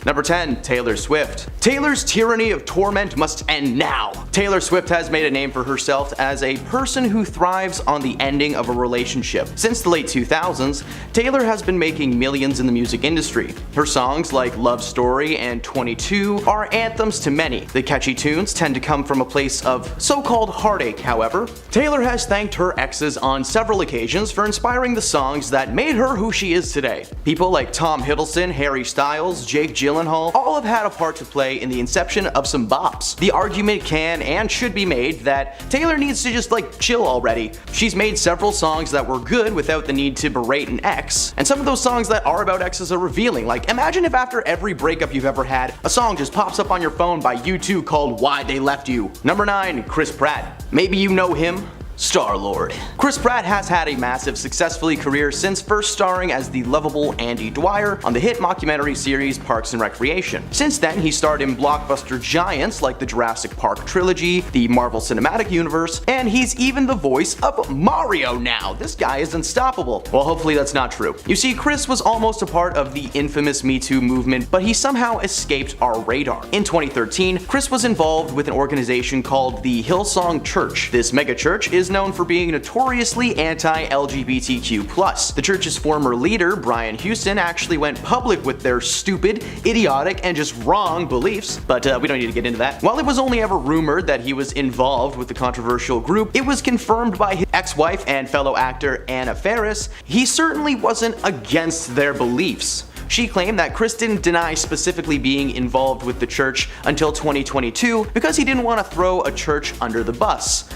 Number 10. Taylor Swift. Taylor's tyranny of torment must end now. Taylor Swift has made a name for herself as a person who thrives on the ending of a relationship. Since the late 2000s, Taylor has been making millions in the music industry. Her songs like Love Story and 22 are anthems to many. The catchy tunes tend to come from a place of so-called heartache, however. Taylor has thanked her exes on several occasions for inspiring the songs that made her who she is today. People like Tom Hiddleston, Harry Styles, Jake Gyllenhaal all have had a part to play in the inception of some bops. The argument can and should be made that Taylor needs to just chill already. She's made several songs that were good without the need to berate an ex, and some of those songs that are about exes are revealing. Imagine if after every breakup you've ever had, a song just pops up on your phone by U2 called Why They Left You. Number 9. Chris Pratt. Maybe you know him. Star-Lord. Chris Pratt has had a massive, successful career since first starring as the lovable Andy Dwyer on the hit mockumentary series Parks and Recreation. Since then, he starred in blockbuster giants like the Jurassic Park trilogy, the Marvel Cinematic Universe, and he's even the voice of Mario now. This guy is unstoppable. Well, hopefully that's not true. You see, Chris was almost a part of the infamous Me Too movement, but he somehow escaped our radar. In 2013, Chris was involved with an organization called the Hillsong Church. This megachurch is known for being notoriously anti-LGBTQ+. The church's former leader, Brian Houston, actually went public with their stupid, idiotic, and just wrong beliefs, but we don't need to get into that. While it was only ever rumored that he was involved with the controversial group, it was confirmed by his ex-wife and fellow actor Anna Faris he certainly wasn't against their beliefs. She claimed that Chris didn't deny specifically being involved with the church until 2022 because he didn't want to throw a church under the bus.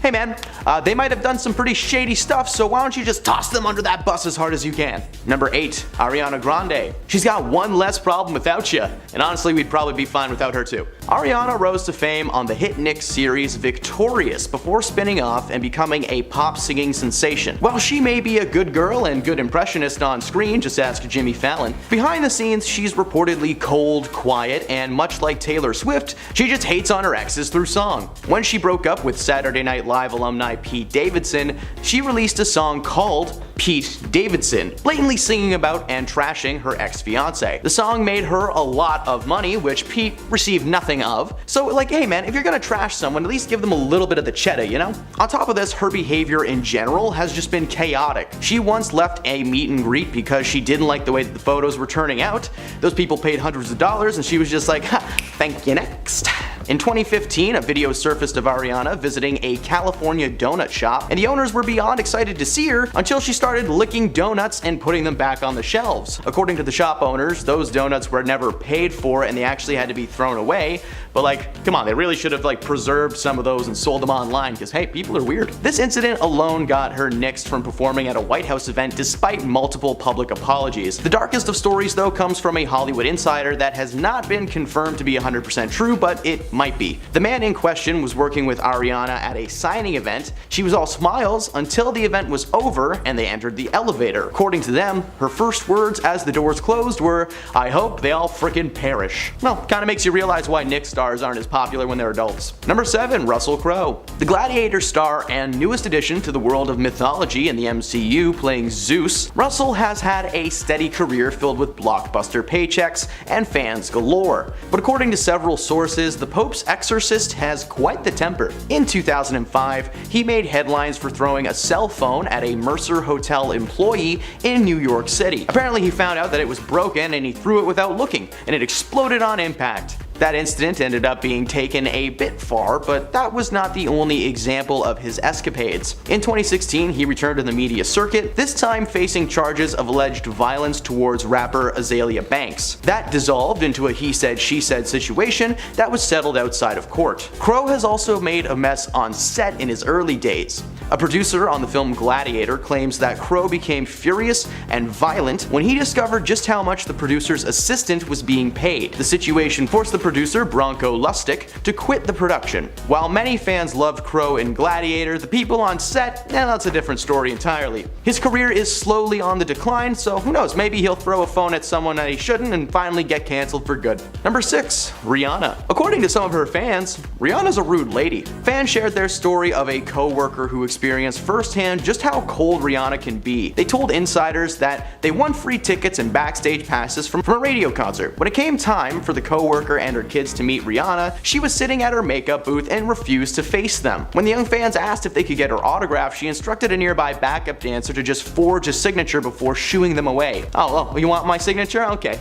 Hey man, they might have done some pretty shady stuff, so why don't you just toss them under that bus as hard as you can? Number 8. Ariana Grande. She's got one less problem without you, and honestly we'd probably be fine without her too. Ariana rose to fame on the hit Nick series Victorious before spinning off and becoming a pop singing sensation. While she may be a good girl and good impressionist on screen, just ask Jimmy Fallon, behind the scenes she's reportedly cold, quiet, and much like Taylor Swift, she just hates on her exes through song. When she broke up with Saturday Night Live alumni Pete Davidson, she released a song called Pete Davidson, blatantly singing about and trashing her ex-fiance. The song made her a lot of money, which Pete received nothing of. So hey man, if you're gonna trash someone, at least give them a little bit of the cheddar, you know? On top of this, her behavior in general has just been chaotic. She once left a meet and greet because she didn't like the way that the photos were turning out. Those people paid hundreds of dollars and she was just like, ha, thank you, next. In 2015, a video surfaced of Ariana visiting a California donut shop, and the owners were beyond excited to see her until she started licking donuts and putting them back on the shelves. According to the shop owners, those donuts were never paid for and they actually had to be thrown away, but come on, they really should have preserved some of those and sold them online because hey, people are weird. This incident alone got her nixed from performing at a White House event despite multiple public apologies. The darkest of stories though comes from a Hollywood insider that has not been confirmed to be 100% true, but it might be. The man in question was working with Ariana at a signing event. She was all smiles until the event was over and they entered the elevator. According to them, her first words as the doors closed were, "I hope they all frickin' perish." Well, kinda makes you realize why Nick stars aren't as popular when they're adults. Number 7. Russell Crowe. The Gladiator star and newest addition to the world of mythology in the MCU, playing Zeus, Russell has had a steady career filled with blockbuster paychecks and fans galore. But according to several sources, the Pope's exorcist has quite the temper. In 2005, he made headlines for throwing a cell phone at a Mercer Hotel employee in New York City. Apparently he found out that it was broken and he threw it without looking, and it exploded on impact. That incident ended up being taken a bit far, but that was not the only example of his escapades. In 2016, he returned to the media circuit, this time facing charges of alleged violence towards rapper Azalea Banks. That dissolved into a he said she said situation that was settled outside of court. Crowe has also made a mess on set in his early days. A producer on the film Gladiator claims that Crowe became furious and violent when he discovered just how much the producer's assistant was being paid. The situation forced the producer Bronco Lustig to quit the production. While many fans loved Crow in Gladiator, the people on set, that's a different story entirely. His career is slowly on the decline, so who knows, maybe he'll throw a phone at someone that he shouldn't and finally get cancelled for good. Number 6. Rihanna. According to some of her fans, Rihanna's a rude lady. Fans shared their story of a co-worker who experienced firsthand just how cold Rihanna can be. They told insiders that they won free tickets and backstage passes from a radio concert. When it came time for the co-worker and her kids to meet Rihanna, she was sitting at her makeup booth and refused to face them. When the young fans asked if they could get her autograph, she instructed a nearby backup dancer to just forge a signature before shooing them away. Oh, well, you want my signature? Okay,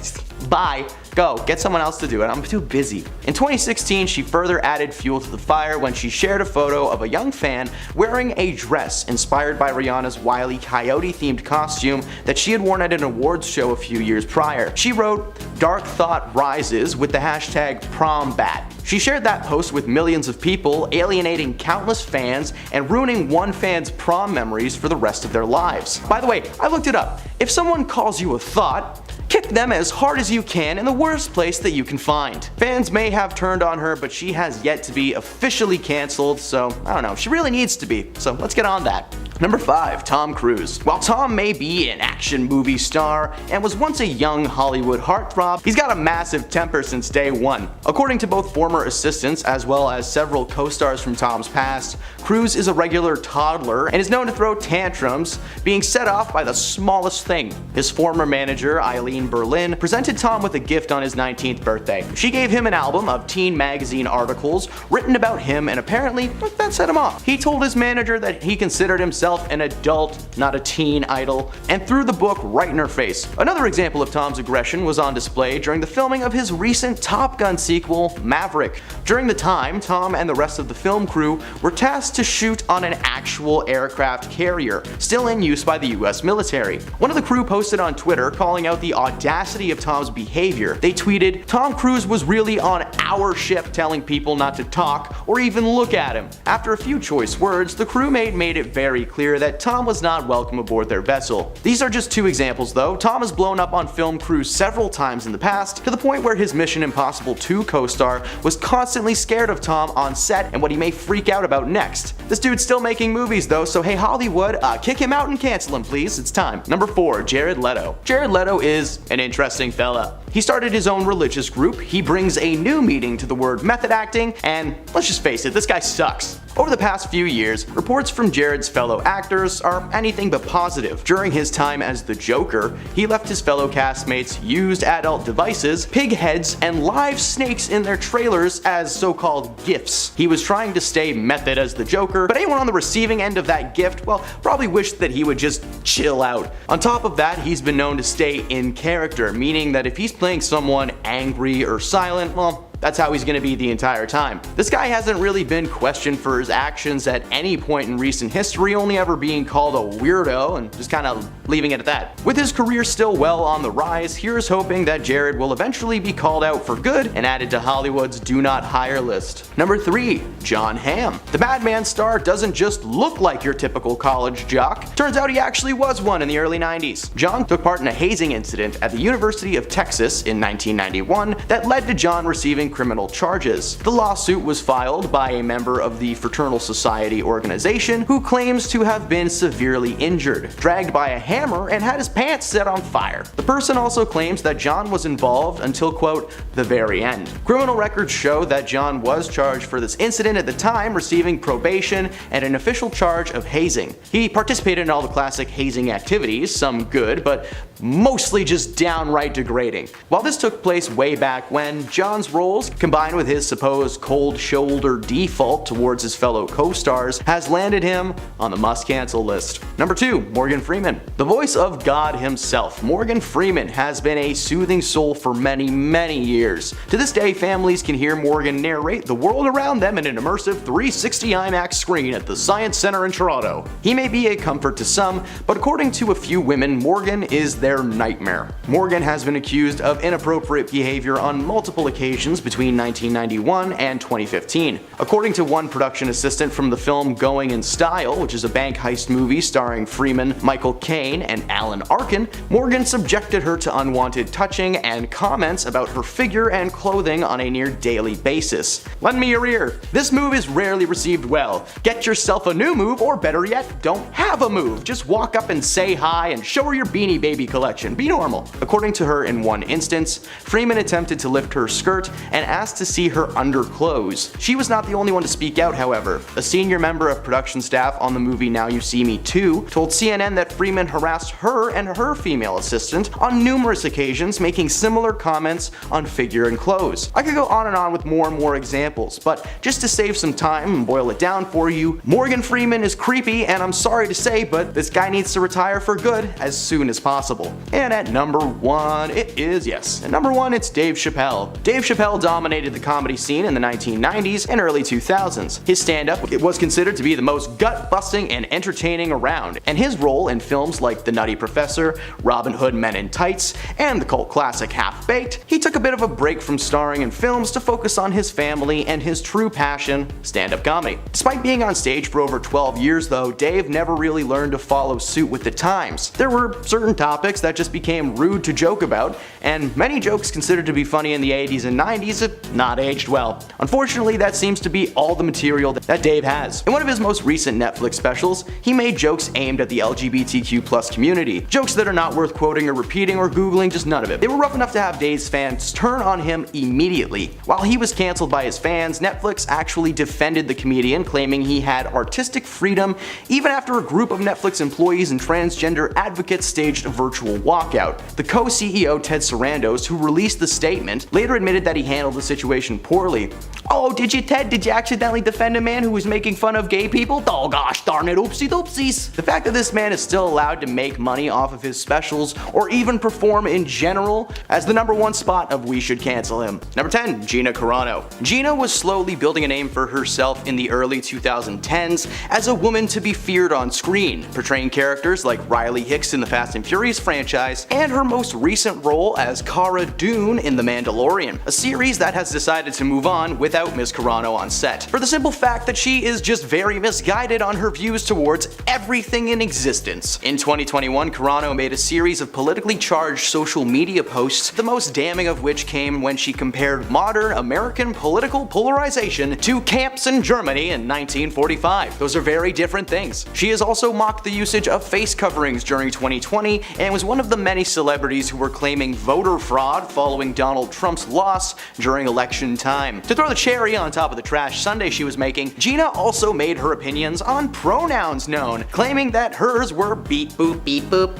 bye. Go, get someone else to do it, I'm too busy. In 2016, she further added fuel to the fire when she shared a photo of a young fan wearing a dress inspired by Rihanna's Wile E. Coyote themed costume that she had worn at an awards show a few years prior. She wrote, "Dark Thought Rises" with the hashtag PromBat. She shared that post with millions of people, alienating countless fans and ruining one fan's prom memories for the rest of their lives. By the way, I looked it up. If someone calls you a thought, kick them as hard as you can in the worst place that you can find. Fans may have turned on her, but she has yet to be officially cancelled, so I don't know, she really needs to be, so let's get on that. Number 5. Tom Cruise. While Tom may be an action movie star and was once a young Hollywood heartthrob, he's got a massive temper since day one. According to both former assistants as well as several co-stars from Tom's past, Cruise is a regular toddler and is known to throw tantrums, being set off by the smallest thing. His former manager, Eileen Berlin, presented Tom with a gift on his 19th birthday. She gave him an album of teen magazine articles written about him, and apparently that set him off. He told his manager that he considered himself an adult, not a teen idol, and threw the book right in her face. Another example of Tom's aggression was on display during the filming of his recent Top Gun sequel, Maverick. During the time, Tom and the rest of the film crew were tasked to shoot on an actual aircraft carrier, still in use by the US military. One of the crew posted on Twitter calling out the audacity of Tom's behavior. They tweeted, "Tom Cruise was really on our ship telling people not to talk or even look at him." After a few choice words, the crewmate made it very clear that Tom was not welcome aboard their vessel. These are just two examples though. Tom has blown up on film crews several times in the past, to the point where his Mission Impossible 2 co-star was constantly scared of Tom on set and what he may freak out about next. This dude's still making movies though, so hey Hollywood, kick him out and cancel him please, it's time. Number 4. Jared Leto. Jared Leto is an interesting fella. He started his own religious group, he brings a new meaning to the word method acting, and let's just face it, this guy sucks. Over the past few years, reports from Jared's fellow actors are anything but positive. During his time as the Joker, he left his fellow castmates used adult devices, pig heads, and live snakes in their trailers as so-called gifts. He was trying to stay method as the Joker, but anyone on the receiving end of that gift, well, probably wished that he would just chill out. On top of that, he's been known to stay in character, meaning that if he's playing someone angry or silent, well, that's how he's going to be the entire time. This guy hasn't really been questioned for his actions at any point in recent history, only ever being called a weirdo and just kind of leaving it at that. With his career still well on the rise, here's hoping that Jared will eventually be called out for good and added to Hollywood's do not hire list. Number 3. Jon Hamm. The Madman star doesn't just look like your typical college jock. Turns out he actually was one in the early 90s. Jon took part in a hazing incident at the University of Texas in 1991 that led to Jon receiving criminal charges. The lawsuit was filed by a member of the Fraternal Society organization who claims to have been severely injured, dragged by a hammer, and had his pants set on fire. The person also claims that Jon was involved until, quote, the very end. Criminal records show that Jon was charged for this incident at the time, receiving probation and an official charge of hazing. He participated in all the classic hazing activities, some good, but mostly just downright degrading. While this took place way back when, Jon's roles, combined with his supposed cold shoulder default towards his fellow co-stars, has landed him on the must-cancel list. Number 2. Morgan Freeman. The voice of God himself, Morgan Freeman has been a soothing soul for many, many years. To this day, families can hear Morgan narrate the world around them in an immersive 360 IMAX screen at the Science Center in Toronto. He may be a comfort to some, but according to a few women, Morgan is their nightmare. Morgan has been accused of inappropriate behavior on multiple occasions between 1991 and 2015. According to one production assistant from the film Going in Style, which is a bank heist movie starring Freeman, Michael Caine, and Alan Arkin, Morgan subjected her to unwanted touching and comments about her figure and clothing on a near daily basis. Lend me your ear. This move is rarely received well. Get yourself a new move, or better yet, don't have a move. Just walk up and say hi and show her your Beanie Baby collection. Be normal. According to her, in one instance, Freeman attempted to lift her skirt and asked to see her underclothes. She was not the only one to speak out, however. A senior member of production staff on the movie Now You See Me 2 told CNN that Freeman harassed her and her female assistant on numerous occasions, making similar comments on figure and clothes. I could go on and on with more and more examples, but just to save some time and boil it down for you, Morgan Freeman is creepy, and I'm sorry to say, but this guy needs to retire for good as soon as possible. And at number 1, at number 1, it's Dave Chappelle. Dave Chappelle dominated the comedy scene in the 1990s and early 2000s. His stand-up was considered to be the most gut-busting and entertaining around, and his role in films like The Nutty Professor, Robin Hood Men in Tights, and the cult classic Half-Baked, he took a bit of a break from starring in films to focus on his family and his true passion, stand-up comedy. Despite being on stage for over 12 years though, Dave never really learned to follow suit with the times. There were certain topics that just became rude to joke about, and many jokes considered to be funny in the 80s and 90s have not aged well. Unfortunately, that seems to be all the material that Dave has. In one of his most recent Netflix specials, he made jokes aimed at the LGBTQ+ community. Jokes that are not worth quoting or repeating or googling, just none of it. They were rough enough to have Dave's fans turn on him immediately. While he was canceled by his fans, Netflix actually defended the comedian, claiming he had artistic freedom even after a group of Netflix employees and transgender advocates staged a virtual walkout. The co-CEO Ted Sarandos, who released the statement, later admitted that he handled the situation poorly. "Oh, did you, Ted? Did you accidentally defend a man who was making fun of gay people? Oh gosh darn it, oopsie doopsies." The fact that this man is still allowed to make money off of his specials, or even perform in general, as the number 1 spot of we should cancel him. Number 10, Gina Carano. Gina was slowly building a name for herself in the early 2010s as a woman to be feared on screen, portraying characters like Riley Hicks in the Fast and Furious franchise, and her most recent role as Cara Dune in The Mandalorian, a series that has decided to move on without Ms. Carano on set, for the simple fact that she is just very misguided on her views towards everything in existence. In 2021, Carano made a series of politically charged social media posts, the most damning of which came when she compared modern American political polarization to camps in Germany in 1945. Those are very different things. She has also mocked the usage of face coverings during 2020 and was one of the many celebrities who were claiming voter fraud following Donald Trump's loss during election time. To throw the cherry on top of the trash sundae she was making, Gina also made her opinions on pronouns known, claiming that hers were beep boop beep boop.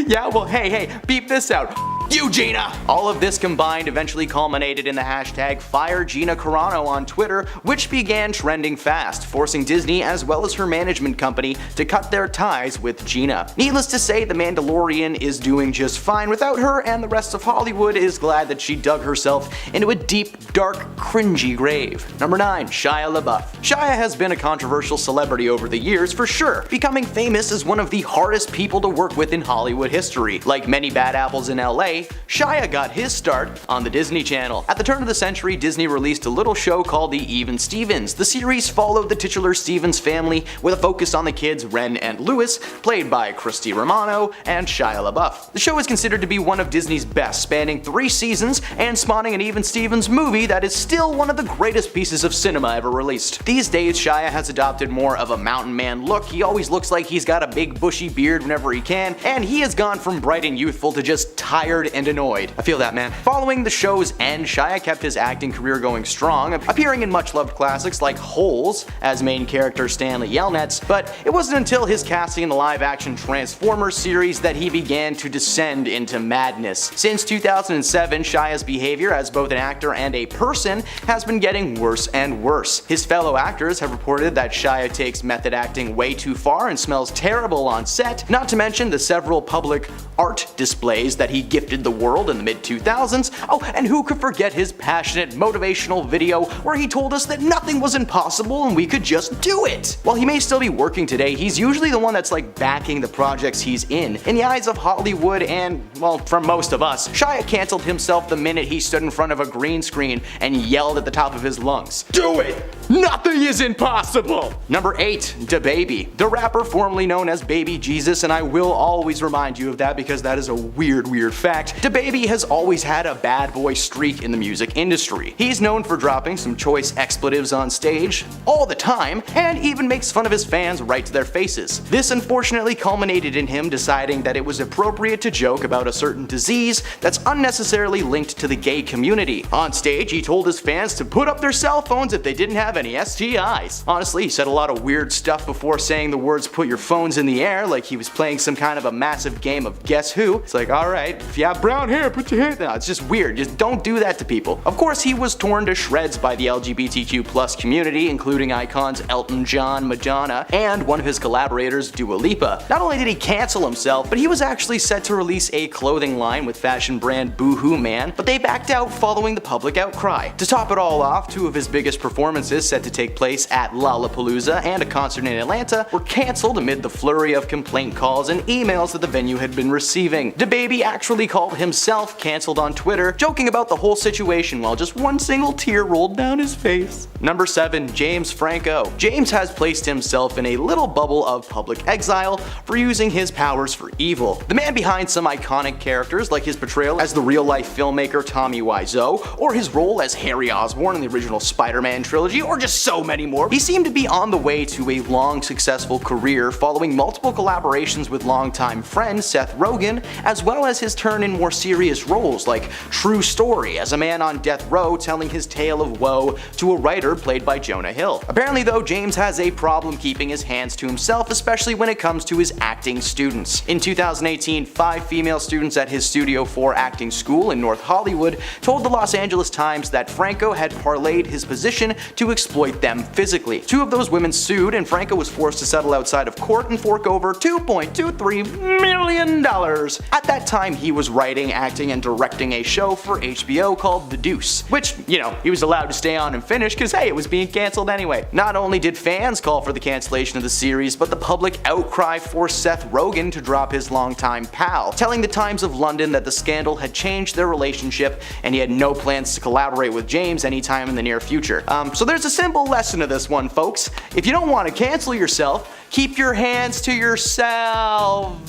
Yeah, well hey, beep this out. You, Gina! All of this combined eventually culminated in the hashtag #FireGinaCarano on Twitter, which began trending fast, forcing Disney as well as her management company to cut their ties with Gina. Needless to say, The Mandalorian is doing just fine without her, and the rest of Hollywood is glad that she dug herself into a deep, dark, cringy grave. Number 9, Shia LaBeouf. Shia has been a controversial celebrity over the years for sure, becoming famous as one of the hardest people to work with in Hollywood history. Like many bad apples in LA, Shia got his start on the Disney Channel. At the turn of the century, Disney released a little show called The Even Stevens. The series followed the titular Stevens family with a focus on the kids Ren and Louis, played by Christy Romano and Shia LaBeouf. The show is considered to be one of Disney's best, spanning 3 seasons and spawning an Even Stevens movie that is still one of the greatest pieces of cinema ever released. These days, Shia has adopted more of a mountain man look. He always looks like he's got a big bushy beard whenever he can, and he has gone from bright and youthful to just tired and annoyed. I feel that, man. Following the show's end, Shia kept his acting career going strong, appearing in much-loved classics like Holes as main character Stanley Yelnats, but it wasn't until his casting in the live-action Transformers series that he began to descend into madness. Since 2007, Shia's behavior as both an actor and a person has been getting worse and worse. His fellow actors have reported that Shia takes method acting way too far and smells terrible on set, not to mention the several public art displays that he gifted saved the world in the mid-2000s. Oh, and who could forget his passionate, motivational video where he told us that nothing was impossible and we could just do it. While he may still be working today, he's usually the one that's like backing the projects he's in. In the eyes of Hollywood and, well, from most of us, Shia canceled himself the minute he stood in front of a green screen and yelled at the top of his lungs, "Do it! Nothing is impossible!" Number 8. DaBaby. The rapper formerly known as Baby Jesus, and I will always remind you of that because that is a weird fact. DaBaby has always had a bad boy streak in the music industry. He's known for dropping some choice expletives on stage all the time, and even makes fun of his fans right to their faces. This unfortunately culminated in him deciding that it was appropriate to joke about a certain disease that's unnecessarily linked to the gay community. On stage, he told his fans to put up their cell phones if they didn't have any STIs. Honestly, he said a lot of weird stuff before saying the words "put your phones in the air" like he was playing some kind of a massive game of Guess Who. It's like, alright, if you have brown hair, put your hand down. It's just weird. Just don't do that to people. Of course, he was torn to shreds by the LGBTQ+ community, including icons Elton John, Madonna, and one of his collaborators, Dua Lipa. Not only did he cancel himself, but he was actually set to release a clothing line with fashion brand Boohoo Man, but they backed out following the public outcry. To top it all off, two of his biggest performances set to take place at Lollapalooza and a concert in Atlanta were cancelled amid the flurry of complaint calls and emails that the venue had been receiving. DaBaby actually called himself cancelled on Twitter, joking about the whole situation while just one single tear rolled down his face. Number 7. James Franco. James has placed himself in a little bubble of public exile for using his powers for evil. The man behind some iconic characters like his portrayal as the real-life filmmaker Tommy Wiseau, or his role as Harry Osborn in the original Spider-Man trilogy, or just so many more. He seemed to be on the way to a long, successful career following multiple collaborations with longtime friend Seth Rogen, as well as his turn in more serious roles like True Story as a man on death row telling his tale of woe to a writer played by Jonah Hill. Apparently though, James has a problem keeping his hands to himself, especially when it comes to his acting students. In 2018, 5 female students at his Studio 4 acting school in North Hollywood told the Los Angeles Times that Franco had parlayed his position to exploit them physically. 2 of those women sued, and Franco was forced to settle outside of court and fork over $2.23 million. At that time, he was writing, acting, and directing a show for HBO called The Deuce, which, you know, he was allowed to stay on and finish because hey, it was being cancelled anyway. Not only did fans call for the cancellation of the series, but the public outcry forced Seth Rogen to drop his longtime pal, telling the Times of London that the scandal had changed their relationship and he had no plans to collaborate with James anytime in the near future. So there's a simple lesson to this one, folks. If you don't want to cancel yourself, keep your hands to yourselves.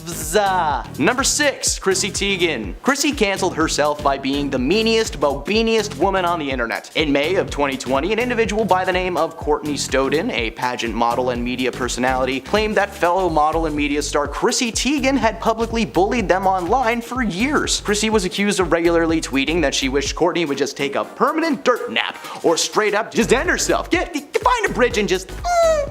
Number 6. Chrissy Teigen. Chrissy canceled herself by being the meaniest, bobiniest woman on the internet. In May of 2020, an individual by the name of Courtney Stodden, a pageant model and media personality, claimed that fellow model and media star Chrissy Teigen had publicly bullied them online for years. Chrissy was accused of regularly tweeting that she wished Courtney would just take a permanent dirt nap, or straight up just end herself. Find a bridge and just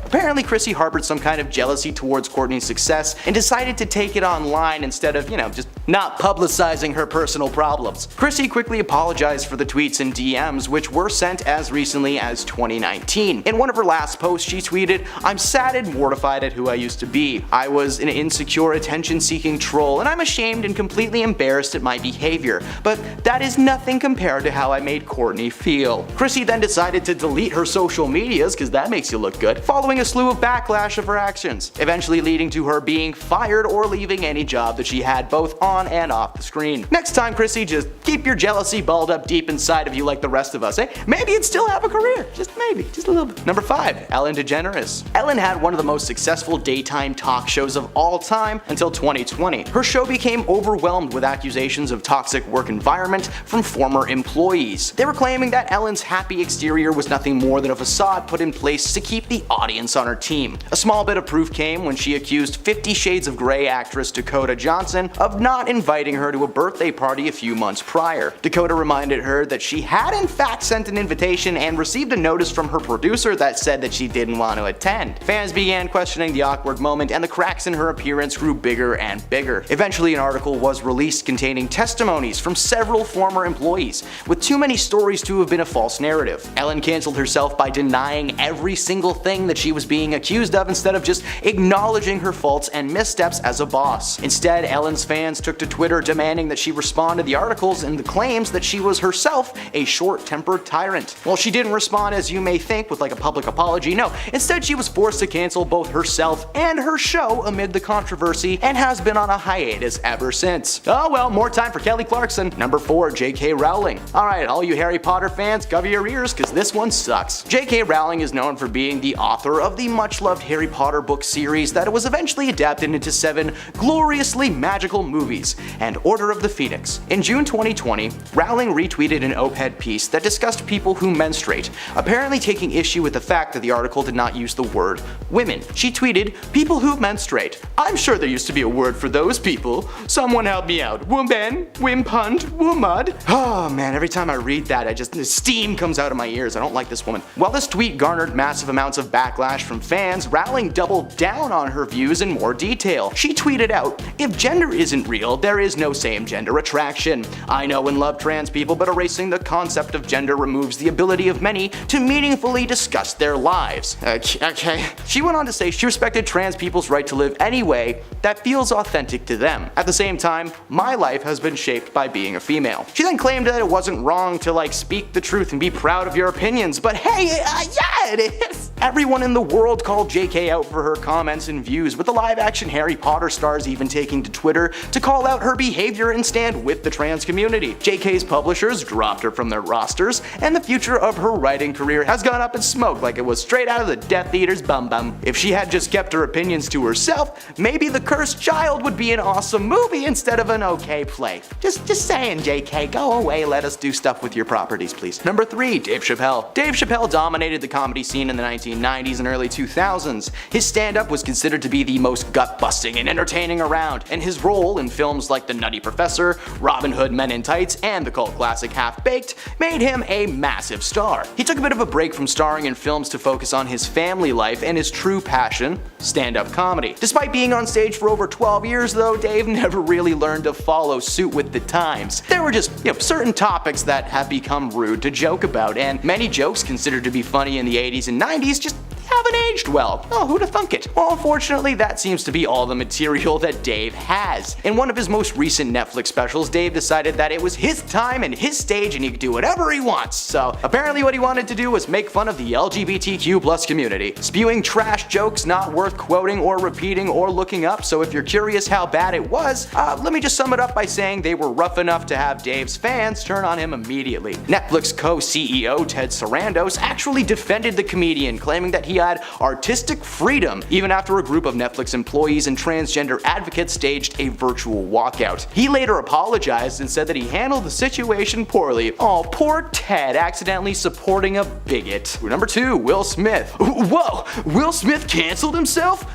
Apparently Chrissy harbored some kind of jealousy towards Courtney's success and decided to take it online instead of, just not publicizing her personal problems. Chrissy quickly apologized for the tweets and DMs, which were sent as recently as 2019. In one of her last posts, she tweeted, "I'm sad and mortified at who I used to be. I was an insecure, attention-seeking troll, and I'm ashamed and completely embarrassed at my behavior. But that is nothing compared to how I made Courtney feel." Chrissy then decided to delete her social medias, because that makes you look good, following a slew of backlash of her actions, eventually leading to her being fired or leaving any job that she had both on and off the screen. Next time, Chrissy, just keep your jealousy balled up deep inside of you like the rest of us, eh? Maybe you'd still have a career. Just maybe. Just a little bit. Number 5. Ellen DeGeneres. Ellen had one of the most successful daytime talk shows of all time until 2020. Her show became overwhelmed with accusations of toxic work environment from former employees. They were claiming that Ellen's happy exterior was nothing more than a facade put in place to keep the audience on her team. A small bit of proof came when she accused 50 Shades of Grey actress Dakota Johnson of not inviting her to a birthday party a few months prior. Dakota reminded her that she had in fact sent an invitation and received a notice from her producer that said that she didn't want to attend. Fans began questioning the awkward moment, and the cracks in her appearance grew bigger and bigger. Eventually, an article was released containing testimonies from several former employees, with too many stories to have been a false narrative. Ellen canceled herself by denying every single thing that she was was being accused of instead of just acknowledging her faults and missteps as a boss. Instead, Ellen's fans took to Twitter demanding that she respond to the articles and the claims that she was herself a short-tempered tyrant. Well, she didn't respond as you may think with like a public apology, no. Instead, she was forced to cancel both herself and her show amid the controversy and has been on a hiatus ever since. Oh well, more time for Kelly Clarkson. Number 4, J.K. Rowling. Alright, all you Harry Potter fans, cover your ears cause this one sucks. J.K. Rowling is known for being the author of the much-loved Harry Potter book series that was eventually adapted into 7 gloriously magical movies and Order of the Phoenix. In June 2020, Rowling retweeted an op-ed piece that discussed people who menstruate, apparently taking issue with the fact that the article did not use the word women. She tweeted, "People who menstruate. I'm sure there used to be a word for those people. Someone help me out. Woman, wimpund, womud." Oh man, every time I read that, the steam comes out of my ears. I don't like this woman. While this tweet garnered massive amounts of backlash from fans, Rowling doubled down on her views in more detail. She tweeted out, "If gender isn't real, there is no same-gender attraction. I know and love trans people, but erasing the concept of gender removes the ability of many to meaningfully discuss their lives." Okay. She went on to say she respected trans people's right to live any way that feels authentic to them. At the same time, my life has been shaped by being a female. She then claimed that it wasn't wrong to speak the truth and be proud of your opinions, but hey, yeah, it is. Everyone in the world called JK out for her comments and views, with the live-action Harry Potter stars even taking to Twitter to call out her behavior and stand with the trans community. JK's publishers dropped her from their rosters, and the future of her writing career has gone up in smoke like it was straight out of the Death Eater's bum bum. If she had just kept her opinions to herself, maybe The Cursed Child would be an awesome movie instead of an okay play. Just saying, JK, go away, let us do stuff with your properties, please. Number 3, Dave Chappelle. Dave Chappelle dominated the comedy scene in the 1990s and early 2000s. His stand-up was considered to be the most gut-busting and entertaining around, and his role in films like The Nutty Professor, Robin Hood Men in Tights, and the cult classic Half-Baked made him a massive star. He took a bit of a break from starring in films to focus on his family life and his true passion, stand-up comedy. Despite being on stage for over 12 years though, Dave never really learned to follow suit with the times. There were just, certain topics that have become rude to joke about, and many jokes considered to be funny in the 80s and 90s just haven't aged well. Oh, who'da thunk it? Well, unfortunately, that seems to be all the material that Dave has. In one of his most recent Netflix specials, Dave decided that it was his time and his stage and he could do whatever he wants. So apparently what he wanted to do was make fun of the LGBTQ+ community, spewing trash jokes not worth quoting or repeating or looking up. So if you're curious how bad it was, let me just sum it up by saying they were rough enough to have Dave's fans turn on him immediately. Netflix co-CEO Ted Sarandos actually defended the comedian, claiming that he had artistic freedom even after a group of Netflix employees and transgender advocates staged a virtual walkout. He later apologized and said that he handled the situation poorly. Oh, poor Ted accidentally supporting a bigot. Number 2, Will Smith. Whoa, Will Smith canceled himself?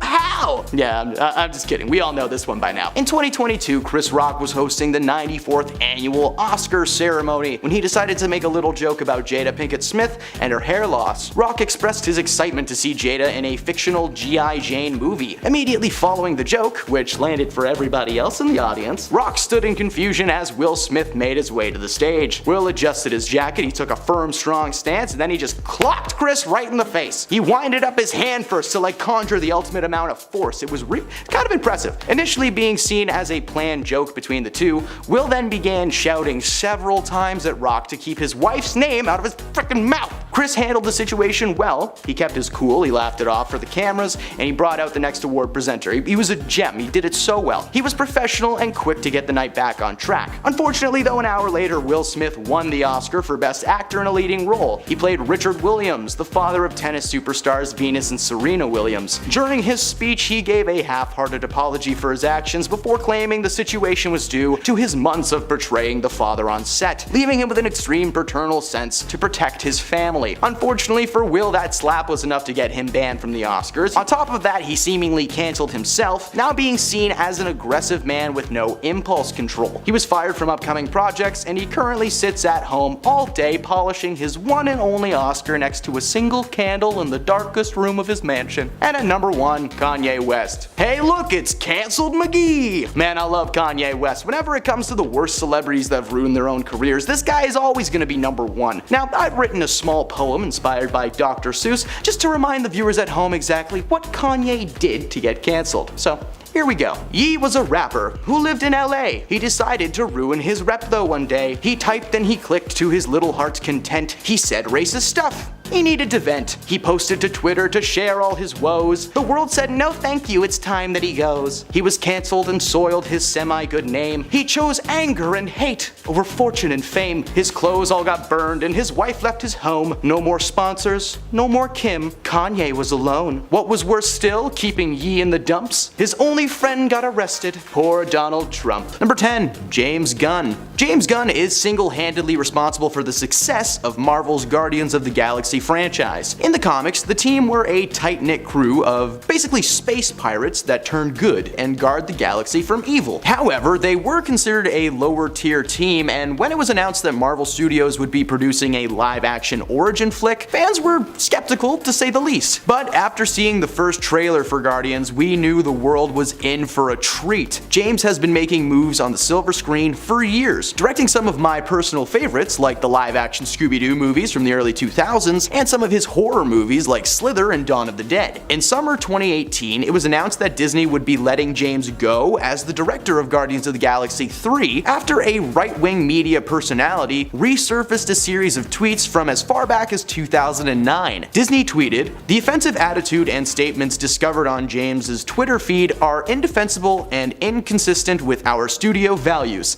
How? Yeah, I'm just kidding. We all know this one by now. In 2022, Chris Rock was hosting the 94th annual Oscar ceremony when he decided to make a little joke about Jada Pinkett Smith and her hair loss. Rock expressed his excitement to see Jada in a fictional G.I. Jane movie. Immediately following the joke, which landed for everybody else in the audience, Rock stood in confusion as Will Smith made his way to the stage. Will adjusted his jacket, he took a firm, strong stance, and then he just clocked Chris right in the face. He winded up his hand first to conjure the ultimate amount of force. It was kind of impressive. Initially being seen as a planned joke between the two, Will then began shouting several times at Rock to keep his wife's name out of his frickin' mouth. Chris handled the situation well. He kept his cool, he laughed it off for the cameras, and he brought out the next award presenter. He was a gem, he did it so well. He was professional and quick to get the night back on track. Unfortunately though, an hour later, Will Smith won the Oscar for Best Actor in a Leading Role. He played Richard Williams, the father of tennis superstars Venus and Serena Williams. During his speech, he gave a half-hearted apology for his actions before claiming the situation was due to his months of portraying the father on set, leaving him with an extreme paternal sense to protect his family. Unfortunately for Will, that slap was enough to get him banned from the Oscars. On top of that, he seemingly canceled himself, now being seen as an aggressive man with no impulse control. He was fired from upcoming projects, and he currently sits at home all day polishing his one and only Oscar next to a single candle in the darkest room of his mansion. And at number 1, Kanye West. Hey look, it's Canceled McGee! Man, I love Kanye West. Whenever it comes to the worst celebrities that have ruined their own careers, this guy is always gonna be number 1. Now, I've written a small poem inspired by Dr. Seuss just to remind the viewers at home exactly what Kanye did to get cancelled. So here we go. Ye was a rapper who lived in LA. He decided to ruin his rep though one day. He typed and he clicked to his little heart's content. He said racist stuff. He needed to vent. He posted to Twitter to share all his woes. The world said no thank you, it's time that he goes. He was cancelled and soiled his semi-good name. He chose anger and hate over fortune and fame. His clothes all got burned and his wife left his home. No more sponsors, no more Kim. Kanye was alone. What was worse still, keeping Ye in the dumps? His only friend got arrested. Poor Donald Trump. Number 10. James Gunn. James Gunn is single-handedly responsible for the success of Marvel's Guardians of the Galaxy franchise. In the comics, the team were a tight-knit crew of basically space pirates that turn good and guard the galaxy from evil. However, they were considered a lower-tier team, and when it was announced that Marvel Studios would be producing a live-action origin flick, fans were skeptical to say the least. But after seeing the first trailer for Guardians, we knew the world was in for a treat. James has been making moves on the silver screen for years, directing some of my personal favorites like the live-action Scooby-Doo movies from the early 2000s, and some of his horror movies like Slither and Dawn of the Dead. In summer 2018, it was announced that Disney would be letting James go as the director of Guardians of the Galaxy 3 after a right-wing media personality resurfaced a series of tweets from as far back as 2009. Disney tweeted, "The offensive attitude and statements discovered on James's Twitter feed are indefensible and inconsistent with our studio values."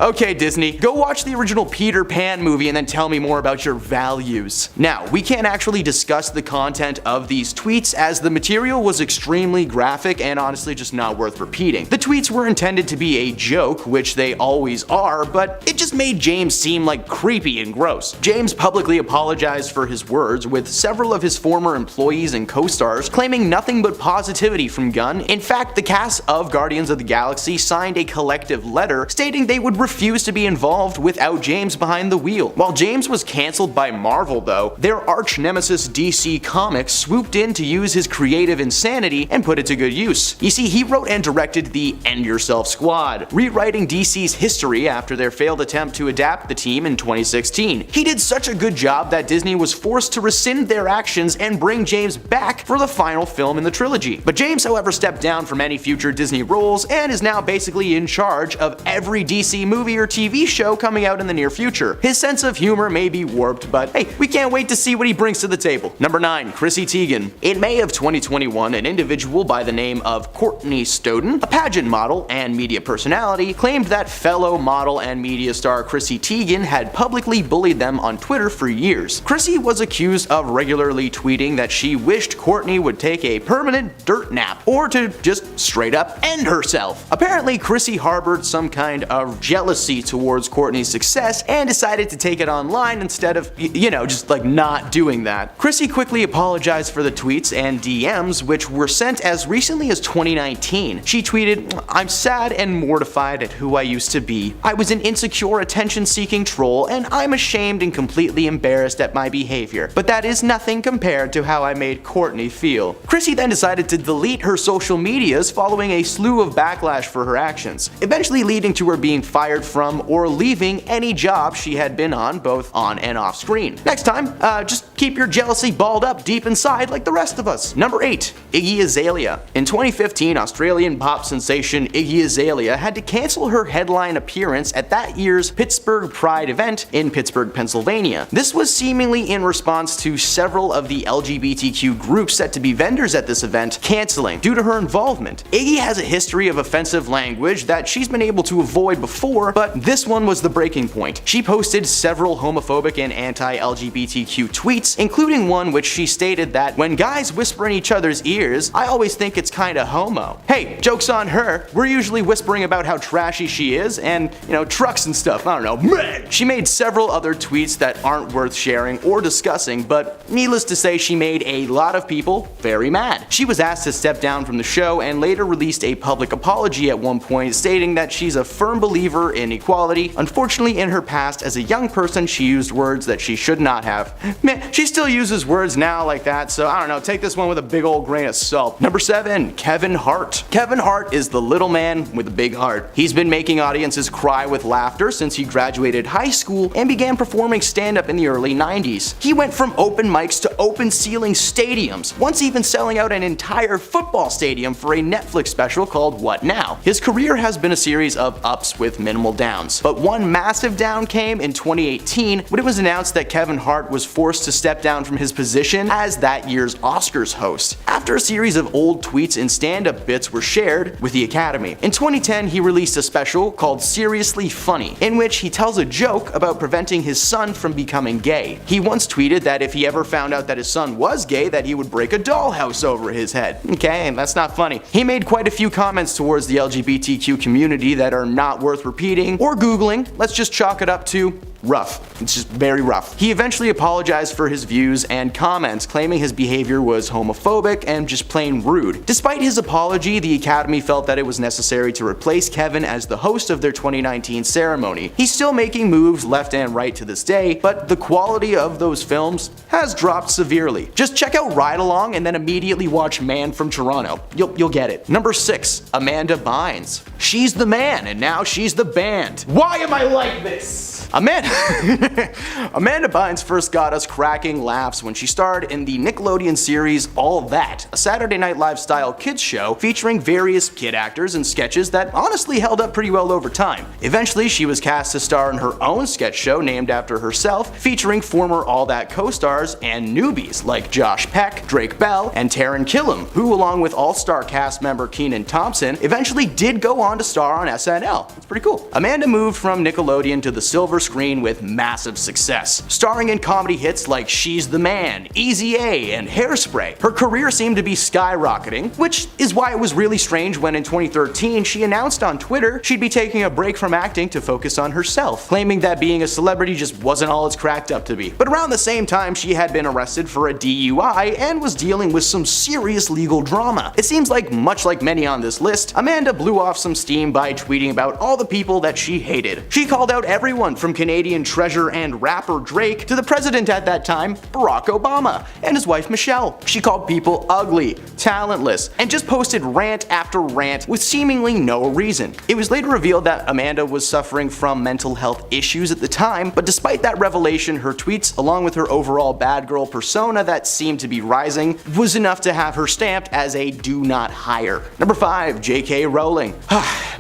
Okay, Disney, go watch the original Peter Pan movie and then tell me more about your values. Now, we can't actually discuss the content of these tweets as the material was extremely graphic and honestly just not worth repeating. The tweets were intended to be a joke, which they always are, but it just made James seem like creepy and gross. James publicly apologized for his words, with several of his former employees and co-stars claiming nothing but positivity from Gunn. In fact, the cast of Guardians of the Galaxy signed a collective letter stating they would refuse to be involved without James behind the wheel. While James was cancelled by Marvel though, their arch nemesis DC Comics swooped in to use his creative insanity and put it to good use. You see, he wrote and directed the End Yourself Squad, rewriting DC's history after their failed attempt to adapt the team in 2016. He did such a good job that Disney was forced to rescind their actions and bring James back for the final film in the trilogy. But James, however, stepped down from any future Disney roles and is now basically in charge of every DC movie or TV show coming out in the near future. His sense of humor may be warped, but hey, we can't wait to see what he brings to the table. Number 9. Chrissy Teigen. In May of 2021, an individual by the name of Courtney Stodden, a pageant model and media personality, claimed that fellow model and media star Chrissy Teigen had publicly bullied them on Twitter for years. Chrissy was accused of regularly tweeting that she wished Courtney would take a permanent dirt nap or to just straight up end herself. Apparently, Chrissy harbored some kind of jealousy towards Courtney's success and decided to take it online instead of, just like not doing that. Chrissy quickly apologized for the tweets and DMs, which were sent as recently as 2019. She tweeted, "I'm sad and mortified at who I used to be. I was an insecure, attention-seeking troll, and I'm ashamed and completely embarrassed at my behavior. But that is nothing compared to how I made Courtney feel." Chrissy then decided to delete her social medias following a slew of backlash for her actions, eventually leading to her being fired from or leaving any job she had been on, both on and off screen. Next time, just keep your jealousy balled up deep inside like the rest of us. Number 8. Iggy Azalea. In 2015, Australian pop sensation Iggy Azalea had to cancel her headline appearance at that year's Pittsburgh Pride event in Pittsburgh, Pennsylvania. This was seemingly in response to several of the LGBTQ groups set to be vendors at this event canceling due to her involvement. Iggy has a history of offensive language that she's been able to avoid before, but this one was the breaking point. She posted several homophobic and anti-LGBTQ tweets, including one which she stated that when guys whisper in each other's ears, I always think it's kinda homo. Hey, joke's on her. We're usually whispering about how trashy she is and, trucks and stuff. I don't know. Man. She made several other tweets that aren't worth sharing or discussing, but needless to say, she made a lot of people very mad. She was asked to step down from the show and later released a public apology at one point, stating that she's a firm believer in equality. Unfortunately, in her past as a young person, she used words that she should not have. Man, she still uses words now like that, so I don't know, take this one with a big old grain of salt. Number 7, Kevin Hart. Kevin Hart is the little man with a big heart. He's been making audiences cry with laughter since he graduated high school and began performing stand-up in the early 90s. He went from open mics to open ceiling stadiums, once even selling out an entire football stadium for a Netflix special called What Now? His career has been a series of ups with minimal downs, but one massive down came in 2018 when it was announced that Kevin Hart was forced to step down from his position as that year's Oscars host, after a series of old tweets and stand-up bits were shared with the Academy. In 2010, he released a special called Seriously Funny, in which he tells a joke about preventing his son from becoming gay. He once tweeted that if he ever found out that his son was gay, that he would break a dollhouse over his head. Okay, that's not funny. He made quite a few comments towards the LGBTQ community that are not worth repeating or Googling. Let's just chalk it up to rough. It's just very rough. He eventually apologized for his views and comments, claiming his behavior was homophobic and just plain rude. Despite his apology, the Academy felt that it was necessary to replace Kevin as the host of their 2019 ceremony. He's still making moves left and right to this day, but the quality of those films has dropped severely. Just check out Ride Along and then immediately watch Man from Toronto. You'll get it. Number 6, Amanda Bynes. She's the man and now she's the band. Why am I like this? Amanda Bynes first got us cracking laughs when she starred in the Nickelodeon series All That, a Saturday Night Live style kids show featuring various kid actors and sketches that honestly held up pretty well over time. Eventually, she was cast to star in her own sketch show named after herself, featuring former All That co-stars and newbies like Josh Peck, Drake Bell, and Taran Killam, who along with all-star cast member Kenan Thompson eventually did go on to star on SNL. It's pretty cool. Amanda moved from Nickelodeon to the silver screen with massive success, starring in comedy hits like She's the Man, Easy A, and Hairspray. Her career seemed to be skyrocketing, which is why it was really strange when in 2013 she announced on Twitter she'd be taking a break from acting to focus on herself, claiming that being a celebrity just wasn't all it's cracked up to be. But around the same time, she had been arrested for a DUI and was dealing with some serious legal drama. It seems like, much like many on this list, Amanda blew off some steam by tweeting about all the people that she hated. She called out everyone from Canadian treasure and rapper Drake to the president at that time, Barack Obama, and his wife Michelle. She called people ugly, talentless, and just posted rant after rant with seemingly no reason. It was later revealed that Amanda was suffering from mental health issues at the time, but despite that revelation, her tweets, along with her overall bad girl persona that seemed to be rising, was enough to have her stamped as a do not hire. Number 5, J.K. Rowling.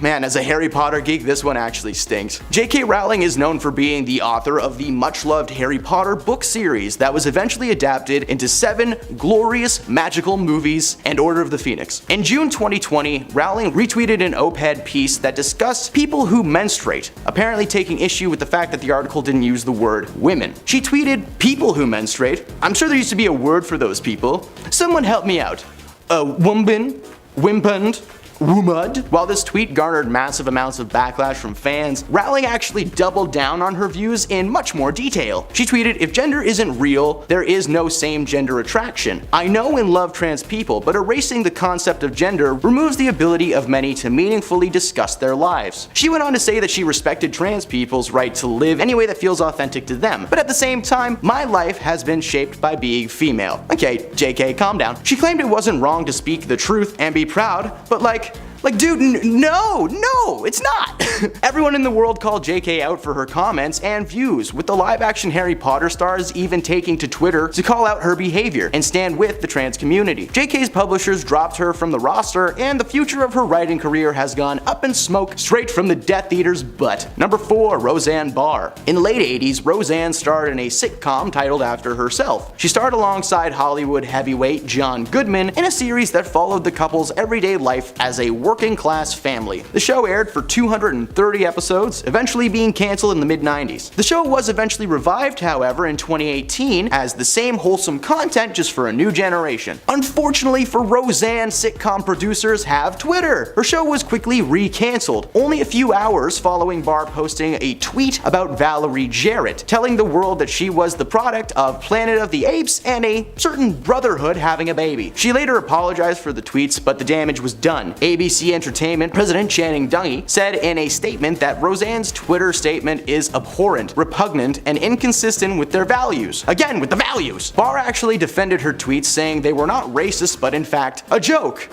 Man, as a Harry Potter geek, this one actually stinks. J.K. Rowling is known for being the author of the much-loved Harry Potter book series that was eventually adapted into 7 glorious magical movies and Order of the Phoenix. In June 2020, Rowling retweeted an op-ed piece that discussed people who menstruate, apparently taking issue with the fact that the article didn't use the word women. She tweeted, "People who menstruate? I'm sure there used to be a word for those people. Someone help me out. A woman? Wimpund? Rumud?" While this tweet garnered massive amounts of backlash from fans, Rowling actually doubled down on her views in much more detail. She tweeted, "If gender isn't real, there is no same gender attraction. I know and love trans people, but erasing the concept of gender removes the ability of many to meaningfully discuss their lives." She went on to say that she respected trans people's right to live any way that feels authentic to them, but at the same time, "My life has been shaped by being female." Okay, JK, calm down. She claimed it wasn't wrong to speak the truth and be proud, but dude, no, it's not. Everyone in the world called JK out for her comments and views, with the live-action Harry Potter stars even taking to Twitter to call out her behavior and stand with the trans community. JK's publishers dropped her from the roster, and the future of her writing career has gone up in smoke straight from the Death Eater's butt. Number 4, Roseanne Barr. In the late 80s, Roseanne starred in a sitcom titled after herself. She starred alongside Hollywood heavyweight John Goodman in a series that followed the couple's everyday life as a working-class family. The show aired for 230 episodes, eventually being canceled in the mid-90s. The show was eventually revived, however, in 2018 as the same wholesome content just for a new generation. Unfortunately for Roseanne, sitcom producers have Twitter. Her show was quickly re-canceled, only a few hours following Barr posting a tweet about Valerie Jarrett, telling the world that she was the product of Planet of the Apes and a certain brotherhood having a baby. She later apologized for the tweets, but the damage was done. ABC ABC Entertainment, President Channing Dungey said in a statement that Roseanne's Twitter statement is abhorrent, repugnant, and inconsistent with their values. Again, with the values! Barr actually defended her tweets, saying they were not racist, but in fact, a joke.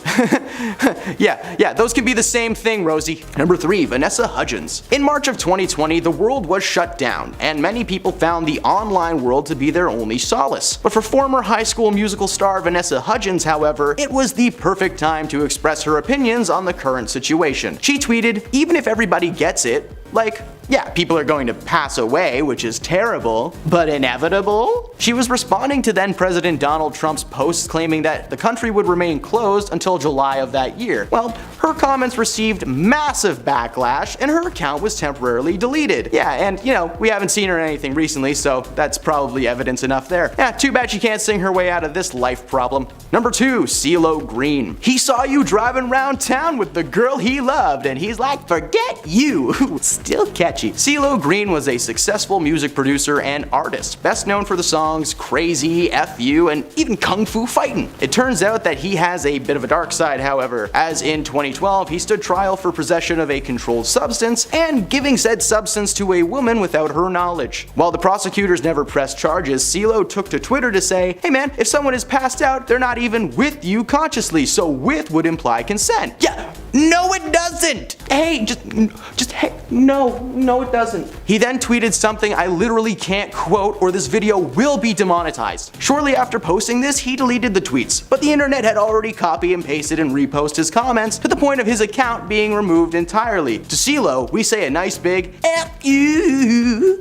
Yeah, those can be the same thing, Rosie. Number 3, Vanessa Hudgens. In March of 2020, the world was shut down, and many people found the online world to be their only solace. But for former High School Musical star Vanessa Hudgens, however, it was the perfect time to express her opinions on the current situation. She tweeted, "Even if everybody gets it, like, yeah, people are going to pass away, which is terrible, but inevitable?" She was responding to then President Donald Trump's posts claiming that the country would remain closed until July of that year. Well, her comments received massive backlash and her account was temporarily deleted. Yeah, and we haven't seen her in anything recently, so that's probably evidence enough there. Yeah, too bad she can't sing her way out of this life problem. Number 2, CeeLo Green. He saw you driving around town with the girl he loved and he's like, forget you. Still catchy. CeeLo Green was a successful music producer and artist, best known for the songs Crazy, F You, and even Kung Fu Fightin'. It turns out that he has a bit of a dark side, however, as in 2012 he stood trial for possession of a controlled substance and giving said substance to a woman without her knowledge. While the prosecutors never pressed charges, CeeLo took to Twitter to say, "Hey man, if someone is passed out, they're not even with you consciously, so with would imply consent." Yeah, no it doesn't! Hey, hey, no it doesn't. He then tweeted something I literally can't quote or this video will be demonetized. Shortly after posting this, he deleted the tweets, but the internet had already copy and pasted and reposted his comments to the point of his account being removed entirely. To CeeLo, we say a nice big F you.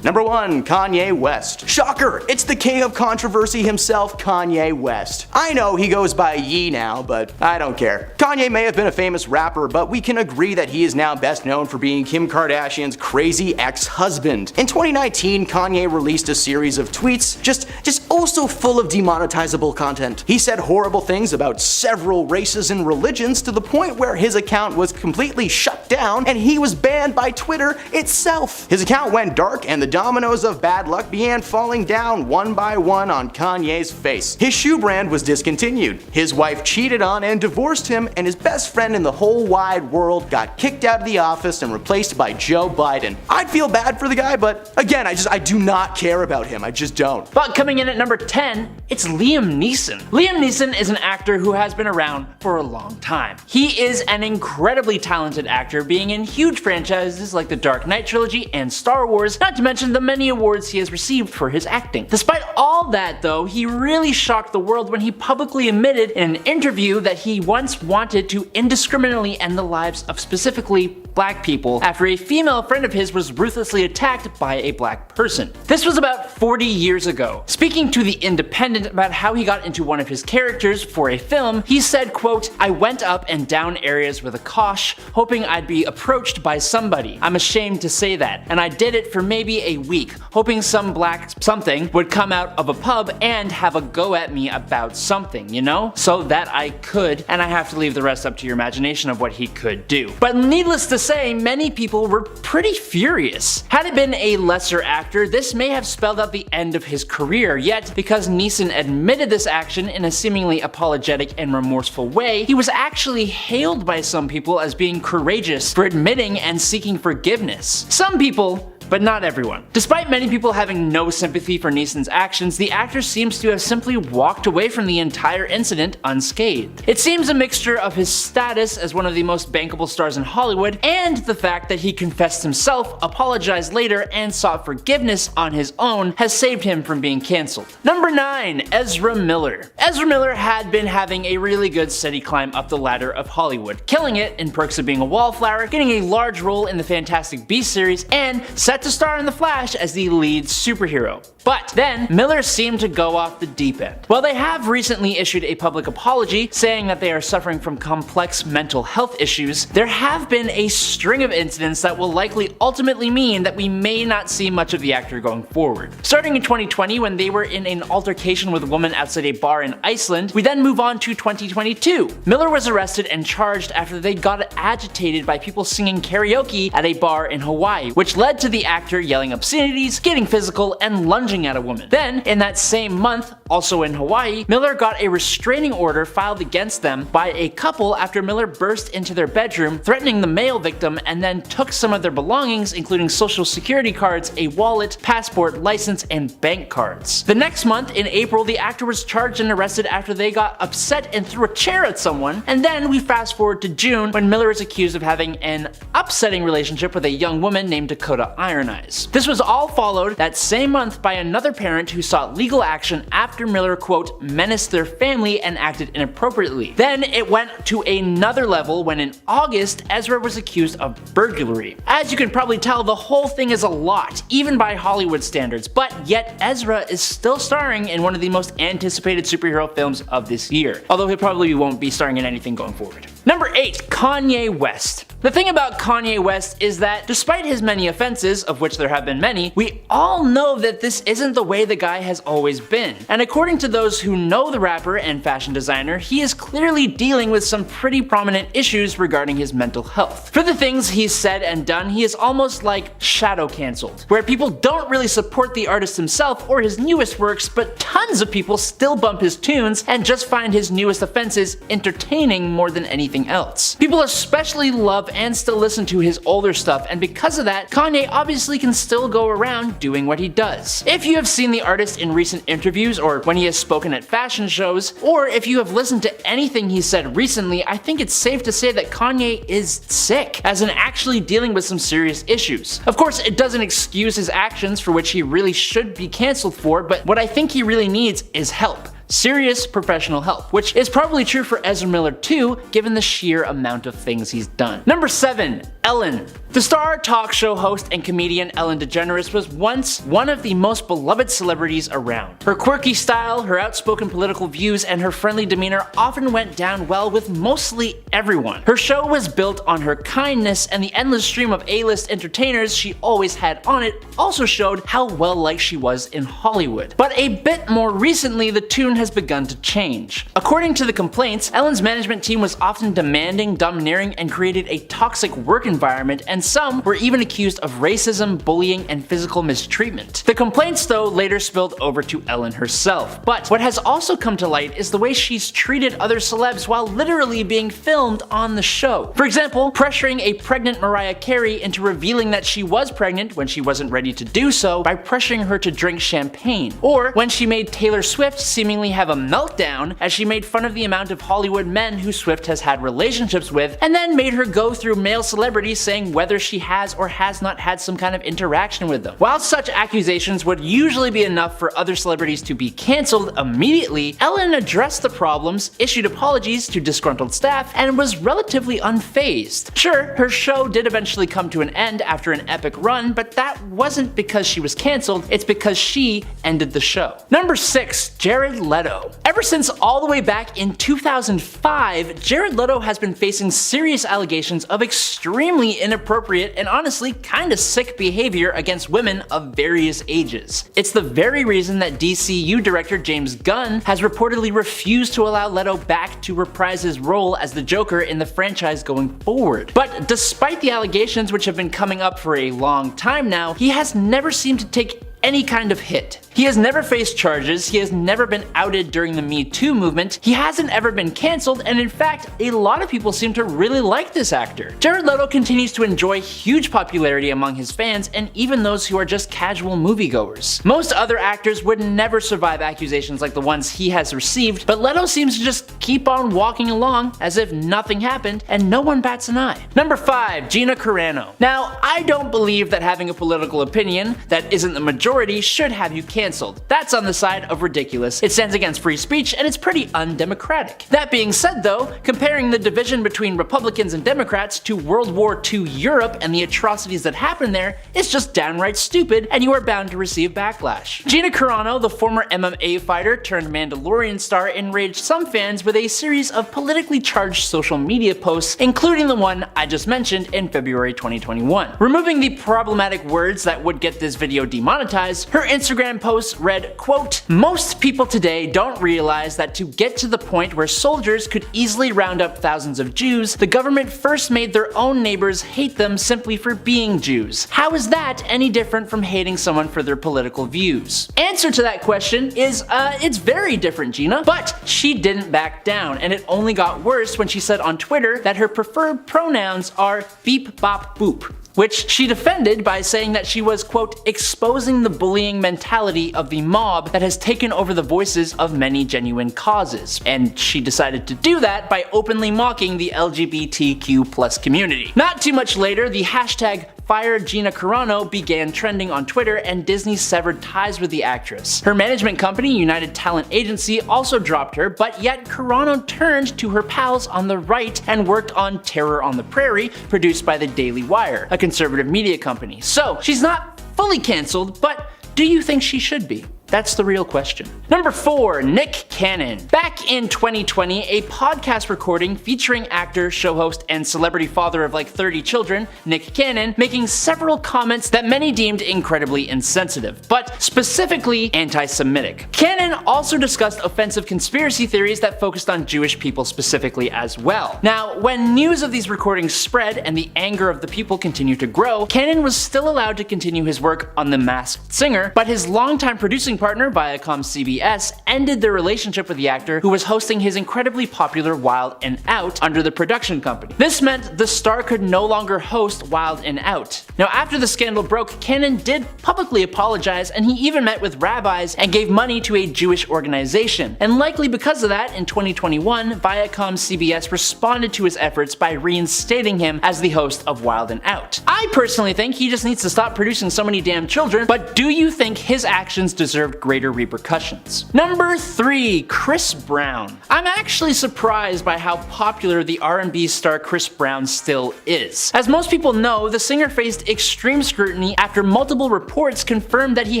Number 1, Kanye West. Shocker, it's the king of controversy himself, Kanye West. I know he goes by Ye now, but I don't care. Kanye may have been a famous rapper, but we can agree that he is now best known for being Kim Kardashian's crazy ex-husband. In 2019, Kanye released a series of tweets just also full of demonetizable content. He said horrible things about several races and religions to the point where his account was completely shut down and he was banned by Twitter itself. His account went dark and the dominoes of bad luck began falling down one by one on Kanye's face. His shoe brand was discontinued, his wife cheated on and divorced him, and his best friend in the whole wide world got kicked out of the office and replaced by Joe Biden. I'd feel bad for the guy, but again, I do not care about him. I just don't. But coming in at number 10, it's Liam Neeson. Liam Neeson is an actor who has been around for a long time. He is an incredibly talented actor, being in huge franchises like the Dark Knight trilogy and Star Wars, not to mention the many awards he has received for his acting. Despite all that though, he really shocked the world when he publicly admitted in an interview that he once wanted to indiscriminately end the lives of specifically black people after a female friend of his was ruthlessly attacked by a black person. This was about 40 years ago. Speaking to The Independent about how he got into one of his characters for a film, he said, quote, "I went up and down areas with a Kosh, hoping I'd be approached by somebody. I'm ashamed to say that. And I did it for maybe a week, hoping some black something would come out of a pub and have a go at me about something, you know? So that I could, and I have to leave the rest up to your imagination of what he could do." But needless to say, many people were pretty furious. Had it been a lesser actor, this may have spelled out the end of his career, yet because Neeson admitted this action in a seemingly apologetic and remorseful way, he was actually hailed by some people as being courageous for admitting and seeking forgiveness. Some people, but not everyone. Despite many people having no sympathy for Neeson's actions, the actor seems to have simply walked away from the entire incident unscathed. It seems a mixture of his status as one of the most bankable stars in Hollywood and the fact that he confessed himself, apologized later, and sought forgiveness on his own has saved him from being cancelled. Number 9, Ezra Miller. Ezra Miller had been having a really good steady climb up the ladder of Hollywood, killing it in Perks of Being a Wallflower, getting a large role in the Fantastic Beasts series, and set to star in The Flash as the lead superhero. But then, Miller seemed to go off the deep end. While they have recently issued a public apology saying that they are suffering from complex mental health issues, there have been a string of incidents that will likely ultimately mean that we may not see much of the actor going forward. Starting in 2020 when they were in an altercation with a woman outside a bar in Iceland, we then move on to 2022. Miller was arrested and charged after they got agitated by people singing karaoke at a bar in Hawaii, which led to the the actor yelling obscenities, getting physical, and lunging at a woman. Then, in that same month, also in Hawaii, Miller got a restraining order filed against them by a couple after Miller burst into their bedroom, threatening the male victim, and then took some of their belongings, including social security cards, a wallet, passport, license, and bank cards. The next month, in April, the actor was charged and arrested after they got upset and threw a chair at someone, and then we fast forward to June when Miller is accused of having an upsetting relationship with a young woman named Dakota Iron Eyes. This was all followed that same month by another parent who sought legal action after Miller, quote, menaced their family and acted inappropriately. Then it went to another level when in August, Ezra was accused of burglary. As you can probably tell, the whole thing is a lot, even by Hollywood standards, but yet Ezra is still starring in one of the most anticipated superhero films of this year, although he probably won't be starring in anything going forward. Number 8. Kanye West. The thing about Kanye West is that despite his many offenses, of which there have been many, we all know that this isn't the way the guy has always been. And according to those who know the rapper and fashion designer, he is clearly dealing with some pretty prominent issues regarding his mental health. For the things he's said and done, he is almost like shadow cancelled, where people don't really support the artist himself or his newest works, but tons of people still bump his tunes and just find his newest offenses entertaining more than anything else. People especially love and still listen to his older stuff, and because of that, Kanye obviously can still go around doing what he does. If you have seen the artist in recent interviews or when he has spoken at fashion shows, or if you have listened to anything he said recently, I think it's safe to say that Kanye is sick, as in actually dealing with some serious issues. Of course, it doesn't excuse his actions, for which he really should be cancelled for, but what I think he really needs is help. Serious professional help, which is probably true for Ezra Miller too, given the sheer amount of things he's done. Number 7. Ellen. The star talk show host and comedian Ellen DeGeneres was once one of the most beloved celebrities around. Her quirky style, her outspoken political views, and her friendly demeanor often went down well with mostly everyone. Her show was built on her kindness, and the endless stream of A-list entertainers she always had on it also showed how well liked she was in Hollywood. But a bit more recently, the tune has begun to change. According to the complaints, Ellen's management team was often demanding, domineering, and created a toxic work environment, and some were even accused of racism, bullying, and physical mistreatment. The complaints, though, later spilled over to Ellen herself. But what has also come to light is the way she's treated other celebs while literally being filmed on the show. For example, pressuring a pregnant Mariah Carey into revealing that she was pregnant when she wasn't ready to do so by pressuring her to drink champagne. Or when she made Taylor Swift seemingly have a meltdown as she made fun of the amount of Hollywood men who Swift has had relationships with, and then made her go through male celebrities saying whether she has or has not had some kind of interaction with them. While such accusations would usually be enough for other celebrities to be cancelled immediately, Ellen addressed the problems, issued apologies to disgruntled staff, and was relatively unfazed. Sure, her show did eventually come to an end after an epic run, but that wasn't because she was cancelled, it's because she ended the show. Number 6. Jared Leto. Ever since all the way back in 2005, Jared Leto has been facing serious allegations of extremely inappropriate and honestly kinda sick behavior against women of various ages. It's the very reason that DCU director James Gunn has reportedly refused to allow Leto back to reprise his role as the Joker in the franchise going forward. But despite the allegations, which have been coming up for a long time now, he has never seemed to take any kind of hit. He has never faced charges, he has never been outed during the Me Too movement, he hasn't ever been cancelled, and in fact, a lot of people seem to really like this actor. Jared Leto continues to enjoy huge popularity among his fans and even those who are just casual moviegoers. Most other actors would never survive accusations like the ones he has received, but Leto seems to just keep on walking along as if nothing happened and no one bats an eye. Number 5. Gina Carano. Now, I don't believe that having a political opinion that isn't the majority should have you canceled. That's on the side of ridiculous. It stands against free speech and it's pretty undemocratic. That being said though, comparing the division between Republicans and Democrats to World War II Europe and the atrocities that happened there is just downright stupid, and you are bound to receive backlash. Gina Carano, the former MMA fighter turned Mandalorian star, enraged some fans with a series of politically charged social media posts, including the one I just mentioned in February 2021. Removing the problematic words that would get this video demonetized, traumatized. Her Instagram post read, quote, "Most people today don't realize that to get to the point where soldiers could easily round up thousands of Jews, the government first made their own neighbors hate them simply for being Jews. How is that any different from hating someone for their political views?" Answer to that question is, it's very different, Gina. But she didn't back down, and it only got worse when she said on Twitter that her preferred pronouns are beep bop boop, which she defended by saying that she was, quote, "exposing the bullying mentality of the mob that has taken over the voices of many genuine causes." And she decided to do that by openly mocking the LGBTQ+ community. Not too much later, the hashtag Fire Gina Carano began trending on Twitter, and Disney severed ties with the actress. Her management company, United Talent Agency, also dropped her, but yet Carano turned to her pals on the right and worked on Terror on the Prairie, produced by the Daily Wire, a conservative media company. So she's not fully cancelled, but do you think she should be? That's the real question. Number 4, Nick Cannon. Back in 2020, a podcast recording featuring actor, show host, and celebrity father of like 30 children, Nick Cannon, making several comments that many deemed incredibly insensitive, but specifically anti-Semitic. Cannon also discussed offensive conspiracy theories that focused on Jewish people specifically as well. Now, when news of these recordings spread and the anger of the people continued to grow, Cannon was still allowed to continue his work on The Masked Singer, but his longtime producing partner, Viacom CBS, ended their relationship with the actor who was hosting his incredibly popular Wild and Out under the production company. This meant the star could no longer host Wild and Out. Now, after the scandal broke, Cannon did publicly apologize, and he even met with rabbis and gave money to a Jewish organization. And likely because of that, in 2021, Viacom CBS responded to his efforts by reinstating him as the host of Wild and Out. I personally think he just needs to stop producing so many damn children, but do you think his actions deserve greater repercussions? Number 3, Chris Brown. I'm actually surprised by how popular the R&B star Chris Brown still is. As most people know, the singer faced extreme scrutiny after multiple reports confirmed that he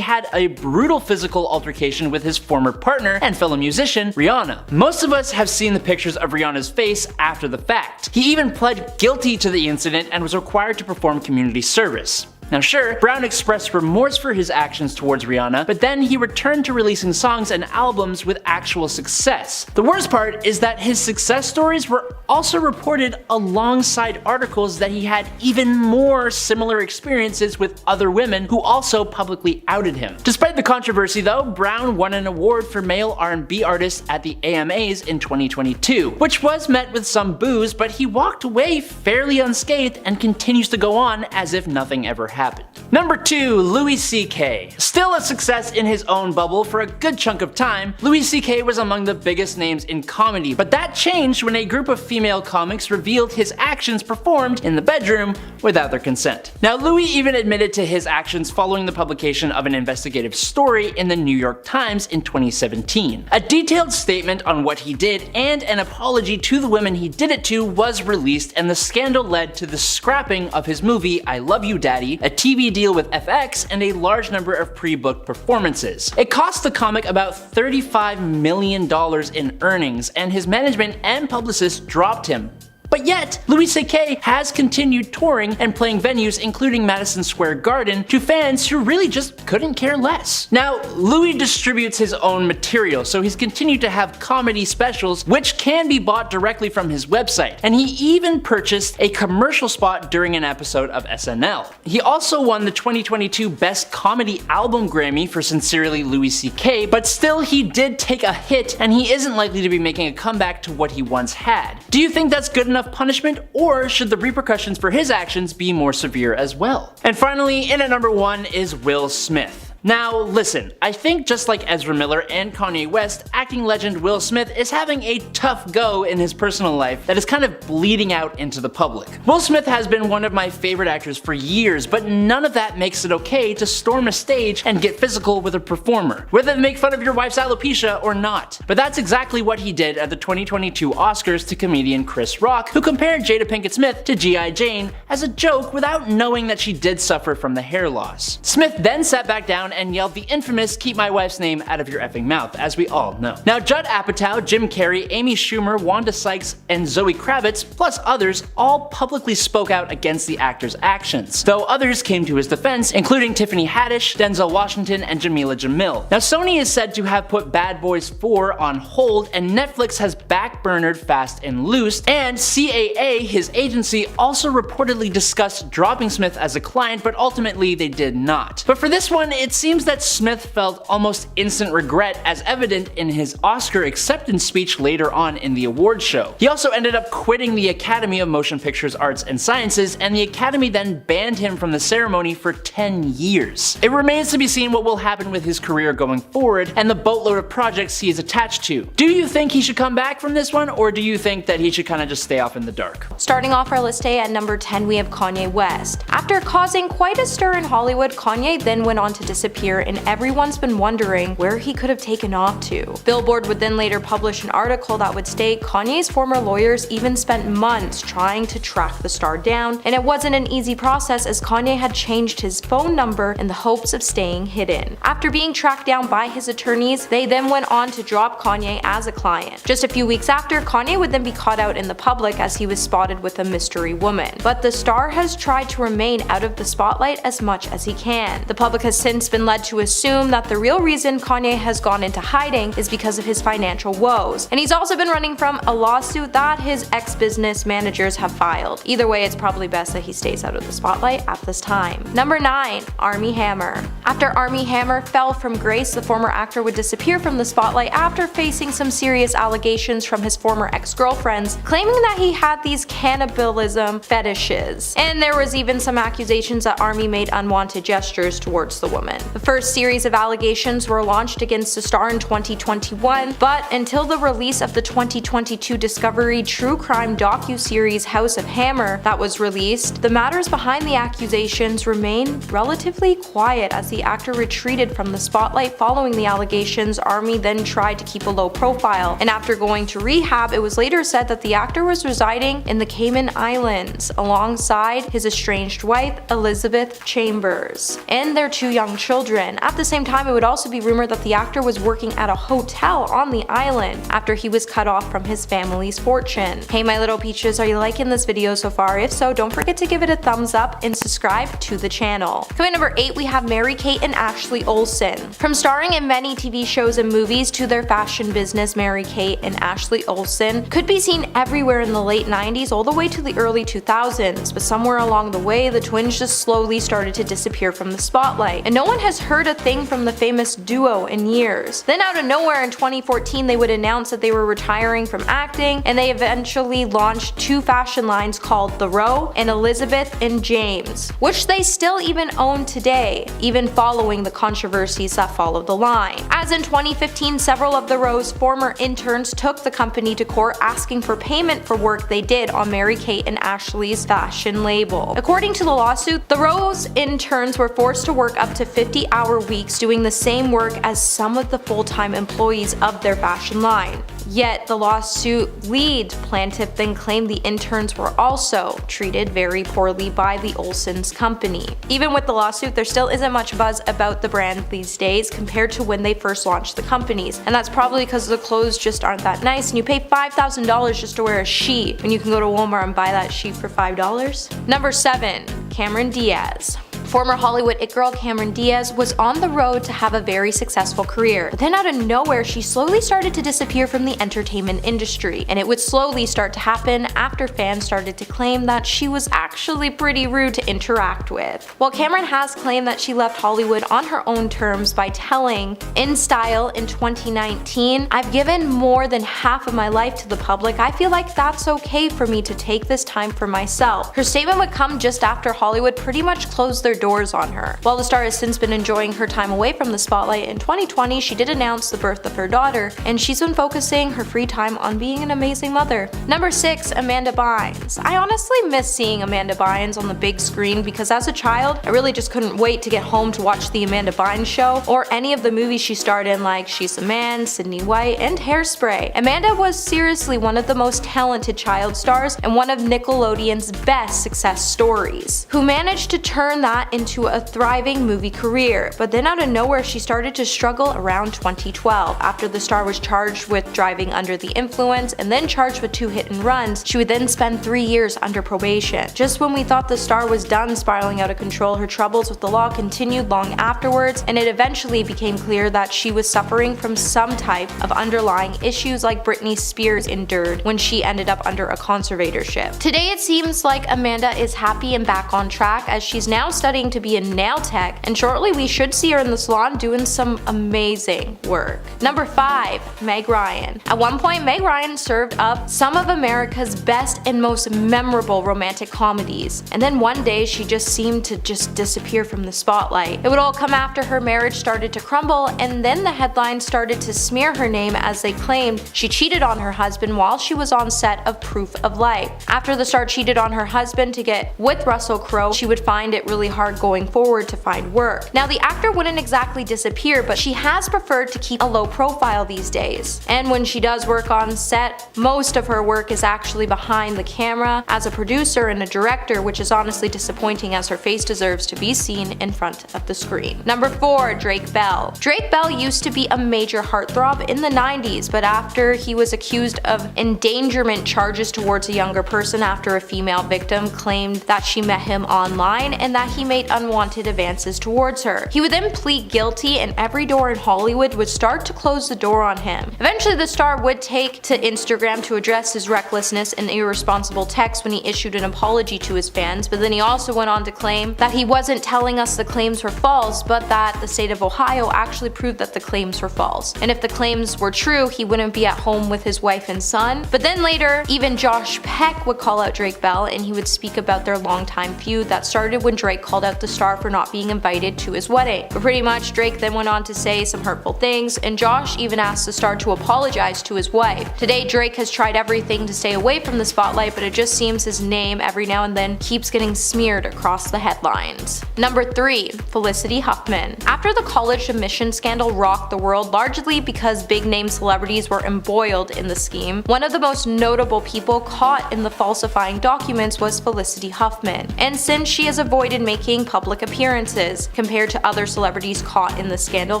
had a brutal physical altercation with his former partner and fellow musician, Rihanna. Most of us have seen the pictures of Rihanna's face after the fact. He even pled guilty to the incident and was required to perform community service. Now sure, Brown expressed remorse for his actions towards Rihanna, but then he returned to releasing songs and albums with actual success. The worst part is that his success stories were also reported alongside articles that he had even more similar experiences with other women who also publicly outed him. Despite the controversy though, Brown won an award for male R&B artist at the AMAs in 2022, which was met with some boos, but he walked away fairly unscathed and continues to go on as if nothing ever happened. Number 2, Louis C.K. Still a success in his own bubble for a good chunk of time, Louis C.K. was among the biggest names in comedy, but that changed when a group of female comics revealed his actions performed in the bedroom without their consent. Now, Louis even admitted to his actions following the publication of an investigative story in the New York Times in 2017. A detailed statement on what he did and an apology to the women he did it to was released, and the scandal led to the scrapping of his movie I Love You Daddy, a TV deal with FX, and a large number of pre-booked performances. It cost the comic about $35 million in earnings, and his management and publicists dropped him. But yet, Louis C.K. has continued touring and playing venues including Madison Square Garden to fans who really just couldn't care less. Now, Louis distributes his own material, so he's continued to have comedy specials which can be bought directly from his website, and he even purchased a commercial spot during an episode of SNL. He also won the 2022 Best Comedy Album Grammy for Sincerely Louis C.K., but still he did take a hit, and he isn't likely to be making a comeback to what he once had. Do you think that's good enough punishment, or should the repercussions for his actions be more severe as well? And finally, in at number 1 is Will Smith. Now listen, I think just like Ezra Miller and Kanye West, acting legend Will Smith is having a tough go in his personal life that is kind of bleeding out into the public. Will Smith has been one of my favorite actors for years, but none of that makes it okay to storm a stage and get physical with a performer, whether they make fun of your wife's alopecia or not. But that's exactly what he did at the 2022 Oscars to comedian Chris Rock, who compared Jada Pinkett Smith to G.I. Jane as a joke without knowing that she did suffer from the hair loss. Smith then sat back down on and yelled the infamous "keep my wife's name out of your effing mouth," as we all know. Now, Judd Apatow, Jim Carrey, Amy Schumer, Wanda Sykes, and Zoe Kravitz, plus others, all publicly spoke out against the actor's actions, though others came to his defense, including Tiffany Haddish, Denzel Washington, and Jamila Jamil. Now, Sony is said to have put Bad Boys 4 on hold, and Netflix has backburnered Fast and Loose, and CAA, his agency, also reportedly discussed dropping Smith as a client, but ultimately they did not. But for this one, it seems that Smith felt almost instant regret, as evident in his Oscar acceptance speech later on in the award show. He also ended up quitting the Academy of Motion Pictures Arts and Sciences, and the Academy then banned him from the ceremony for 10 years. It remains to be seen what will happen with his career going forward and the boatload of projects he is attached to. Do you think he should come back from this one, or do you think that he should kind of just stay off in the dark? Starting off our list today at number 10, we have Kanye West. After causing quite a stir in Hollywood, Kanye then went on to disappear, and everyone's been wondering where he could have taken off to. Billboard would then later publish an article that would state Kanye's former lawyers even spent months trying to track the star down, and it wasn't an easy process as Kanye had changed his phone number in the hopes of staying hidden. After being tracked down by his attorneys, they then went on to drop Kanye as a client. Just a few weeks after, Kanye would then be caught out in the public as he was spotted with a mystery woman. But the star has tried to remain out of the spotlight as much as he can. The public has since been led to assume that the real reason Kanye has gone into hiding is because of his financial woes, and he's also been running from a lawsuit that his ex-business managers have filed. Either way, it's probably best that he stays out of the spotlight at this time. Number 9. Armie Hammer. After Armie Hammer fell from grace, the former actor would disappear from the spotlight after facing some serious allegations from his former ex-girlfriends, claiming that he had these cannibalism fetishes. And there was even some accusations that Armie made unwanted gestures towards the woman. The first series of allegations were launched against the star in 2021, but until the release of the 2022 Discovery true crime docu-series House of Hammer that was released, the matters behind the accusations remained relatively quiet as the actor retreated from the spotlight following the allegations. Armie then tried to keep a low profile, and after going to rehab, it was later said that the actor was residing in the Cayman Islands alongside his estranged wife Elizabeth Chambers and their 2 young children. At the same time, it would also be rumored that the actor was working at a hotel on the island after he was cut off from his family's fortune. Hey my little peaches, are you liking this video so far? If so, don't forget to give it a thumbs up and subscribe to the channel. Coming at number 8, we have Mary-Kate and Ashley Olsen. From starring in many TV shows and movies to their fashion business, Mary-Kate and Ashley Olsen could be seen everywhere in the late 90s all the way to the early 2000s, but somewhere along the way, the twins just slowly started to disappear from the spotlight, and no one has heard a thing from the famous duo in years. Then out of nowhere in 2014, they would announce that they were retiring from acting, and they eventually launched 2 fashion lines called The Row and Elizabeth and James, which they still even own today, even following the controversies that followed the line. As in 2015, several of The Row's former interns took the company to court asking for payment for work they did on Mary-Kate and Ashley's fashion label. According to the lawsuit, The Row's interns were forced to work up to 50-hour weeks doing the same work as some of the full-time employees of their fashion line. Yet the lawsuit lead plaintiff then claimed the interns were also treated very poorly by the Olsen's company. Even with the lawsuit, there still isn't much buzz about the brand these days compared to when they first launched the companies, and that's probably because the clothes just aren't that nice, and you pay $5,000 just to wear a sheet when you can go to Walmart and buy that sheet for $5. Number 7. Cameron Diaz. Former Hollywood it girl Cameron Diaz was on the road to have a very successful career, but then out of nowhere she slowly started to disappear from the entertainment industry, and it would slowly start to happen after fans started to claim that she was actually pretty rude to interact with. While Cameron has claimed that she left Hollywood on her own terms by telling In Style in 2019, "I've given more than half of my life to the public. I feel like that's okay for me to take this time for myself." Her statement would come just after Hollywood pretty much closed their doors on her. While the star has since been enjoying her time away from the spotlight, in 2020 she did announce the birth of her daughter, and she's been focusing her free time on being an amazing mother. Number 6. Amanda Bynes. I honestly miss seeing Amanda Bynes on the big screen because as a child, I really just couldn't wait to get home to watch the Amanda Bynes Show or any of the movies she starred in like She's a Man, Sydney White, and Hairspray. Amanda was seriously one of the most talented child stars and one of Nickelodeon's best success stories, who managed to turn that into a thriving movie career, but then out of nowhere she started to struggle around 2012. After the star was charged with driving under the influence and then charged with 2 hit and runs, she would then spend 3 years under probation. Just when we thought the star was done spiraling out of control, her troubles with the law continued long afterwards, and it eventually became clear that she was suffering from some type of underlying issues like Britney Spears endured when she ended up under a conservatorship. Today it seems like Amanda is happy and back on track as she's now studying to be a nail tech, and shortly we should see her in the salon doing some amazing work. Number 5. Meg Ryan. At one point, Meg Ryan served up some of America's best and most memorable romantic comedies, and then one day she just seemed to disappear from the spotlight. It would all come after her marriage started to crumble, and then the headlines started to smear her name as they claimed she cheated on her husband while she was on set of Proof of Life. After the star cheated on her husband to get with Russell Crowe, she would find it really hard going forward to find work. Now the actor wouldn't exactly disappear, but she has preferred to keep a low profile these days. And when she does work on set, most of her work is actually behind the camera as a producer and a director, which is honestly disappointing as her face deserves to be seen in front of the screen. Number 4. Drake Bell. Drake Bell used to be a major heartthrob in the 90s, but after he was accused of endangerment charges towards a younger person after a female victim claimed that she met him online and that he made unwanted advances towards her, he would then plead guilty and every door in Hollywood would start to close the door on him. Eventually the star would take to Instagram to address his recklessness and irresponsible text when he issued an apology to his fans, but then he also went on to claim that he wasn't telling us the claims were false, but that the state of Ohio actually proved that the claims were false. And if the claims were true, he wouldn't be at home with his wife and son. But then later, even Josh Peck would call out Drake Bell and he would speak about their longtime feud that started when Drake called out the star for not being invited to his wedding. But pretty much Drake then went on to say some hurtful things, and Josh even asked the star to apologize to his wife. Today Drake has tried everything to stay away from the spotlight, but it just seems his name every now and then keeps getting smeared across the headlines. Number 3. Felicity Huffman. After the college admission scandal rocked the world largely because big name celebrities were embroiled in the scheme, one of the most notable people caught in the falsifying documents was Felicity Huffman. And since she has avoided making public appearances, compared to other celebrities caught in the scandal,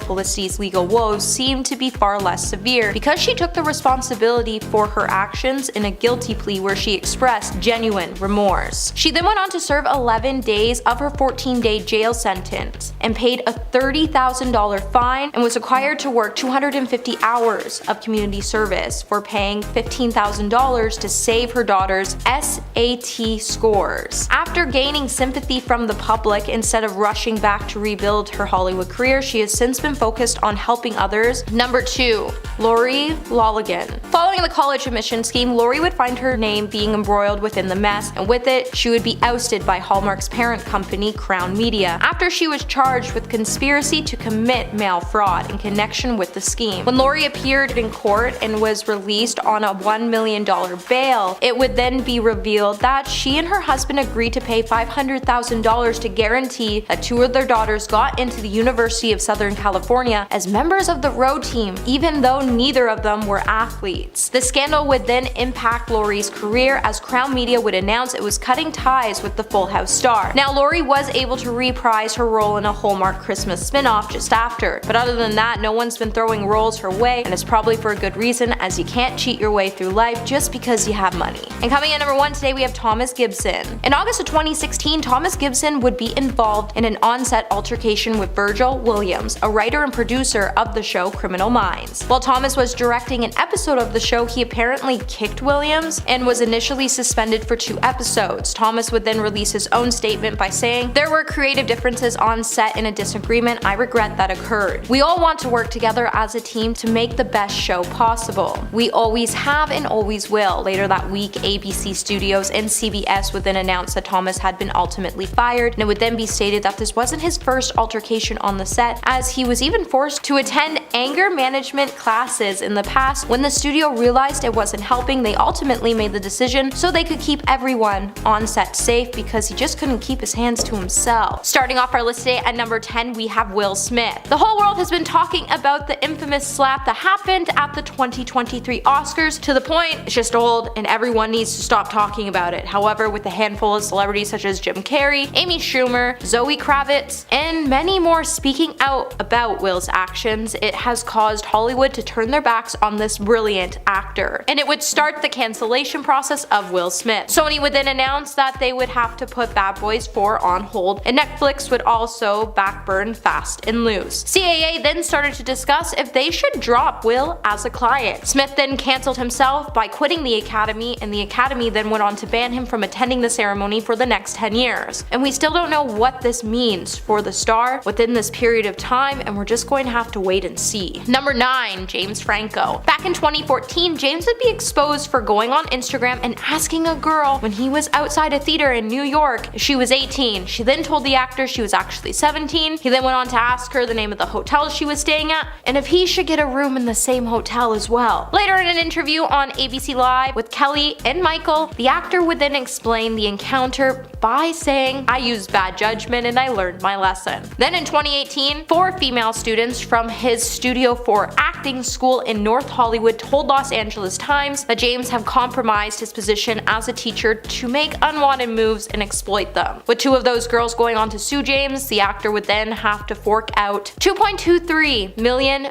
Felicity's legal woes seem to be far less severe because she took the responsibility for her actions in a guilty plea where she expressed genuine remorse. She then went on to serve 11 days of her 14-day jail sentence and paid a $30,000 fine and was required to work 250 hours of community service for paying $15,000 to save her daughter's SAT scores. After gaining sympathy from the public instead of rushing back to rebuild her Hollywood career, she has since been focused on helping others. Number 2. Lori Lolligan. Following the college admission scheme, Lori would find her name being embroiled within the mess, and with it, she would be ousted by Hallmark's parent company, Crown Media, after she was charged with conspiracy to commit mail fraud in connection with the scheme. When Lori appeared in court and was released on a $1 million bail, it would then be revealed that she and her husband agreed to pay $500,000 to guarantee that 2 of their daughters got into the University of Southern California as members of the road team, even though neither of them were athletes. The scandal would then impact Lori's career as Crown Media would announce it was cutting ties with the Full House star. Now Lori was able to reprise her role in a Hallmark Christmas spin-off just after, but other than that, no one's been throwing roles her way, and it's probably for a good reason, as you can't cheat your way through life just because you have money. And coming in number 1 today, we have Thomas Gibson. In August of 2016, Thomas Gibson would be involved in an on-set altercation with Virgil Williams, a writer and producer of the show Criminal Minds. While Thomas was directing an episode of the show, he apparently kicked Williams and was initially suspended for 2 episodes. Thomas would then release his own statement by saying, "There were creative differences on set and a disagreement. I regret that occurred. We all want to work together as a team to make the best show possible. We always have and always will." Later that week, ABC Studios and CBS would then announce that Thomas had been ultimately fired, and it would then be stated that this wasn't his first altercation on the set, as he was even forced to attend anger management classes in the past. When the studio realized it wasn't helping, they ultimately made the decision so they could keep everyone on set safe because he just couldn't keep his hands to himself. Starting off our list today at number 10, we have Will Smith. The whole world has been talking about the infamous slap that happened at the 2023 Oscars, to the point it's just old and everyone needs to stop talking about it. However, with a handful of celebrities such as Jim Carrey, Amy Schumer, Zoe Kravitz, and many more speaking out about Will's actions, it has caused Hollywood to turn their backs on this brilliant actor. And it would start the cancellation process of Will Smith. Sony would then announce that they would have to put Bad Boys 4 on hold, and Netflix would also backburn Fast and Loose. CAA then started to discuss if they should drop Will as a client. Smith then cancelled himself by quitting the Academy, and the Academy then went on to ban him from attending the ceremony for the next 10 years. And we still don't know what this means for the star within this period of time, and we're just going to have to wait and see. Number 9. James Franco. Back in 2014, James would be exposed for going on Instagram and asking a girl when he was outside a theater in New York if she was 18. She then told the actor she was actually 17. He then went on to ask her the name of the hotel she was staying at and if he should get a room in the same hotel as well. Later in an interview on ABC Live with Kelly and Michael, the actor would then explain the encounter by saying, "I used bad judgment and I learned my lesson." Then in 2018, 4 female students from his Studio 4 acting school in North Hollywood told Los Angeles Times that James had compromised his position as a teacher to make unwanted moves and exploit them. With 2 of those girls going on to sue James, the actor would then have to fork out $2.23 million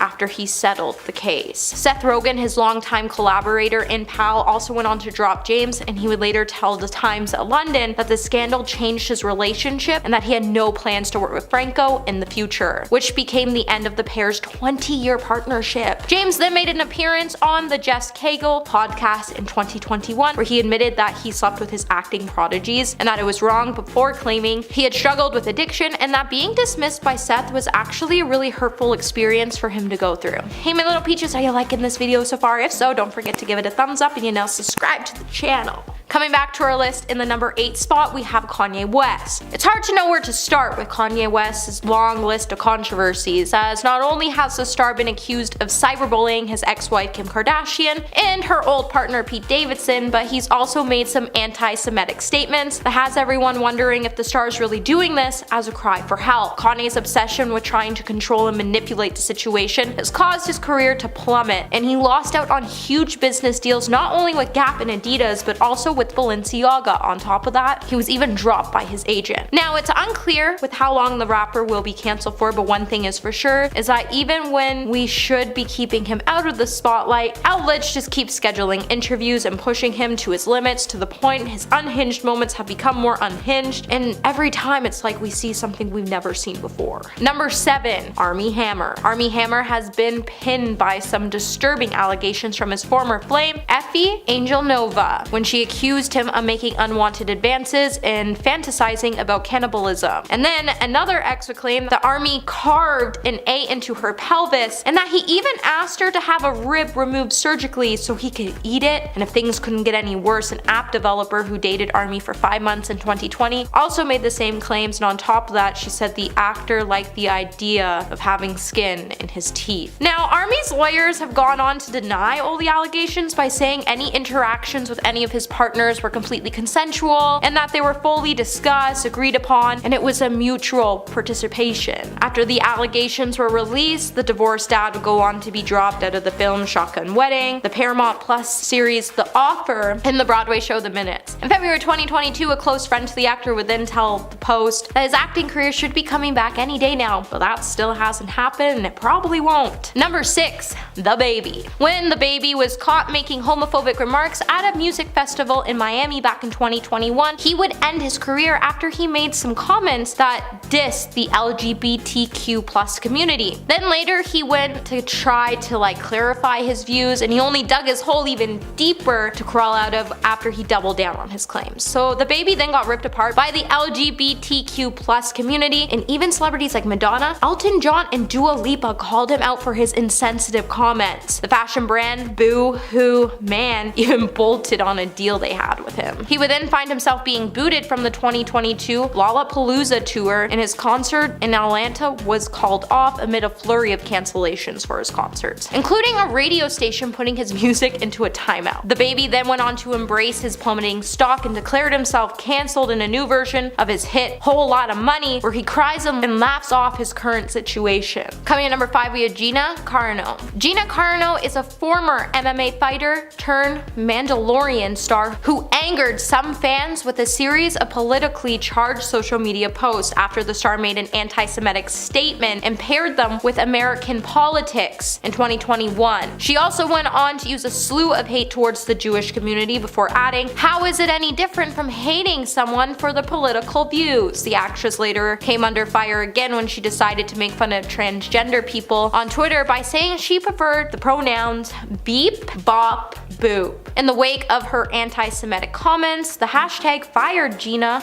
after he settled the case. Seth Rogen, his longtime collaborator and pal, also went on to drop James, and he would later tell the Times at London that the scandal changed his relationship and that he had no plans to work with Franco in the future, which became the end of the pair's 20-year partnership. James then made an appearance on the Jess Cagle podcast in 2021, where he admitted that he slept with his acting prodigies and that it was wrong, before claiming he had struggled with addiction and that being dismissed by Seth was actually a really hurtful experience for him to go through. Hey my little peaches, are you liking this video so far? If so, don't forget to give it a thumbs up and you now subscribe to the channel. Coming back to our list, in the number 8 spot we have Kanye West. It's hard to know where to start with Kanye West's long list of controversies, as not only has the star been accused of cyberbullying his ex-wife Kim Kardashian and her old partner Pete Davidson, but he's also made some anti-Semitic statements that has everyone wondering if the star is really doing this as a cry for help. Kanye's obsession with trying to control and manipulate the situation has caused his career to plummet, and he lost out on huge business deals not only with Gap and Adidas but also with Balenciaga. On top of that, he was even dropped by his agent. Now, it's unclear with how long the rapper will be canceled for, but one thing is for sure is that even when we should be keeping him out of the spotlight, outlets just keep scheduling interviews and pushing him to his limits, to the point his unhinged moments have become more unhinged, and every time it's like we see something we've never seen before. Number 7. Armie Hammer. Armie Hammer has been pinned by some disturbing allegations from his former flame, Effie Angel Nova, when she accused him of making unwanted advances and fantasizing about cannibalism. And then another ex would claim that Armie carved an A into her pelvis, and that he even asked her to have a rib removed surgically so he could eat it. And if things couldn't get any worse, an app developer who dated Armie for 5 months in 2020 also made the same claims, and on top of that, she said the actor liked the idea of having skin in his teeth. Now, Armie's lawyers have gone on to deny all the allegations by saying any interactions with any of his partners were completely consensual and that they were fully discussed, agreed upon, and it was a mutual participation. After the allegations were released, the divorced dad would go on to be dropped out of the film Shotgun Wedding, the Paramount Plus series The Offer, and the Broadway show The Minutes. In February 2022, a close friend to the actor would then tell the Post that his acting career should be coming back any day now, but that still hasn't happened and it probably won't. Number 6. DaBaby. When DaBaby was caught making homophobic remarks at a music festival in Miami back in 2021, he would end his career after he made some comments that dissed the LGBTQ+ community. Then later he went to try to clarify his views, and he only dug his hole even deeper to crawl out of after he doubled down on his claims. So DaBaby then got ripped apart by the LGBTQ+ community, and even celebrities like Madonna, Elton John, and Dua Lipa called him out for his insensitive comments. The fashion brand Boo Hoo Man even bolted on a deal they had with him. He would then find himself being booted from the 2022 Lollapalooza tour, and his concert in Atlanta was called off amid a flurry of cancellations for his concerts, including a radio station putting his music into a timeout. DaBaby then went on to embrace his plummeting stock and declared himself cancelled in a new version of his hit Whole Lotta Money, where he cries and laughs off his current situation. Coming at number 5, we have Gina Carano. Gina Carano is a former MMA fighter turned Mandalorian star who angered some fans with a series of politically charged social media posts after the star made an anti-Semitic statement and paired them with American politics in 2021. She also went on to use a slew of hate towards the Jewish community before adding, "How is it any different from hating someone for their political views?" The actress later came under fire again when she decided to make fun of transgender people on Twitter by saying she preferred the pronouns beep, bop, boop. In the wake of her anti-Semitic comments, the hashtag #FireGina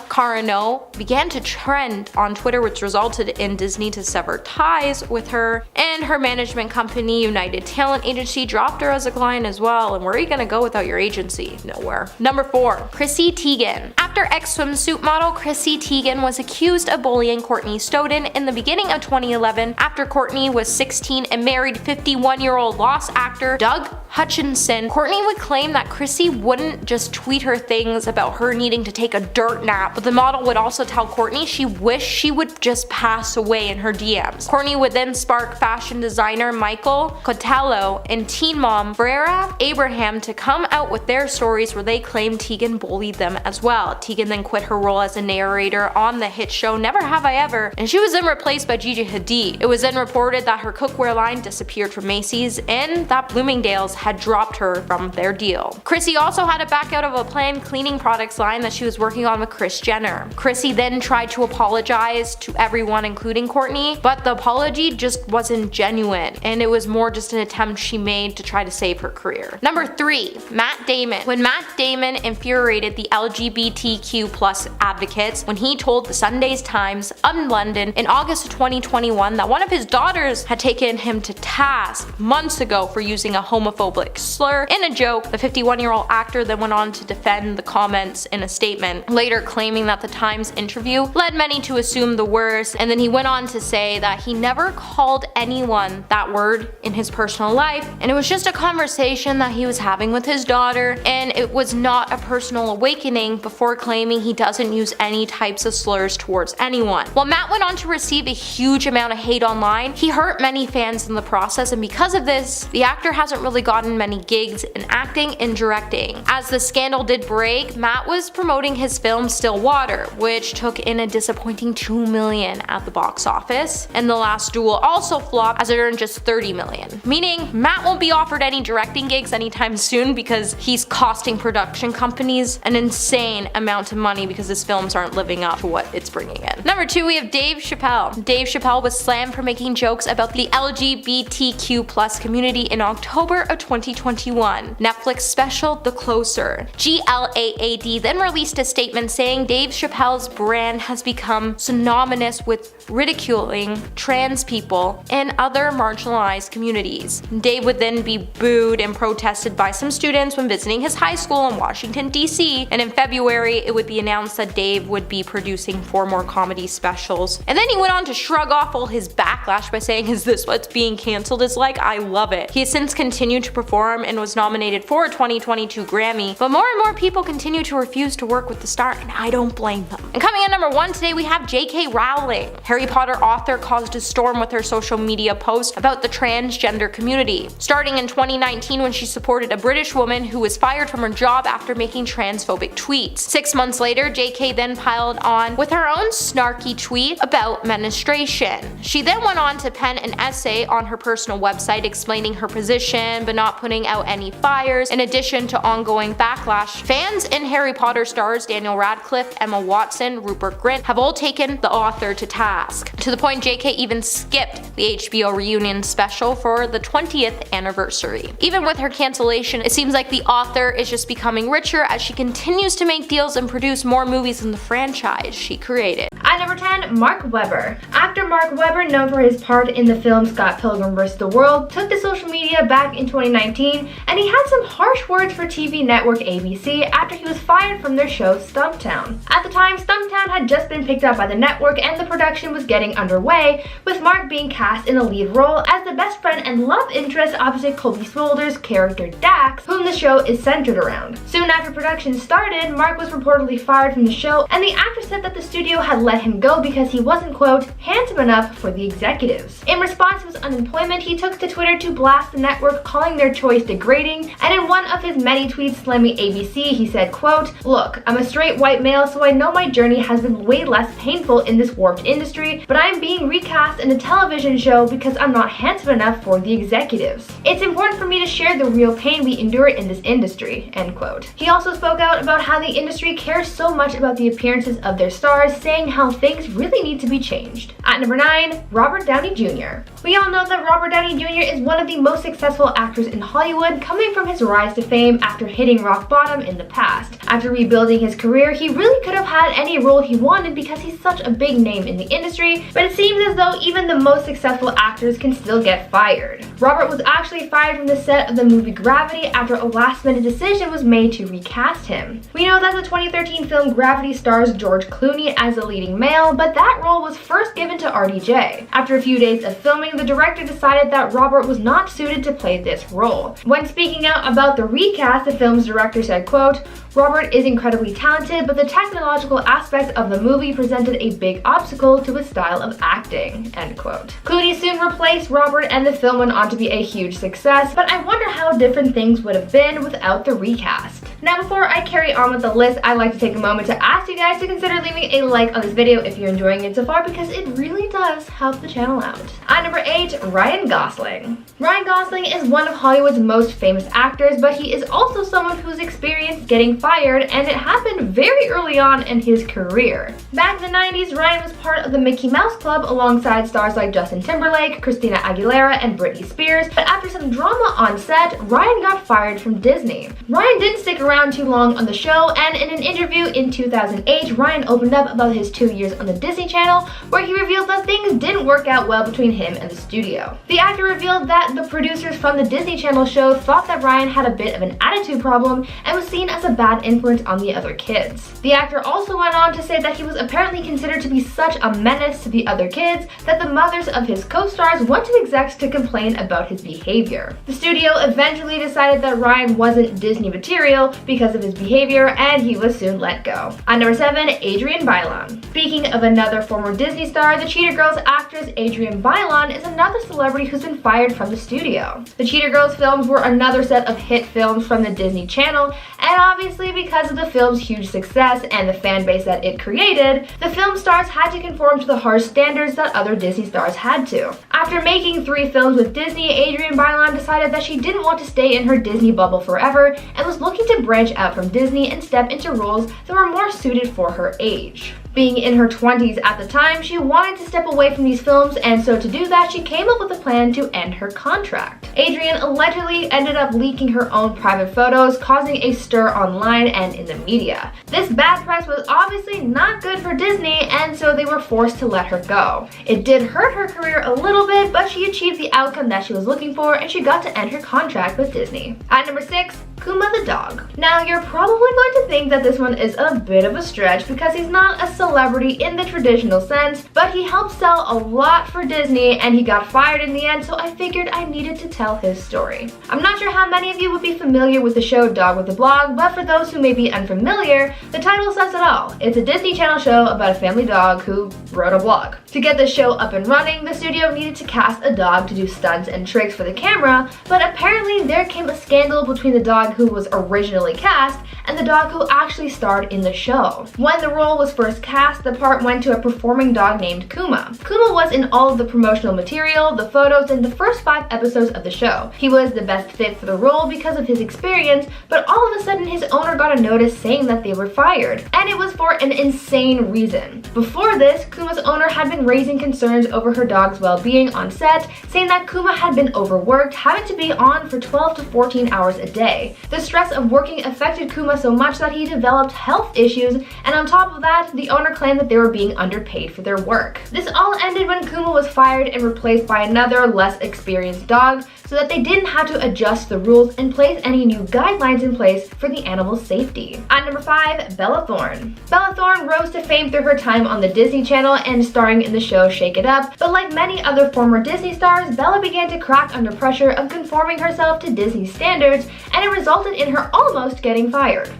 began to trend on Twitter, which resulted in Disney to sever ties with her, and her management company, United Talent Agency, dropped her as a client as well. And where are you gonna go without your agency? Nowhere. Number 4. Chrissy Teigen. Actor ex-swimsuit model Chrissy Teigen was accused of bullying Courtney Stodden in the beginning of 2011 after Courtney was 16 and married 51-year-old Lost actor Doug Hutchinson. Courtney would claim that Chrissy wouldn't just tweet her things about her needing to take a dirt nap, but the model would also tell Courtney she wished she would just pass away in her DMs. Courtney would then spark fashion designer Michael Cotello and teen mom Brera Abraham to come out with their stories where they claimed Teigen bullied them as well. Teigen then quit her role as a narrator on the hit show Never Have I Ever, and she was then replaced by Gigi Hadid. It was then reported that her cookware line disappeared from Macy's and that Bloomingdale's had dropped her from their deal. Chrissy also had to back out of a planned cleaning products line that she was working on with Kris Jenner. Chrissy then tried to apologize to everyone, including Courtney, but the apology just wasn't genuine, and it was more just an attempt she made to try to save her career. Number 3. Matt Damon. When Matt Damon infuriated the LGBTQ+ advocates when he told the Sunday Times of London in August of 2021 that one of his daughters had taken him to task months ago for using a homophobic slur in a joke, the 51-year-old actor then went on to defend the comments in a statement, later claiming that the Times interview led many to assume the worst, and then he went on to say that he never called anyone that word in his personal life, and it was just a conversation that he was having with his daughter, and it was not a personal awakening, before claiming he doesn't use any types of slurs towards anyone. While Matt went on to receive a huge amount of hate online, he hurt many fans in the process, and because of this, the actor hasn't really gotten many gigs in acting and directing. As the scandal did break, Matt was promoting his film Stillwater, which took in a disappointing $2 million at the box office, and The Last Duel also flopped as it earned just $30 million. Meaning, Matt won't be offered any directing gigs anytime soon because he's costing production companies an insane amount of money because his films aren't living up to what it's bringing in. Number 2, we have Dave Chappelle. Dave Chappelle was slammed for making jokes about the LGBTQ+ community in October of 2021 Netflix special The Closer. GLAAD then released a statement saying Dave Chappelle's brand has become synonymous with ridiculing trans people and other marginalized communities. Dave would then be booed and protested by some students when visiting his high school in Washington, D.C., and in February it would be announced that Dave would be producing 4 more comedy specials. And then he went on to shrug off all his backlash by saying, "Is this what's being cancelled is like? I love it." He has since continued to perform and was nominated for a 2022 Grammy, but more and more people continue to refuse to work with the star, and I don't blame them. And coming in number 1 today, we have J.K. Rowling. Harry Potter author caused a storm with her social media post about the transgender community, starting in 2019 when she supported a British woman who was fired from her job after making transphobic tweets. 6 months later, J.K. then piled on with her own snarky tweet about menstruation. She then went on to pen an essay on her personal website explaining her position but not putting out any fires. In addition to ongoing backlash, fans and Harry Potter stars Daniel Radcliffe, Emma Watson, Rupert Grint have all taken the author to task, to the point JK even skipped the HBO reunion special for the 20th anniversary. Even with her cancellation, it seems like the author is just becoming richer as she continues to make deals and produce more movies in the franchise she created. At number 10, Mark Webber. Actor Mark Webber, known for his part in the film Scott Pilgrim vs. the World, took to social media back in 2019, and he had some harsh words for TV network ABC after he was fired from their show Stumptown. At the time, Stumptown had just been picked up by the network and the production was getting underway, with Mark being cast in the lead role as the best friend and love interest opposite Colby Smolder's character Dax, whom the show is centered around. Soon after production started, Mark was reportedly fired from the show, and the actor said that the studio had let him go because he wasn't, quote, handsome enough for the executives. In response to his unemployment, he took to Twitter to blast the network, calling their choice degrading, and in one of his many tweets slamming ABC, he said, quote, "Look, I'm a straight white male, so I know my journey has been way less painful in this warped industry, but I'm being recast in a television show because I'm not handsome enough for the executives. It's important for me to share the real pain we endure in this industry," end quote. He also spoke out about how the industry cares so much about the appearances of their stars, saying how things really need to be changed. At number 9, Robert Downey Jr. We all know that Robert Downey Jr. is one of the most successful actors in Hollywood, coming from his rise to fame after hitting rock bottom in the past. After rebuilding his career, he really could have had any role he wanted because he's such a big name in the industry, but it seems as though even the most successful actors can still get fired. Robert was actually fired from the set of the movie Gravity after a last-minute decision was made to recast him. We know that the 2013 film Gravity stars George Clooney as the leading male, but that role was first given to RDJ. After a few days of filming, the director decided that Robert was not suited to play this role. When speaking out about the recast, the film's director said, quote, "Robert is incredibly talented, but the technological aspects of the movie presented a big obstacle to his style of acting," end quote. Clooney soon replaced Robert and the film went on to be a huge success, but I wonder how different things would have been without the recast. Now before I carry on with the list, I'd like to take a moment to ask you guys to consider leaving a like on this video if you're enjoying it so far, because it really does help the channel out. At number 8, Ryan Gosling. Ryan Gosling is one of Hollywood's most famous actors, but he is also someone who's experienced getting fired, and it happened very early on in his career. Back in the 90s, Ryan was part of the Mickey Mouse Club alongside stars like Justin Timberlake, Christina Aguilera, and Britney Spears, but after some drama on set, Ryan got fired from Disney. Ryan didn't stick around too long on the show, and in an interview in 2008, Ryan opened up about his 2 years on the Disney Channel, where he revealed that things didn't work out well between him and the studio. The actor revealed that the producers from the Disney Channel show thought that Ryan had a bit of an attitude problem and was seen as a bad influence on the other kids. The actor also went on to say that he was apparently considered to be such a menace to the other kids that the mothers of his co-stars went to execs to complain about his behavior. The studio eventually decided that Ryan wasn't Disney material because of his behavior, and he was soon let go. At number 7, Adrienne Bailon. Speaking of another former Disney star, the Cheetah Girls actress Adrienne Bailon is another celebrity who's been fired from the studio. The Cheetah Girls films were another set of hit films from the Disney Channel, and obviously because of the film's huge success and the fan base that it created, the film stars had to conform to the harsh standards that other Disney stars had to. After making 3 films with Disney, Adrienne Bailon decided that she didn't want to stay in her Disney bubble forever and was looking to branch out from Disney and step into roles that were more suited for her age. Being in her 20s at the time, she wanted to step away from these films, and so to do that, she came up with a plan to end her contract. Adrienne allegedly ended up leaking her own private photos, causing a stir online and in the media. This bad press was obviously not good for Disney, and so they were forced to let her go. It did hurt her career a little bit, but she achieved the outcome that she was looking for, and she got to end her contract with Disney. At number 6, Kuma the dog. Now you're probably going to think that this one is a bit of a stretch because he's not a celebrity in the traditional sense, but he helped sell a lot for Disney and he got fired in the end, so I figured I needed to tell his story. I'm not sure how many of you would be familiar with the show Dog with a Blog, but for those who may be unfamiliar, the title says it all. It's a Disney Channel show about a family dog who wrote a blog. To get the show up and running, the studio needed to cast a dog to do stunts and tricks for the camera, but apparently there came a scandal between the dog who was originally cast and the dog who actually starred in the show. When the role was first cast, the part went to a performing dog named Kuma. Kuma was in all of the promotional material, the photos, and the first 5 episodes of the show. He was the best fit for the role because of his experience, but all of a sudden his owner got a notice saying that they were fired, and it was for an insane reason. Before this, Kuma's owner had been raising concerns over her dog's well-being on set, saying that Kuma had been overworked, having to be on for 12 to 14 hours a day. The stress of working affected Kuma so much that he developed health issues, and on top of that, the owner claimed that they were being underpaid for their work. This all ended when Kuma was fired and replaced by another, less experienced dog, so that they didn't have to adjust the rules and place any new guidelines in place for the animal's safety. At number 5, Bella Thorne. Bella Thorne rose to fame through her time on the Disney Channel and starring in the show Shake It Up, but like many other former Disney stars, Bella began to crack under pressure of conforming herself to Disney standards, and it resulted in her almost getting fired.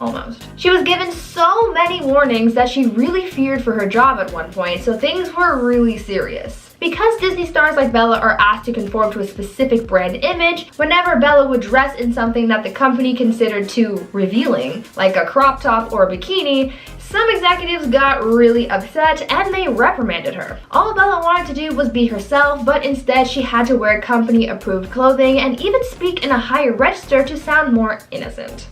Almost. She was given so many warnings that she really feared for her job at one point, so things were really serious. Because Disney stars like Bella are asked to conform to a specific brand image, whenever Bella would dress in something that the company considered too revealing, like a crop top or a bikini, some executives got really upset and they reprimanded her. All Bella wanted to do was be herself, but instead she had to wear company-approved clothing and even speak in a higher register to sound more innocent.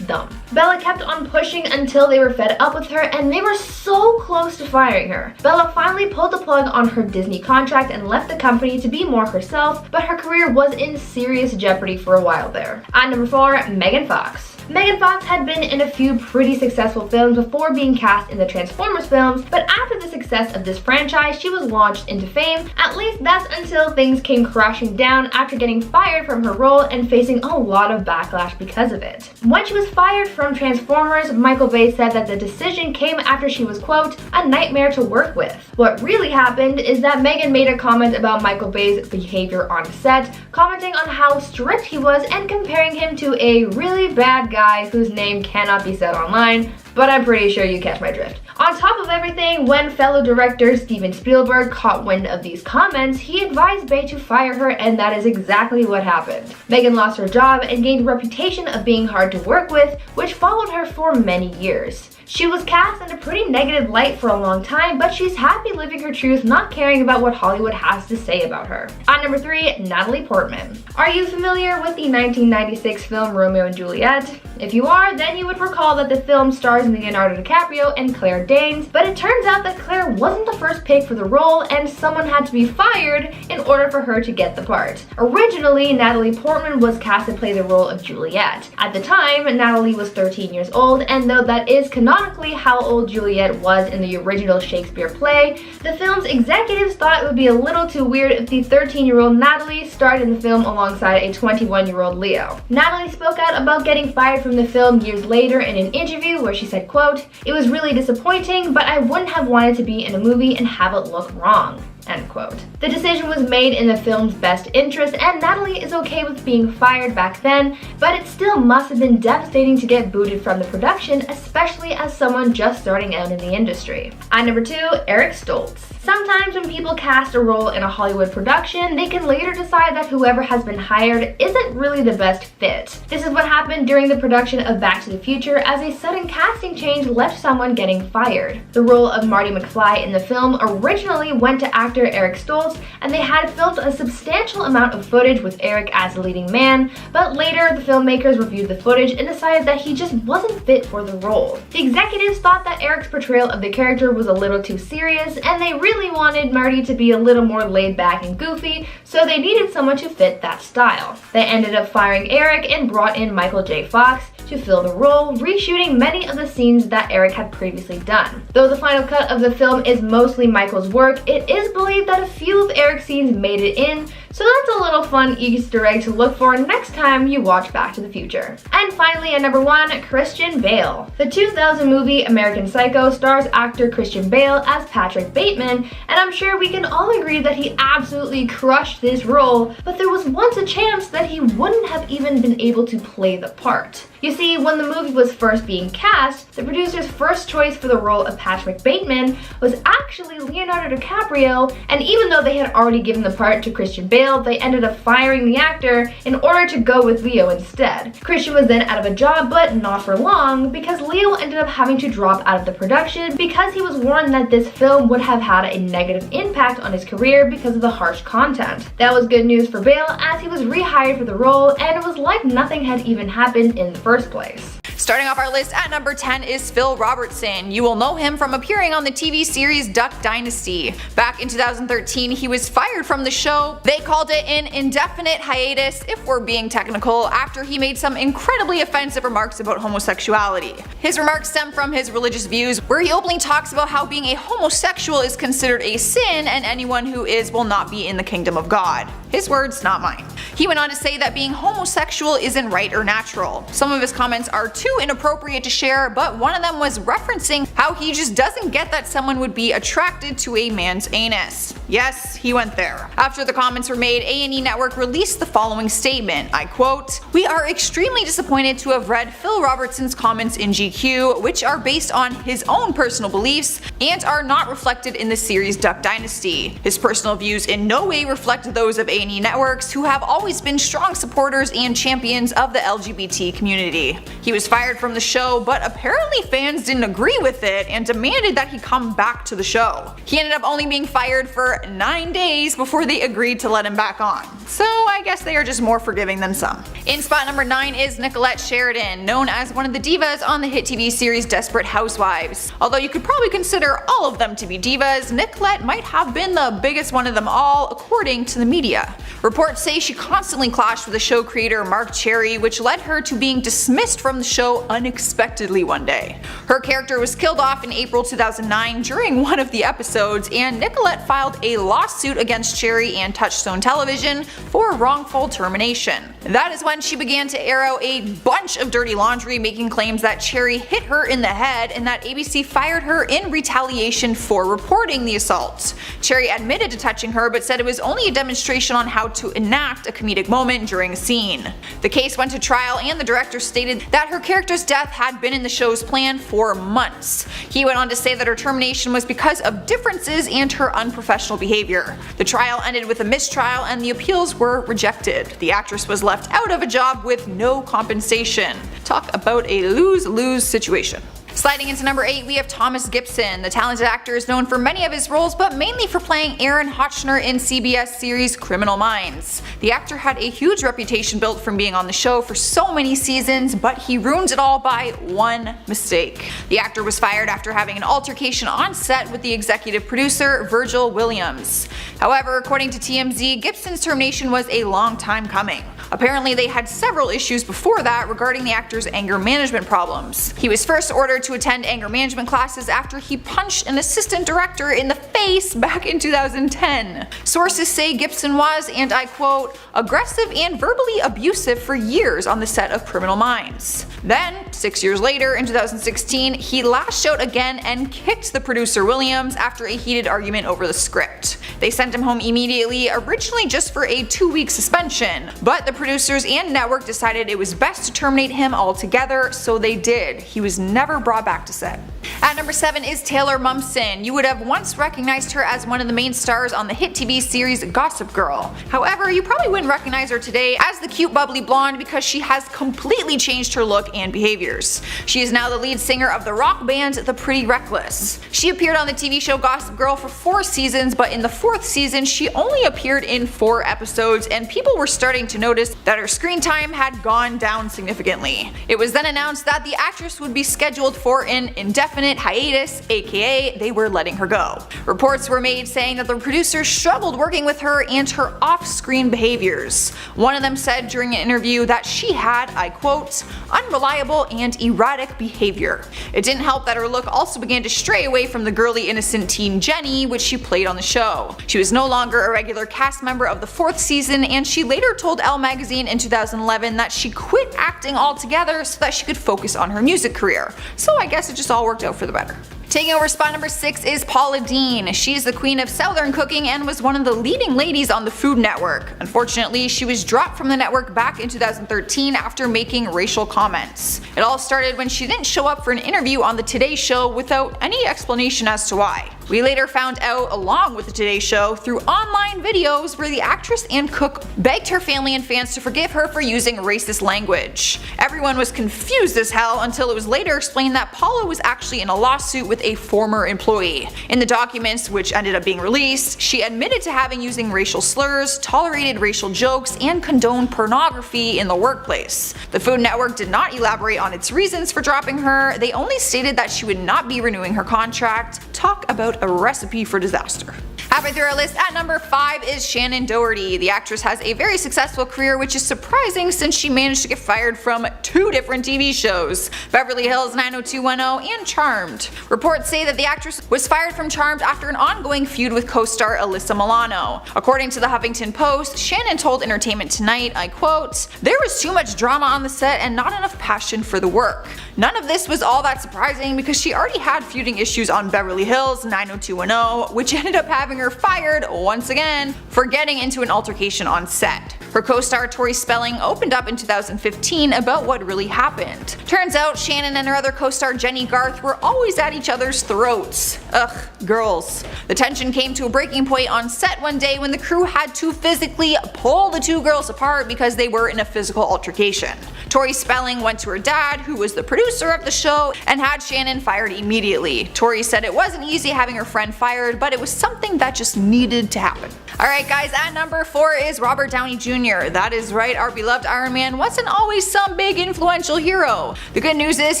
Dumb. Bella kept on pushing until they were fed up with her and they were so close to firing her. Bella finally pulled the plug on her Disney contract and left the company to be more herself, but her career was in serious jeopardy for a while there. At number 4, Megan Fox. Megan Fox had been in a few pretty successful films before being cast in the Transformers films, but after the success of this franchise, she was launched into fame. At least that's until things came crashing down after getting fired from her role and facing a lot of backlash because of it. When she was fired from Transformers, Michael Bay said that the decision came after she was, quote, a nightmare to work with. What really happened is that Megan made a comment about Michael Bay's behavior on set, commenting on how strict he was and comparing him to a really bad guy whose name cannot be said online, but I'm pretty sure you catch my drift. On top of everything, when fellow director Steven Spielberg caught wind of these comments, he advised Bay to fire her, and that is exactly what happened. Megan lost her job and gained a reputation of being hard to work with, which followed her for many years. She was cast in a pretty negative light for a long time, but she's happy living her truth, not caring about what Hollywood has to say about her. At number 3, Natalie Portman. Are you familiar with the 1996 film Romeo and Juliet? If you are, then you would recall that the film stars Leonardo DiCaprio and Claire Danes, but it turns out that Claire wasn't the first pick for the role and someone had to be fired in order for her to get the part. Originally, Natalie Portman was cast to play the role of Juliet. At the time, Natalie was 13 years old, and though that is canonically how old Juliet was in the original Shakespeare play, the film's executives thought it would be a little too weird if the 13-year-old Natalie starred in the film alongside a 21-year-old Leo. Natalie spoke out about getting fired from the film years later in an interview where she said, quote, "It was really disappointing, but I wouldn't have wanted to be in a movie and have it look wrong." End quote. The decision was made in the film's best interest, and Natalie is okay with being fired back then, but it still must have been devastating to get booted from the production, especially as someone just starting out in the industry. At number 2, Eric Stoltz. Sometimes when people cast a role in a Hollywood production, they can later decide that whoever has been hired isn't really the best fit. This is what happened during the production of Back to the Future, as a sudden casting change left someone getting fired. The role of Marty McFly in the film originally went to actor Eric Stoltz, and they had filmed a substantial amount of footage with Eric as the leading man, but later the filmmakers reviewed the footage and decided that he just wasn't fit for the role. The executives thought that Eric's portrayal of the character was a little too serious, and they really wanted Marty to be a little more laid back and goofy, so they needed someone to fit that style. They ended up firing Eric and brought in Michael J. Fox to fill the role, reshooting many of the scenes that Eric had previously done. Though the final cut of the film is mostly Michael's work, it is believed that a few of Eric's scenes made it in, so that's a little fun Easter egg to look for next time you watch Back to the Future. And finally, at number 1, Christian Bale. The 2000 movie American Psycho stars actor Christian Bale as Patrick Bateman, and I'm sure we can all agree that he absolutely crushed this role, but there was once a chance that he wouldn't have even been able to play the part. You see, when the movie was first being cast, the producer's first choice for the role of Patrick Bateman was actually Leonardo DiCaprio, and even though they had already given the part to Christian Bale, they ended up firing the actor in order to go with Leo instead. Christian was then out of a job, but not for long, because Leo ended up having to drop out of the production because he was warned that this film would have had a negative impact on his career because of the harsh content. That was good news for Bale, as he was rehired for the role, and it was like nothing had even happened in the first place. Starting off our list at number 10 is Phil Robertson. You will know him from appearing on the TV series Duck Dynasty. Back in 2013, he was fired from the show. They called it an indefinite hiatus, if we're being technical, after he made some incredibly offensive remarks about homosexuality. His remarks stem from his religious views, where he openly talks about how being a homosexual is considered a sin and anyone who is will not be in the kingdom of God. His words, not mine. He went on to say that being homosexual isn't right or natural. Some of his comments are too inappropriate to share, but one of them was referencing how he just doesn't get that someone would be attracted to a man's anus. Yes, he went there. After the comments were made, A&E Network released the following statement, I quote, "We are extremely disappointed to have read Phil Robertson's comments in GQ, which are based on his own personal beliefs and are not reflected in the series Duck Dynasty. His personal views in no way reflect those of A&E Networks, who have always been strong supporters and champions of the LGBT community." He was fired from the show, but apparently fans didn't agree with it and demanded that he come back to the show. He ended up only being fired for 9 days before they agreed to let him back on. So I guess they are just more forgiving than some. In spot number 9 is Nicolette Sheridan, known as one of the divas on the hit TV series Desperate Housewives. Although you could probably consider all of them to be divas, Nicolette might have been the biggest one of them all, according to the media. Reports say she constantly clashed with the show creator Mark Cherry, which led her to being dismissed from the show unexpectedly one day. Her character was killed off in April 2009 during one of the episodes, and Nicolette filed a lawsuit against Cherry and Touchstone Television for wrongful termination. That is when she began to air out a bunch of dirty laundry, making claims that Cherry hit her in the head and that ABC fired her in retaliation for reporting the assault. Cherry admitted to touching her, but said it was only a demonstration on how to enact a comedic moment during a scene. The case went to trial, and the director stated that her character's death had been in the show's plan for months. He went on to say that her termination was because of differences and her unprofessional behavior. The trial ended with a mistrial and the appeals were rejected. The actress was left out of a job with no compensation. Talk about a lose-lose situation. Sliding into number 8, we have Thomas Gibson. The talented actor is known for many of his roles, but mainly for playing Aaron Hotchner in CBS series Criminal Minds. The actor had a huge reputation built from being on the show for so many seasons, but he ruined it all by one mistake. The actor was fired after having an altercation on set with the executive producer Virgil Williams. However, according to TMZ, Gibson's termination was a long time coming. Apparently they had several issues before that regarding the actor's anger management problems. He was first ordered to attend anger management classes after he punched an assistant director in the face back in 2010. Sources say Gibson was, and I quote, "aggressive and verbally abusive for years on the set of Criminal Minds." Then, 6 years later, in 2016, he lashed out again and kicked the producer Williams after a heated argument over the script. They sent him home immediately, originally just for a 2-week suspension, but the producers and network decided it was best to terminate him altogether, so they did. He was never brought back to set. At number 7 is Taylor Momsen. You would have once recognized her as one of the main stars on the hit TV series Gossip Girl. However, you probably wouldn't recognize her today as the cute bubbly blonde because she has completely changed her look and behaviors. She is now the lead singer of the rock band The Pretty Reckless. She appeared on the TV show Gossip Girl for 4 seasons, but in the 4th season she only appeared in 4 episodes, and people were starting to notice that her screen time had gone down significantly. It was then announced that the actress would be scheduled for an indefinite hiatus, aka they were letting her go. Reports were made saying that the producers struggled working with her and her off-screen behaviors. One of them said during an interview that she had, I quote, "unreliable and erratic behavior." It didn't help that her look also began to stray away from the girly innocent teen Jenny, which she played on the show. She was no longer a regular cast member of the 4th season, and she later told Elle magazine in 2011 that she quit acting altogether so that she could focus on her music career. So I guess it just all worked out for the better. Taking over spot number 6 is Paula Deen. She's the queen of Southern cooking and was one of the leading ladies on the Food Network. Unfortunately, she was dropped from the network back in 2013 after making racial comments. It all started when she didn't show up for an interview on the Today Show without any explanation as to why. We later found out, along with the Today Show, through online videos where the actress and cook begged her family and fans to forgive her for using racist language. Everyone was confused as hell until it was later explained that Paula was actually in a lawsuit with a former employee. In the documents, which ended up being released, she admitted to having using racial slurs, tolerated racial jokes, and condoned pornography in the workplace. The Food Network did not elaborate on its reasons for dropping her. They only stated that she would not be renewing her contract. Talk about a recipe for disaster. Halfway through our list, at number 5 is Shannon Doherty. The actress has a very successful career, which is surprising since she managed to get fired from 2 different TV shows, Beverly Hills 90210 and Charmed. Reports say that the actress was fired from Charmed after an ongoing feud with co-star Alyssa Milano. According to the Huffington Post, Shannon told Entertainment Tonight, I quote, "There was too much drama on the set and not enough passion for the work. None of this was all that surprising because she already had feuding issues on Beverly Hills 90210, which ended up having her fired once again for getting into an altercation on set. Her co-star Tori Spelling opened up in 2015 about what really happened. Turns out Shannon and her other co-star Jenny Garth were always at each other's throats. Ugh, girls. The tension came to a breaking point on set one day when the crew had to physically pull the 2 girls apart because they were in a physical altercation. Tori Spelling went to her dad, who was the producer of the show, and had Shannon fired immediately. Tori said it wasn't easy having her friend fired, but it was something that just needed to happen. Alright guys, at number 4 is Robert Downey Jr. That is right, our beloved Iron Man wasn't always some big influential hero. The good news is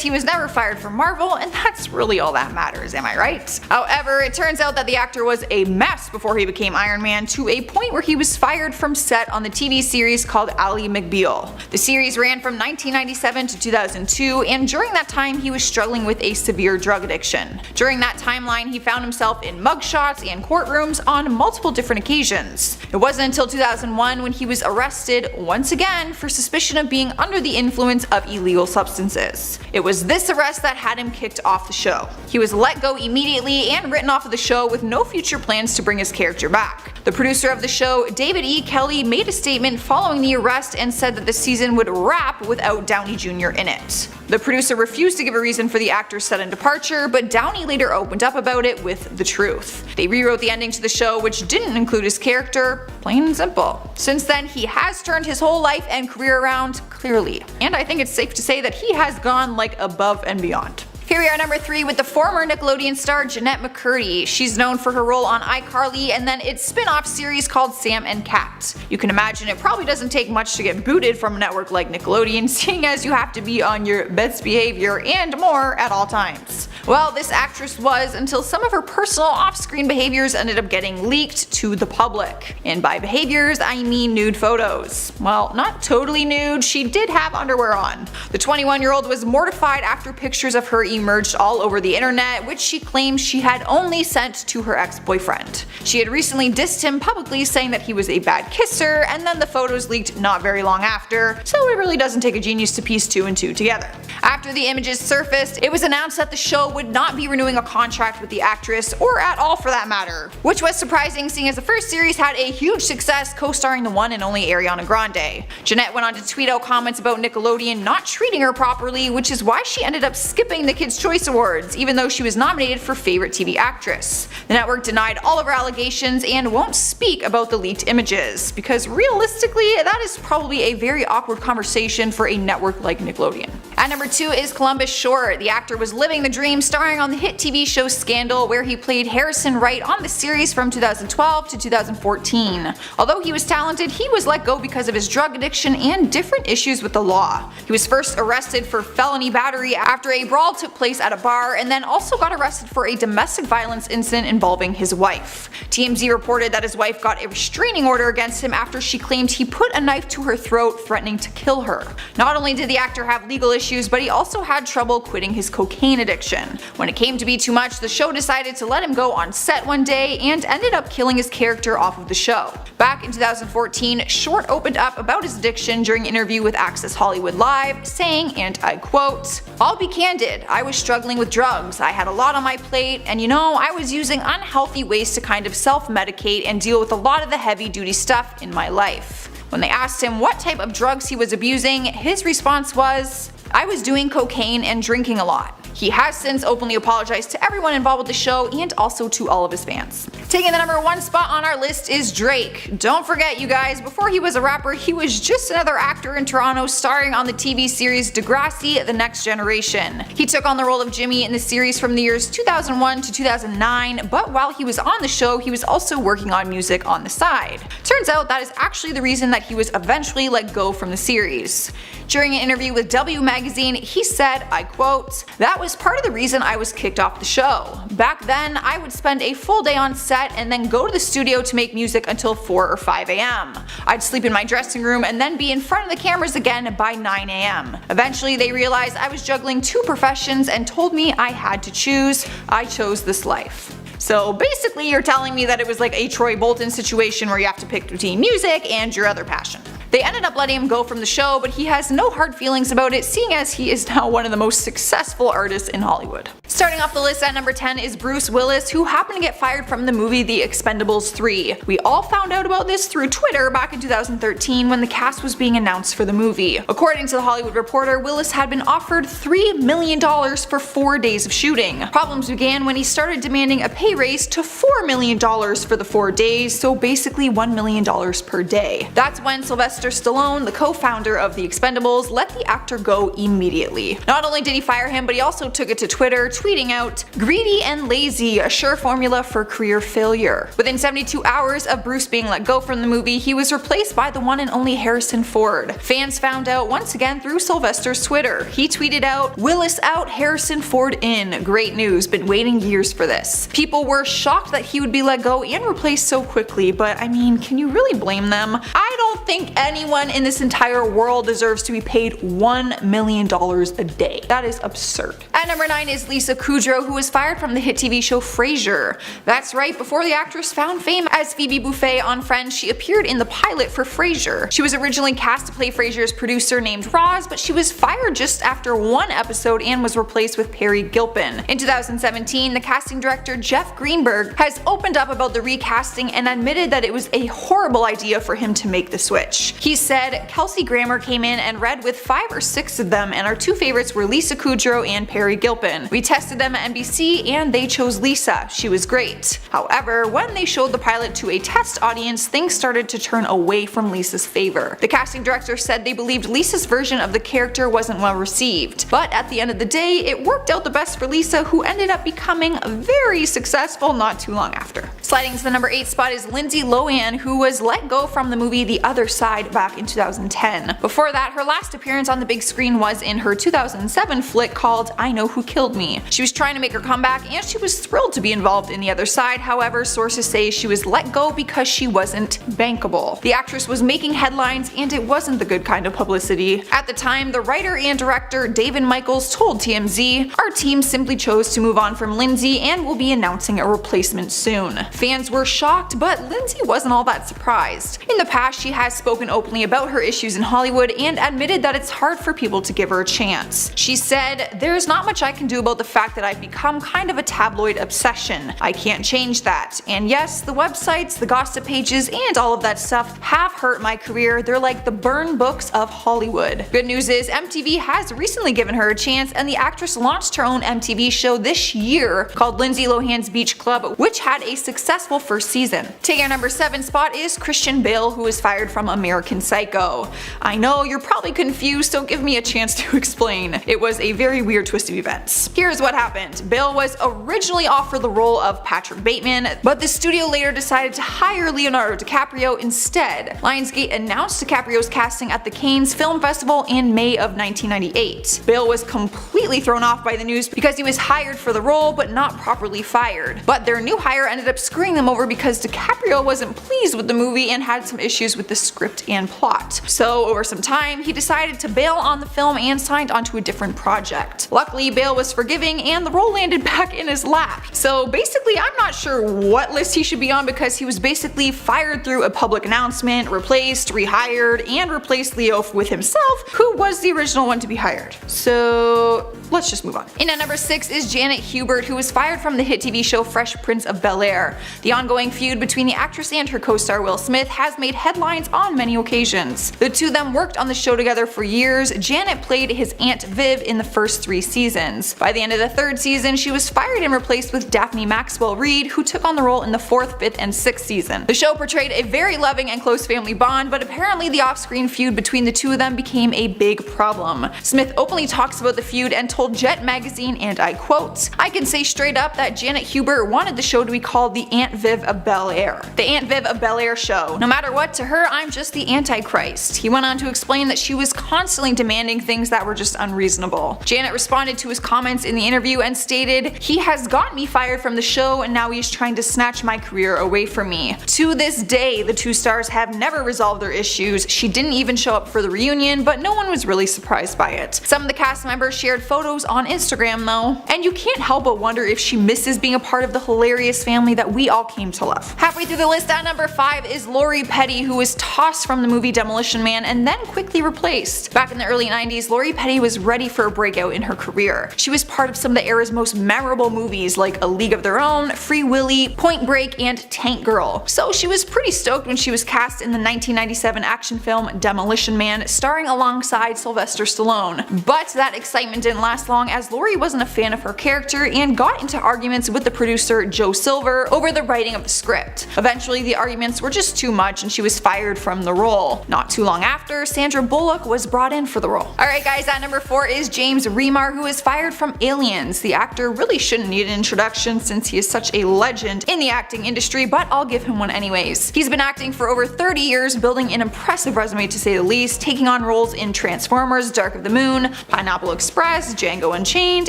he was never fired from Marvel, and that's really all that matters, am I right? However, it turns out that the actor was a mess before he became Iron Man, to a point where he was fired from set on the TV series called Ally McBeal. The series ran from 1997 to 2002, and during that time he was struggling with a severe drug addiction. During that timeline, he found himself in mugshots and courtrooms on multiple different occasions. It wasn't until 2001 when he was arrested once again for suspicion of being under the influence of illegal substances. It was this arrest that had him kicked off the show. He was let go immediately and written off of the show with no future plans to bring his character back. The producer of the show, David E. Kelly, made a statement following the arrest and said that the season would wrap without Downey Jr. in it. The producer refused to give a reason for the actor's sudden departure, but Downey later opened up about it with the truth. They rewrote the ending to the show, which didn't include his character, plain and simple. Since then, he has turned his whole life and career around, clearly. And I think it's safe to say that he has gone like above and beyond. Here we are, number 3, with the former Nickelodeon star Jeanette McCurdy. She's known for her role on iCarly and then its spin-off series called Sam and Cat. You can imagine it probably doesn't take much to get booted from a network like Nickelodeon, seeing as you have to be on your best behavior and more at all times. Well, this actress was, until some of her personal off-screen behaviors ended up getting leaked to the public. And by behaviors, I mean nude photos. Well, not totally nude, she did have underwear on. The 21-year-old was mortified after pictures of her emerged all over the internet, which she claims she had only sent to her ex-boyfriend. She had recently dissed him publicly, saying that he was a bad kisser, and then the photos leaked not very long after, so it really doesn't take a genius to piece 2 and 2 together. After the images surfaced, it was announced that the show would not be renewing a contract with the actress, or at all for that matter, which was surprising seeing as the first series had a huge success co-starring the one and only Ariana Grande. Jeanette went on to tweet out comments about Nickelodeon not treating her properly, which is why she ended up skipping the Kids' Choice Awards, even though she was nominated for Favorite TV Actress. The network denied all of her allegations and won't speak about the leaked images, because realistically, that is probably a very awkward conversation for a network like Nickelodeon. At number 2 is Columbus Short. The actor was living the dream, starring on the hit TV show Scandal, where he played Harrison Wright on the series from 2012 to 2014. Although he was talented, he was let go because of his drug addiction and different issues with the law. He was first arrested for felony battery after a brawl took place at a bar, and then also got arrested for a domestic violence incident involving his wife. TMZ reported that his wife got a restraining order against him after she claimed he put a knife to her throat, threatening to kill her. Not only did the actor have legal issues, but he also had trouble quitting his cocaine addiction. When it came to be too much, the show decided to let him go on set one day and ended up killing his character off of the show. Back in 2014, Short opened up about his addiction during an interview with Access Hollywood Live, saying, and I quote, "I'll be candid, I was struggling with drugs, I had a lot on my plate, and you know, I was using unhealthy ways to kind of self-medicate and deal with a lot of the heavy-duty stuff in my life." When they asked him what type of drugs he was abusing, his response was, "I was doing cocaine and drinking a lot." He has since openly apologized to everyone involved with the show and also to all of his fans. Taking the number 1 spot on our list is Drake. Don't forget, you guys, before he was a rapper, he was just another actor in Toronto starring on the TV series Degrassi: The Next Generation. He took on the role of Jimmy in the series from the years 2001 to 2009, but while he was on the show, he was also working on music on the side. Turns out that is actually the reason that he was eventually let go from the series. During an interview with W magazine, he said, I quote, "That was part of the reason I was kicked off the show. Back then, I would spend a full day on set and then go to the studio to make music until 4 or 5 a.m. I'd sleep in my dressing room and then be in front of the cameras again by 9 a.m. Eventually, they realized I was juggling 2 professions and told me I had to choose. I chose this life. So basically, you're telling me that it was like a Troy Bolton situation where you have to pick between music and your other passion. They ended up letting him go from the show, but he has no hard feelings about it, seeing as he is now one of the most successful artists in Hollywood. Starting off the list at number 10 is Bruce Willis, who happened to get fired from the movie The Expendables 3. We all found out about this through Twitter back in 2013 when the cast was being announced for the movie. According to the Hollywood Reporter, Willis had been offered $3 million for 4 days of shooting. Problems began when he started demanding a pay raise to $4 million for the 4 days, so basically $1 million per day. That's when Sylvester Stallone, the co-founder of The Expendables, let the actor go immediately. Not only did he fire him, but he also took it to Twitter, tweeting out, "Greedy and lazy, a sure formula for career failure." Within 72 hours of Bruce being let go from the movie, he was replaced by the one and only Harrison Ford. Fans found out once again through Sylvester's Twitter. He tweeted out, "Willis out, Harrison Ford in. Great news, been waiting years for this." People were shocked that he would be let go and replaced so quickly, but I mean, can you really blame them? I don't think anyone in this entire world deserves to be paid $1 million a day. That is absurd. At number 9 is Lisa Kudrow, who was fired from the hit TV show Frasier. That's right, before the actress found fame as Phoebe Buffay on Friends, she appeared in the pilot for Frasier. She was originally cast to play Frasier's producer named Roz, but she was fired just after 1 episode and was replaced with Perry Gilpin. In 2017, the casting director Jeff Greenberg has opened up about the recasting and admitted that it was a horrible idea for him to make the switch. He said, "Kelsey Grammer came in and read with 5 or 6 of them, and our 2 favorites were Lisa Kudrow and Perry Gilpin. We tested them at NBC and they chose Lisa. She was great. However, when they showed the pilot to a test audience, things started to turn away from Lisa's favor. The casting director said they believed Lisa's version of the character wasn't well received. But at the end of the day, it worked out the best for Lisa, who ended up becoming very successful not too long after." Sliding to the number 8 spot is Lindsay Lohan, who was let go from the movie The Other Side back in 2010. Before that, her last appearance on the big screen was in her 2007 flick called I Know Who Killed Me. She was trying to make her comeback and she was thrilled to be involved in The Other Side, however, sources say she was let go because she wasn't bankable. The actress was making headlines and it wasn't the good kind of publicity. At the time, the writer and director David Michaels told TMZ, "Our team simply chose to move on from Lindsay and will be announcing a replacement soon." Fans were shocked, but Lindsay wasn't all that surprised. In the past, she has spoken openly about her issues in Hollywood and admitted that it's hard for people to give her a chance. She said, "There's not much I can do about the fact that I've become kind of a tabloid obsession. I can't change that. And yes, the websites, the gossip pages, and all of that stuff have hurt my career. They're like the burn books of Hollywood." Good news is MTV has recently given her a chance, and the actress launched her own MTV show this year called Lindsay Lohan's Beach Club, which had a successful first season. Taking our number 7 spot is Christian Bale, who was fired from American Psycho. I know you're probably confused, so give me a chance to explain. It was a very weird twist of events. Here's what happened. Bale was originally offered the role of Patrick Bateman, but the studio later decided to hire Leonardo DiCaprio instead. Lionsgate announced DiCaprio's casting at the Cannes Film Festival in May of 1998. Bale was completely thrown off by the news because he was hired for the role but not properly fired. But their new hire ended up screwing them over because DiCaprio wasn't pleased with the movie and had some issues with the script and plot. So over some time, he decided to bail on the film and signed onto a different project. Luckily, Bale was forgiving and the role landed back in his lap. So basically, I'm not sure what list he should be on because he was basically fired through a public announcement, replaced, rehired, and replaced Leo with himself, who was the original one to be hired. So let's just move on. In at number 6 is Janet Hubert, who was fired from the hit TV show Fresh Prince of Bel-Air. The ongoing feud between the actress and her co-star Will Smith has made headlines on many occasions. The two of them worked on the show together for years. Janet played his Aunt Viv in the first 3 seasons. By the end of the 3rd season, she was fired and replaced with Daphne Maxwell Reid, who took on the role in the 4th, 5th, and 6th season. The show portrayed a very loving and close family bond, but apparently the off-screen feud between the two of them became a big problem. Smith openly talks about the feud and told Jet magazine, and I quote, "I can say straight up that Janet Hubert wanted the show to be called the Aunt Viv of Bel-Air. The Aunt Viv of Bel-Air show. No matter what, to her, I'm just the Antichrist." He went on to explain that she was constantly demanding things that were just unreasonable. Janet responded to his comments in the interview and stated, "He has got me fired from the show and now he's trying to snatch my career away from me." To this day, the two stars have never resolved their issues. She didn't even show up for the reunion, but no one was really surprised by it. Some of the cast members shared photos on Instagram though, and you can't help but wonder if she misses being a part of the hilarious family that we all came to love. Halfway through the list at number 5 is Lori Petty, who was tossed from the movie Demolition Man and then quickly replaced. Back in the early 90s, Lori Petty was ready for a breakout in her career. She was part of some of the era's most memorable movies like A League of Their Own, Free Willy, Point Break, and Tank Girl. So she was pretty stoked when she was cast in the 1997 action film Demolition Man, starring alongside Sylvester Stallone. But that excitement didn't last long, as Lori wasn't a fan of her character and got into arguments with the producer Joe Silver over the writing of the script. Eventually the arguments were just too much and she was fired from the role. Not too long after, Sandra Bullock was brought in for the role. Alright guys, at number 4 is James Remar, who is fired from Aliens. The actor really shouldn't need an introduction since he is such a legend in the acting industry, but I'll give him one anyways. He's been acting for over 30 years, building an impressive resume to say the least, taking on roles in Transformers, Dark of the Moon, Pineapple Express, Django Unchained,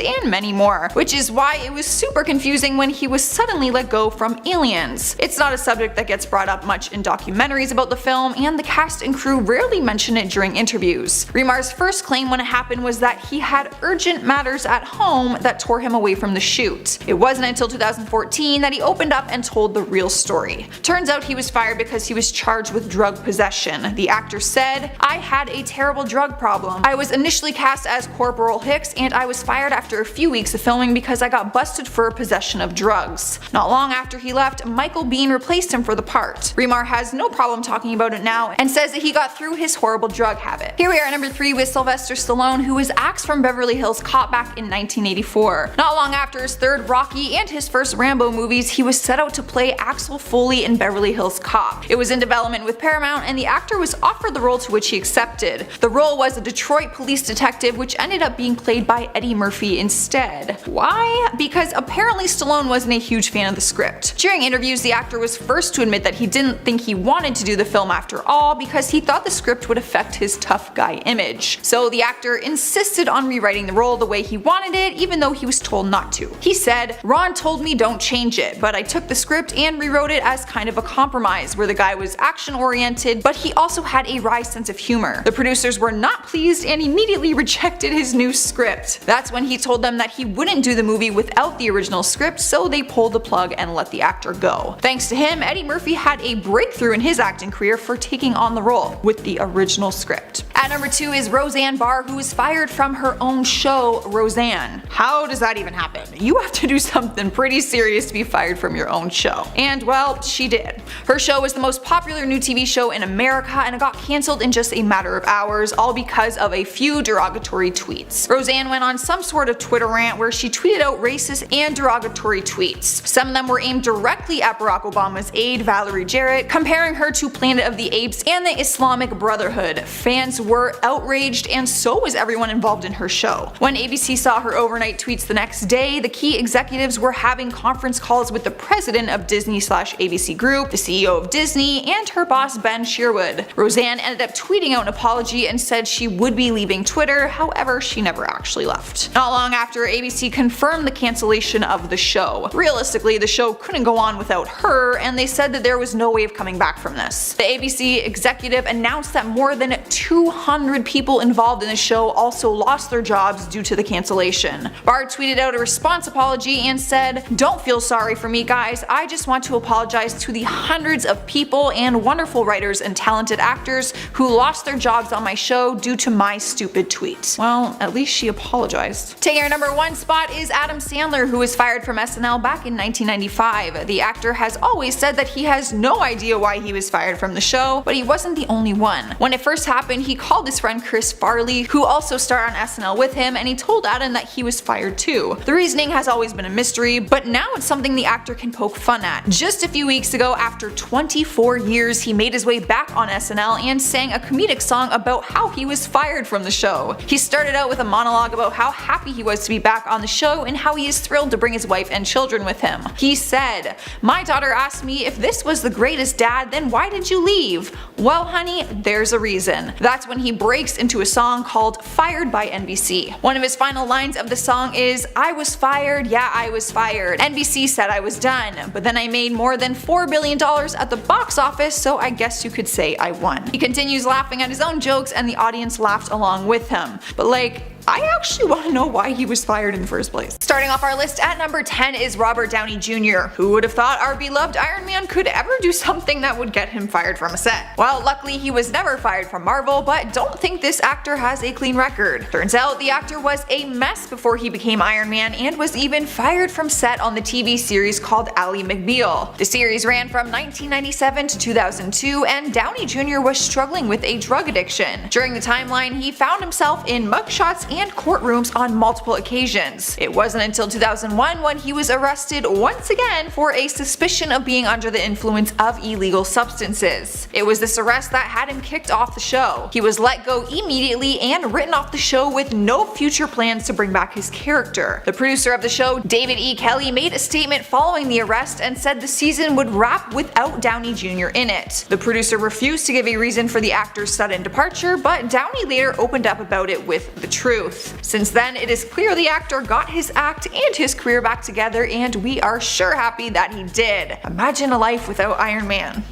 and many more, which is why it was super confusing when he was suddenly let go from Aliens. It's not a subject that gets brought up much in documentaries about the film, and the cast and crew rarely mention it during interviews. Remar's first claim when it happened was that he had urgent matters at home that tore him away from the shoot. It wasn't until 2014 that he opened up and told the real story. Turns out he was fired because he was charged with drug possession. The actor said, "I had a terrible drug problem. I was initially cast as Corporal Hicks and I was fired after a few weeks of filming because I got busted for possession of drugs." Not long after he left, Michael Biehn replaced him for the part. Remar has no problem talking about it now and says that he got through his horrible drug habit. Here we are at number 3 with Sylvester Stallone, who was axed from Beverly Hills Cop back in 1984. Not long after his third Rocky and his first Rambo movies, he was set out to play Axel Foley in Beverly Hills Cop. It was in development with Paramount and the actor was offered the role, to which he accepted. The role was a Detroit police detective, which ended up being played by Eddie Murphy instead. Why? Because apparently Stallone wasn't a huge fan of the script. During interviews, the actor was first to admit that he didn't think he wanted to do the film after all because he thought the script would affect his tough guy image. So the actor insisted on rewriting the role the way he wanted it, even though he was told not to. He said, "Ron told me don't change it, but I took the script and rewrote it as kind of a compromise where the guy was action oriented, but he also had a wry sense of humor. The producers were not pleased and immediately rejected his new script." That's when he told them that he wouldn't do the movie without the original script, so they pulled the plug and let the actor go. Thanks to him, Eddie Murphy had a breakthrough in his acting career for taking on the role with the original script. At number 2 is Roseanne Barr, who was fired from her own show, Roseanne. How does that even happen? You have to do something pretty serious to be fired from your own show. And well, she did. Her show was the most popular new TV show in America and it got cancelled in just a matter of hours, all because of a few derogatory tweets. Roseanne went on some sort of Twitter rant where she tweeted out racist and derogatory tweets. Some of them were aimed directly at Barack Obama's aide, Valerie Jarrett, comparing her to Planet of the Apes and the Islamic Brotherhood. Fans were outraged and so was everyone involved in her show. When ABC saw her overnight tweets the next day, the key executives were having conference calls with the president of Disney/ABC Group, the CEO of Disney, and her boss Ben Sherwood. Roseanne ended up tweeting out an apology and said she would be leaving Twitter, however she never actually left. Not long after, ABC confirmed the cancellation of the show. Realistically, the show couldn't go on without her, and they said that there was no way of coming back from this. The ABC executive announced that more than 200 people involved in the show also lost their jobs due to the cancellation. Barr tweeted out a response apology and said, "Don't feel sorry for me, guys. I just want to apologize to the hundreds of people and wonderful writers and talented actors who lost their jobs on my show due to my stupid tweet." Well, at least she apologized. Taking our number 1 spot is Adam Sandler, who was fired from SNL back in 1995. The actor has always said that he has no idea why he was fired from the show, but he wasn't the only one. When it first happened, he called his friend Chris Farley, who also starred on SNL with him, and he told Adam that he was fired too. The reasoning has always been a mystery, but now it's something the actor can poke fun at. Just a few weeks ago, after 24 years, he made his way back on SNL and sang a comedic song about how he was fired from the show. He started out with a monologue about how happy he was to be back on the show and how he is thrilled to bring his wife and children with him. He said, "My daughter asked me if this was the greatest, Dad, then why did you leave? Well, honey, there's a reason." That's when he breaks into a song called Fired by NBC. One of his final lines of the song is, "I was fired, yeah I was fired. NBC said I was done, but then I made more than $4 billion at the box office, so I guess you could say I won." He continues laughing at his own jokes and the audience laughed along with him. But I actually want to know why he was fired in the first place. Starting off our list at number 10 is Robert Downey Jr. Who would have thought our beloved Iron Man could ever do something that would get him fired from a set? Well, luckily he was never fired from Marvel, but don't think this actor has a clean record. Turns out the actor was a mess before he became Iron Man and was even fired from set on the TV series called Ally McBeal. The series ran from 1997 to 2002 and Downey Jr. was struggling with a drug addiction. During the timeline, he found himself in mugshots and courtrooms on multiple occasions. It wasn't until 2001 when he was arrested once again for a suspicion of being under the influence of illegal substances. It was this arrest that had him kicked off the show. He was let go immediately and written off the show with no future plans to bring back his character. The producer of the show, David E. Kelley, made a statement following the arrest and said the season would wrap without Downey Jr. in it. The producer refused to give a reason for the actor's sudden departure, but Downey later opened up about it with the truth. Since then, it is clear the actor got his act and his career back together, and we are sure happy that he did. Imagine a life without Iron Man.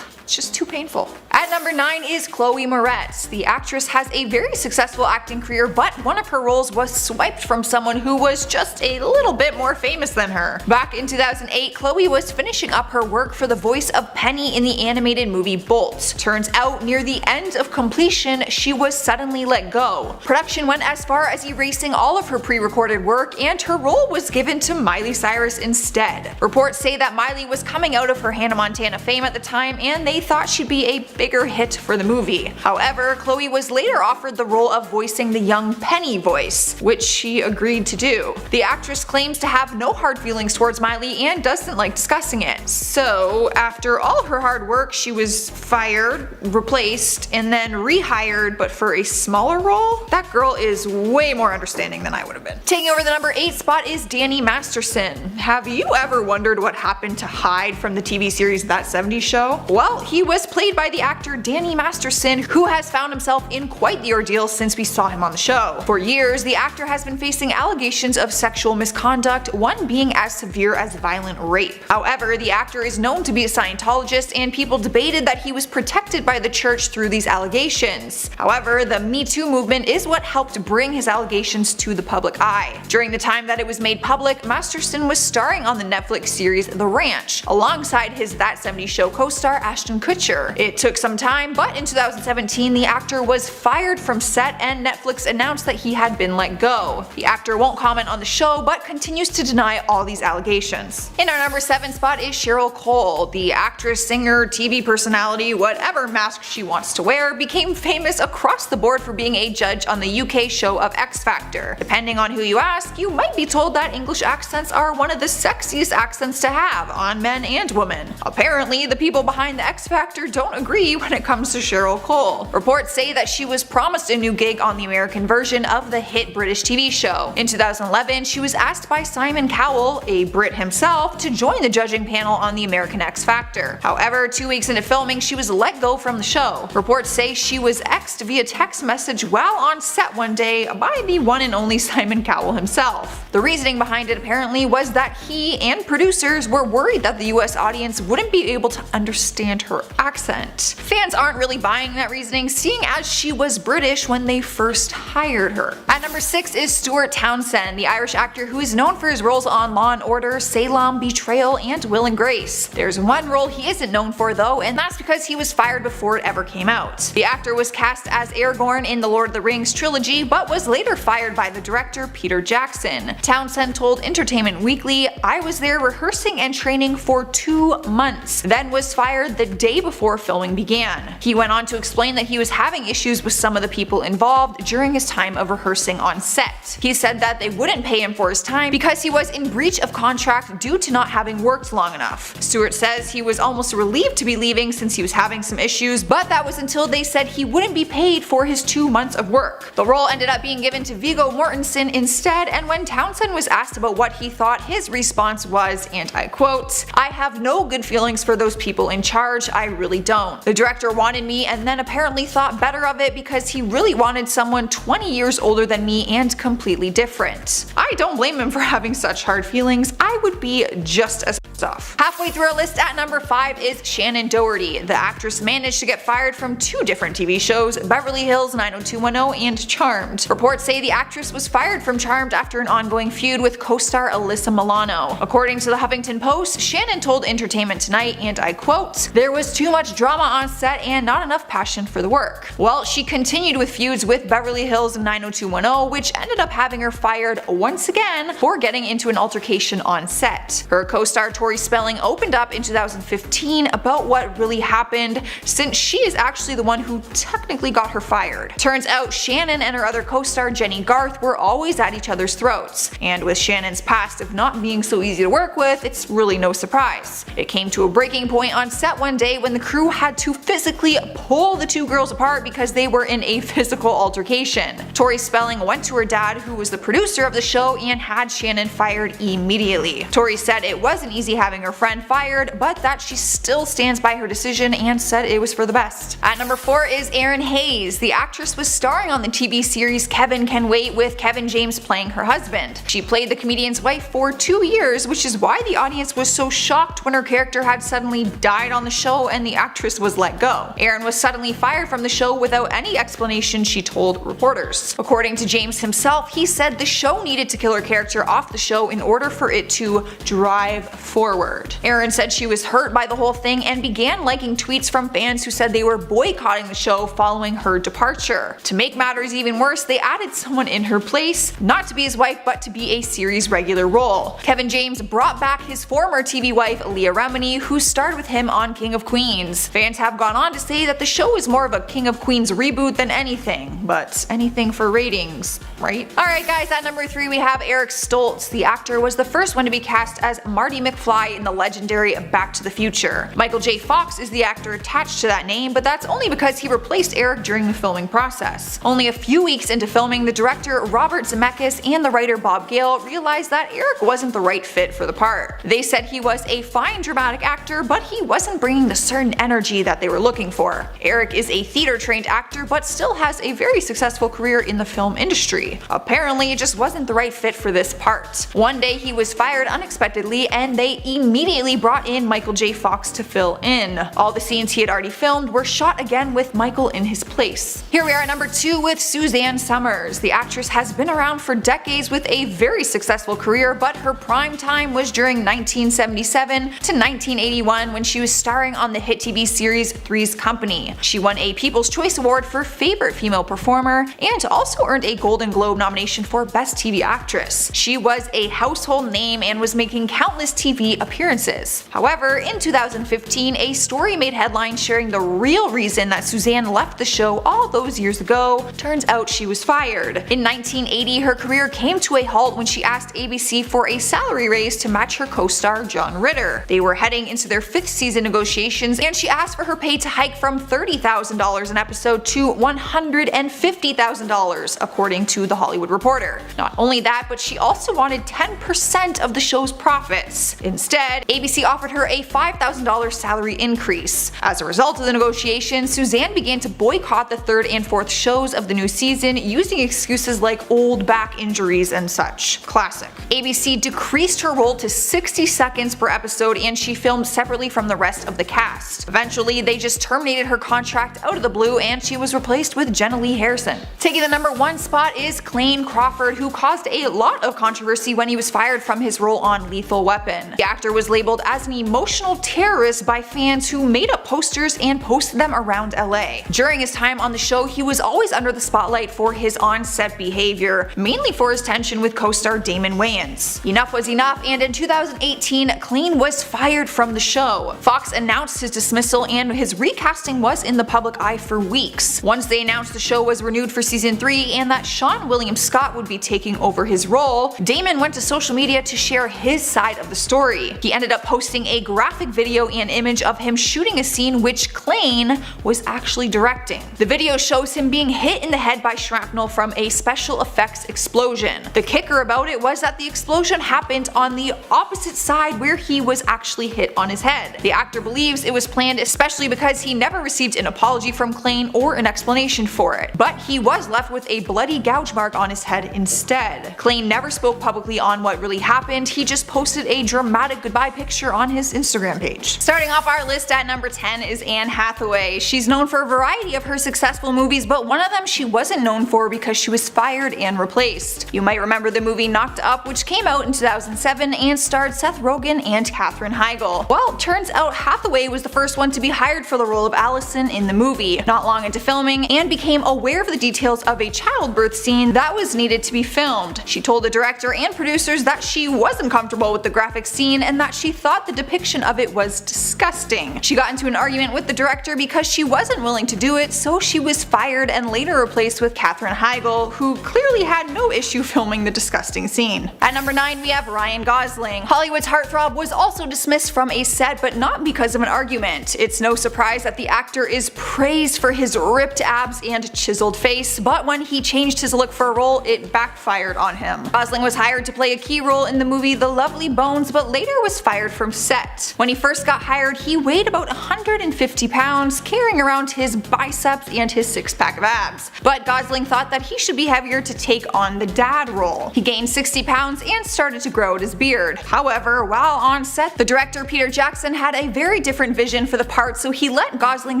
It's just too painful. At number 9 is Chloe Moretz. The actress has a very successful acting career, but one of her roles was swiped from someone who was just a little bit more famous than her. Back in 2008, Chloe was finishing up her work for the voice of Penny in the animated movie Bolt. Turns out, near the end of completion, she was suddenly let go. Production went as far as erasing all of her pre-recorded work, and her role was given to Miley Cyrus instead. Reports say that Miley was coming out of her Hannah Montana fame at the time, and they thought she'd be a bigger hit for the movie. However, Chloe was later offered the role of voicing the young Penny voice, which she agreed to do. The actress claims to have no hard feelings towards Miley and doesn't like discussing it. So, after all her hard work, she was fired, replaced, and then rehired, but for a smaller role? That girl is way more understanding than I would have been. Taking over the number 8 spot is Danny Masterson. Have you ever wondered what happened to Hyde from the TV series That 70s Show? Well, he was played by the actor Danny Masterson, who has found himself in quite the ordeal since we saw him on the show. For years, the actor has been facing allegations of sexual misconduct, one being as severe as violent rape. However, the actor is known to be a Scientologist, and people debated that he was protected by the church through these allegations. However, the Me Too movement is what helped bring his allegations to the public eye. During the time that it was made public, Masterson was starring on the Netflix series The Ranch, alongside his That 70s Show co-star Ashton Kutcher. It took some time, but in 2017 the actor was fired from set and Netflix announced that he had been let go. The actor won't comment on the show, but continues to deny all these allegations. In our number 7 spot is Cheryl Cole. The actress, singer, TV personality, whatever mask she wants to wear, became famous across the board for being a judge on the UK show of X Factor. Depending on who you ask, you might be told that English accents are one of the sexiest accents to have on men and women. Apparently, the people behind the X Factor don't agree when it comes to Cheryl Cole. Reports say that she was promised a new gig on the American version of the hit British TV show. In 2011, she was asked by Simon Cowell, a Brit himself, to join the judging panel on the American X Factor. However, 2 weeks into filming, she was let go from the show. Reports say she was X'd via text message while on set one day by the one and only Simon Cowell himself. The reasoning behind it apparently was that he and producers were worried that the US audience wouldn't be able to understand her accent. Fans aren't really buying that reasoning, seeing as she was British when they first hired her. At number 6 is Stuart Townsend, the Irish actor who is known for his roles on Law & Order, Salem, Betrayal, and Will and Grace. There's one role he isn't known for though, and that's because he was fired before it ever came out. The actor was cast as Aragorn in the Lord of the Rings trilogy, but was later fired by the director Peter Jackson. Townsend told Entertainment Weekly, "I was there rehearsing and training for 2 months, then was fired the day before filming began." He went on to explain that he was having issues with some of the people involved during his time of rehearsing on set. He said that they wouldn't pay him for his time because he was in breach of contract due to not having worked long enough. Stewart says he was almost relieved to be leaving since he was having some issues, but that was until they said he wouldn't be paid for his 2 months of work. The role ended up being given to Viggo Mortensen instead, and when Townsend was asked about what he thought, his response was, and I quote, "I have no good feelings for those people in charge. much, I really don't. The director wanted me and then apparently thought better of it because he really wanted someone 20 years older than me and completely different. I don't blame him for having such hard feelings. I would be just as off. Halfway through our list at number 5 is Shannon Doherty. The actress managed to get fired from 2 different TV shows, Beverly Hills 90210 and Charmed. Reports say the actress was fired from Charmed after an ongoing feud with co-star Alyssa Milano. According to the Huffington Post, Shannon told Entertainment Tonight, and I quote, "There was too much drama on set and not enough passion for the work." Well, she continued with feuds with Beverly Hills 90210, which ended up having her fired once again for getting into an altercation on set. Her co-star Tori Spelling opened up in 2015 about what really happened, since she is actually the one who technically got her fired. Turns out Shannon and her other co-star Jenny Garth were always at each other's throats, and with Shannon's past of not being so easy to work with, it's really no surprise. It came to a breaking point on set one day when the crew had to physically pull the 2 girls apart because they were in a physical altercation. Tori Spelling went to her dad, who was the producer of the show, and had Shannon fired immediately. Tori said it wasn't easy having her friend fired, but that she still stands by her decision and said it was for the best. At number 4 is Erin Hayes. The actress was starring on the TV series Kevin Can Wait, with Kevin James playing her husband. She played the comedian's wife for 2 years, which is why the audience was so shocked when her character had suddenly died on the show and the actress was let go. Erin was suddenly fired from the show without any explanation, she told reporters. According to James himself, he said the show needed to kill her character off the show in order for it to drive forward. Erin said she was hurt by the whole thing and began liking tweets from fans who said they were boycotting the show following her departure. To make matters even worse, they added someone in her place, not to be his wife but to be a series regular role. Kevin James brought back his former TV wife Leah Remini, who starred with him on King of Queens. Fans have gone on to say that the show is more of a King of Queens reboot than anything, but anything for ratings, right? Alright guys, at number 3 we have Eric Stoltz. The actor was the first one to be cast as Marty McFly in the legendary Back to the Future. Michael J. Fox is the actor attached to that name, but that's only because he replaced Eric during the filming process. Only a few weeks into filming, the director Robert Zemeckis and the writer Bob Gale realized that Eric wasn't the right fit for the part. They said he was a fine dramatic actor, but he wasn't bringing the certain energy that they were looking for. Eric is a theater-trained actor, but still has a very successful career in the film industry. Apparently, it just wasn't the right fit for this part. One day he was fired unexpectedly, and they immediately brought in Michael J. Fox to fill in. All the scenes he had already filmed were shot again with Michael in his place. Here we are at number 2 with Suzanne Summers. The actress has been around for decades with a very successful career, but her prime time was during 1977 to 1981 when she was starring on the hit TV series Three's Company. She won a People's Choice Award for Favorite Female Performer and also earned a Golden Globe nomination for Best TV Actress. She was a household name and was making countless TV appearances. However, in 2015, a story made headlines sharing the real reason that Suzanne left the show all those years ago. Turns out she was fired. In 1980, her career came to a halt when she asked ABC for a salary raise to match her co-star John Ritter. They were heading into their 5th season negotiations, and she asked for her pay to hike from $30,000 an episode to $150,000, according to The Hollywood Reporter. Not only that, but she also wanted 10% of the show's profits. Instead, ABC offered her a $5,000 salary increase. As a result of the negotiations, Suzanne began to boycott the 3rd and 4th shows of the new season, using excuses like old back injuries and such. Classic. ABC decreased her role to 60 seconds per episode, and she filmed separately from the rest of the cast. Eventually, they just terminated her contract out of the blue, and she was replaced with Jenna Lee Harrison. Taking the number 1 spot is Clayne Crawford, who caused a lot of controversy when he was fired from his role on Lethal Weapon. The actor was labeled as an emotional terrorist by fans who made up posters and posted them around LA. During his time on the show, he was always under the spotlight for his on-set behavior, mainly for his tension with co-star Damon Wayans. Enough was enough, and in 2018, Clayne was fired from the show. Fox announced his dismissal, and his recasting was in the public eye for weeks. Once they announced the show was renewed for season 3 and that Sean William Scott would be taking over his role, Damon went to social media to share his side of the story. jury. He ended up posting a graphic video and image of him shooting a scene which Klain was actually directing. The video shows him being hit in the head by shrapnel from a special effects explosion. The kicker about it was that the explosion happened on the opposite side where he was actually hit on his head. The actor believes it was planned especially because he never received an apology from Klain or an explanation for it, but he was left with a bloody gouge mark on his head instead. Klain never spoke publicly on what really happened, he just posted a dramatic goodbye picture on his Instagram page. Starting off our list at number 10 is Anne Hathaway. She's known for a variety of her successful movies, but one of them she wasn't known for because she was fired and replaced. You might remember the movie Knocked Up, which came out in 2007 and starred Seth Rogen and Katherine Heigl. Well, turns out Hathaway was the first one to be hired for the role of Allison in the movie, not long into filming, and became aware of the details of a childbirth scene that was needed to be filmed. She told the director and producers that she wasn't comfortable with the graphic scene and that she thought the depiction of it was disgusting. She got into an argument with the director because she wasn't willing to do it, so she was fired and later replaced with Katherine Heigl, who clearly had no issue filming the disgusting scene. At number 9 we have Ryan Gosling. Hollywood's heartthrob was also dismissed from a set, but not because of an argument. It's no surprise that the actor is praised for his ripped abs and chiseled face, but when he changed his look for a role, it backfired on him. Gosling was hired to play a key role in the movie The Lovely Bones, but later was fired from set. When he first got hired, he weighed about 150 pounds, carrying around his biceps and his six-pack of abs. But Gosling thought that he should be heavier to take on the dad role. He gained 60 pounds and started to grow out his beard. However, while on set, the director Peter Jackson had a very different vision for the part, so he let Gosling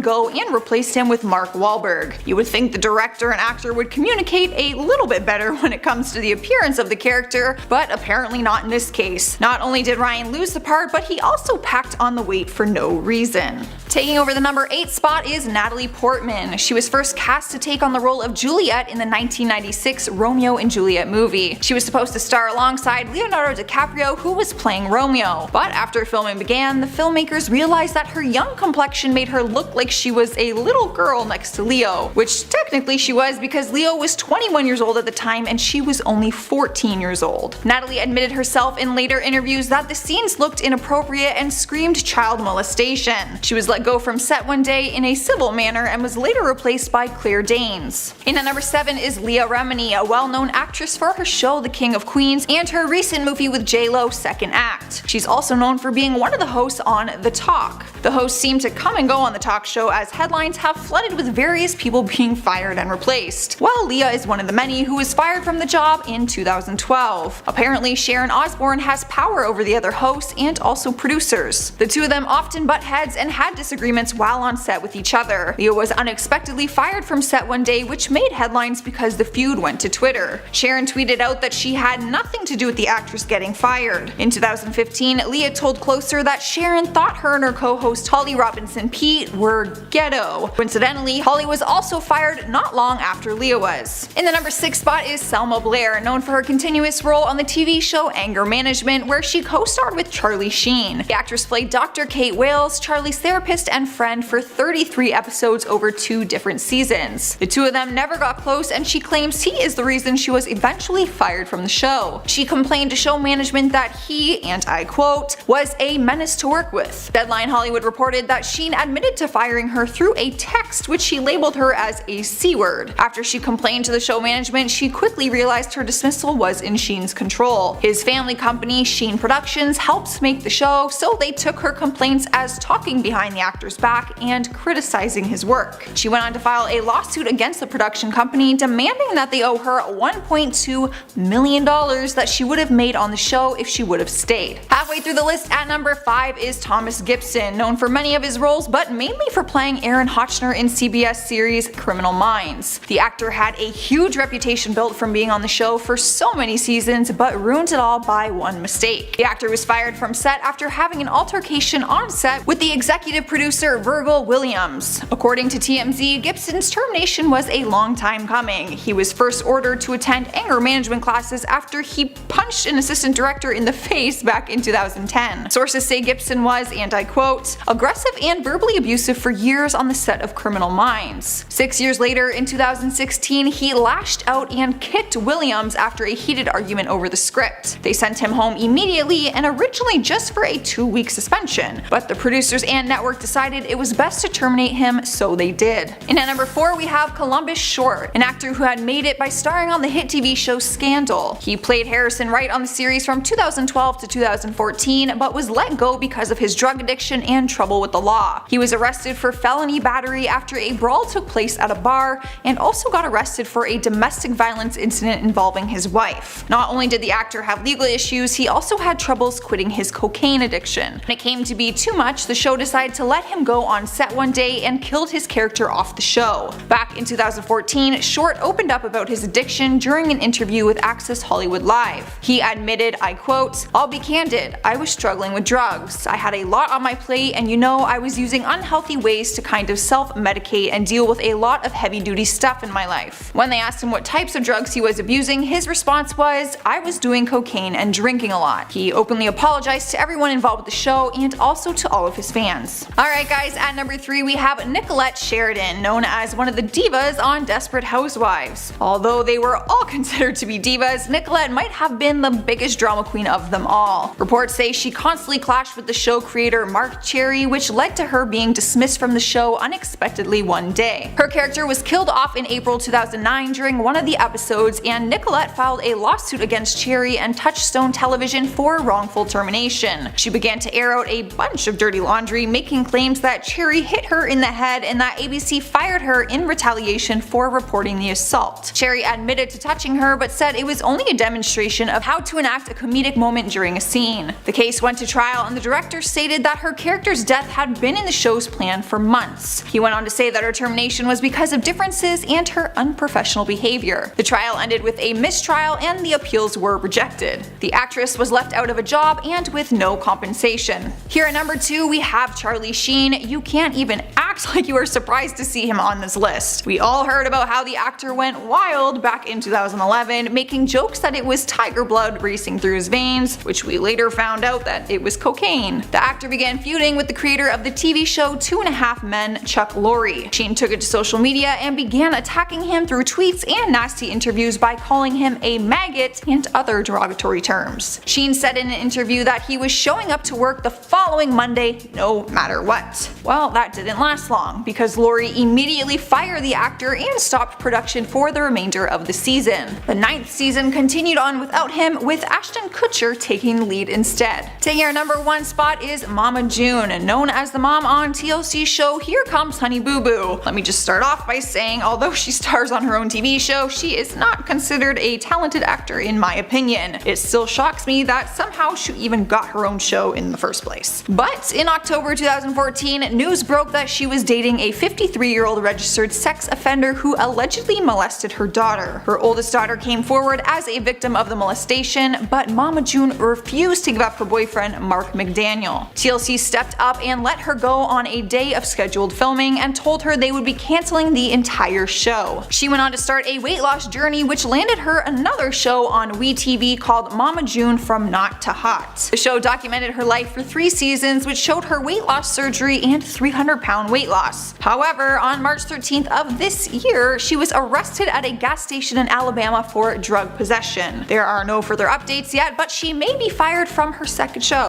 go and replaced him with Mark Wahlberg. You would think the director and actor would communicate a little bit better when it comes to the appearance of the character, but apparently not in this case. Not only did Ryan lose the part, but he also packed on the weight for no reason. Taking over the number 8 spot is Natalie Portman. She was first cast to take on the role of Juliet in the 1996 Romeo and Juliet movie. She was supposed to star alongside Leonardo DiCaprio, who was playing Romeo. But after filming began, the filmmakers realized that her young complexion made her look like she was a little girl next to Leo, which technically she was because Leo was 21 years old at the time and she was only 14 years old. Natalie admitted herself in later interviews that the scenes looked inappropriate and screamed child molestation. She was let go from set one day in a civil manner and was later replaced by Claire Danes. In at number 7 is Leah Remini, a well-known actress for her show The King of Queens and her recent movie with J-Lo, Second Act. She's also known for being one of the hosts on The Talk. The hosts seem to come and go on the talk show as headlines have flooded with various people being fired and replaced. Well, Leah is one of the many who was fired from the job in 2012. Apparently, Sharon Osbourne has power over the other hosts and also producers. The two of them often butt heads and had disagreements while on set with each other. Leah was unexpectedly fired from set one day, which made headlines because the feud went to Twitter. Sharon tweeted out that she had nothing to do with the actress getting fired. In 2015, Leah told Closer that Sharon thought her and her co-host Holly Robinson Peete were ghetto. Coincidentally, Holly was also fired not long after Leah was. In the number 6 spot is Selma Blair, known for her continuous role on the TV show Anger Management, where she co-starred with Charlie Sheen. The actress played Dr. Kate Wales, Charlie's therapist and friend, for 33 episodes over 2 different seasons. The two of them never got close, and she claims he is the reason she was eventually fired from the show. She complained to show management that he, and I quote, was a menace to work with. Deadline Hollywood reported that Sheen admitted to firing her through a text which he labeled her as a C-word. After she complained to the show management, she quickly realized her dismissal was in Sheen's control. His family company, Sheen Productions, helps make the show, so they took her complaints as talking behind the actor's back and criticizing his work. She went on to file a lawsuit against the production company, demanding that they owe her $1.2 million that she would have made on the show if she would have stayed. Halfway through the list at number 5 is Thomas Gibson, known for many of his roles but mainly for playing Aaron Hotchner in CBS series Criminal Minds. The actor had a huge reputation built from being on the show for so many seasons, but ruined it all by one mistake. The actor was fired from set after having an altercation on set with the executive producer Virgil Williams. According to TMZ, Gibson's termination was a long time coming. He was first ordered to attend anger management classes after he punched an assistant director in the face back in 2010. Sources say Gibson was, and I quote, aggressive and verbally abusive for years on the set of Criminal Minds. 6 years later, in 2016, he lashed out and kicked Williams after a heated argument over the script. They sent him home immediately, and originally just for a 2-week suspension, but the producers and network decided it was best to terminate him, so they did. And at number 4 we have Columbus Short, an actor who had made it by starring on the hit TV show Scandal. He played Harrison Wright on the series from 2012 to 2014, but was let go because of his drug addiction and trouble with the law. He was arrested for felony battery after a brawl took place at a bar, and also got arrested for a domestic violence incident involving his wife. Not only did the actor have legal issues, he also had troubles quitting his cocaine addiction. When it came to be too much, the show decided to let him go on set one day and killed his character off the show. Back in 2014, Short opened up about his addiction during an interview with Access Hollywood Live. He admitted, I quote, "I'll be candid, I was struggling with drugs. I had a lot on my plate, and I was using unhealthy ways to kind of self-medicate and deal with a lot of heavy-duty stuff in my life." When they asked him what types of drugs he was abusing, his response was, "I was doing cocaine and drinking a lot." He openly apologized to everyone involved with the show and also to all of his fans. Alright guys, at number 3 we have Nicolette Sheridan, known as one of the divas on Desperate Housewives. Although they were all considered to be divas, Nicolette might have been the biggest drama queen of them all. Reports say she constantly clashed with the show creator Mark Cherry, which led to her being dismissed from the show unexpectedly one day. Her character was killed off in April 2009 during one of the episodes, and Nicolette filed a lawsuit against Cherry and Touchstone Television for wrongful termination. She began to air out a bunch of dirty laundry, making claims that Cherry hit her in the head and that ABC fired her in retaliation for reporting the assault. Cherry admitted to touching her, but said it was only a demonstration of how to enact a comedic moment during a scene. The case went to trial, and the director stated that her character's death had been in the show's plan for months. He went on to say that her termination was because of differences and her unprofessional behavior. The trial ended with a mistrial, and the appeals were rejected. The actress was left out of a job and with no compensation. Here at number 2 we have Charlie Sheen. You can't even act like you are surprised to see him on this list. We all heard about how the actor went wild back in 2011, making jokes that it was tiger blood racing through his veins, which we later found out that it was cocaine. The actor began feuding with the creator of the TV show 2.5 Men, Chuck Lorre. Sheen took it to social media and began attacking him through tweets and nasty interviews by calling him a maggot and other derogatory terms. Sheen said in an interview that he was showing up to work the following Monday no matter what. Well, that didn't last long, because Lorre immediately fired the actor and stopped production for the remainder of the season. The 9th season continued on without him, with Ashton Kutcher taking the lead instead. Taking our number 1 spot is Mama June, known as the mom on TLC's show Here Comes Honey Boo Boo. Let me just start off by saying, although she stars on her own TV show, she is not considered a talented actor in my opinion. It still shocks me that somehow she even got her own show in the first place. But in October 2014, news broke that she was dating a 53-year-old registered sex offender who allegedly molested her daughter. Her oldest daughter came forward as a victim of the molestation, but Mama June refused to give up her boyfriend Mark McDaniel. TLC stepped up and let her go on a day of scheduled filming and told her they would be canceling the entire show. She went on to start a weight loss journey, which landed her another show on WeTV called Mama June From Not to Hot. The show documented her life for 3 seasons, which showed her weight loss surgery and 300-pound weight loss. However, on March 13th of this year, she was arrested at a gas station in Alabama for drug possession. There are no further updates yet, but she may be fired from her second show.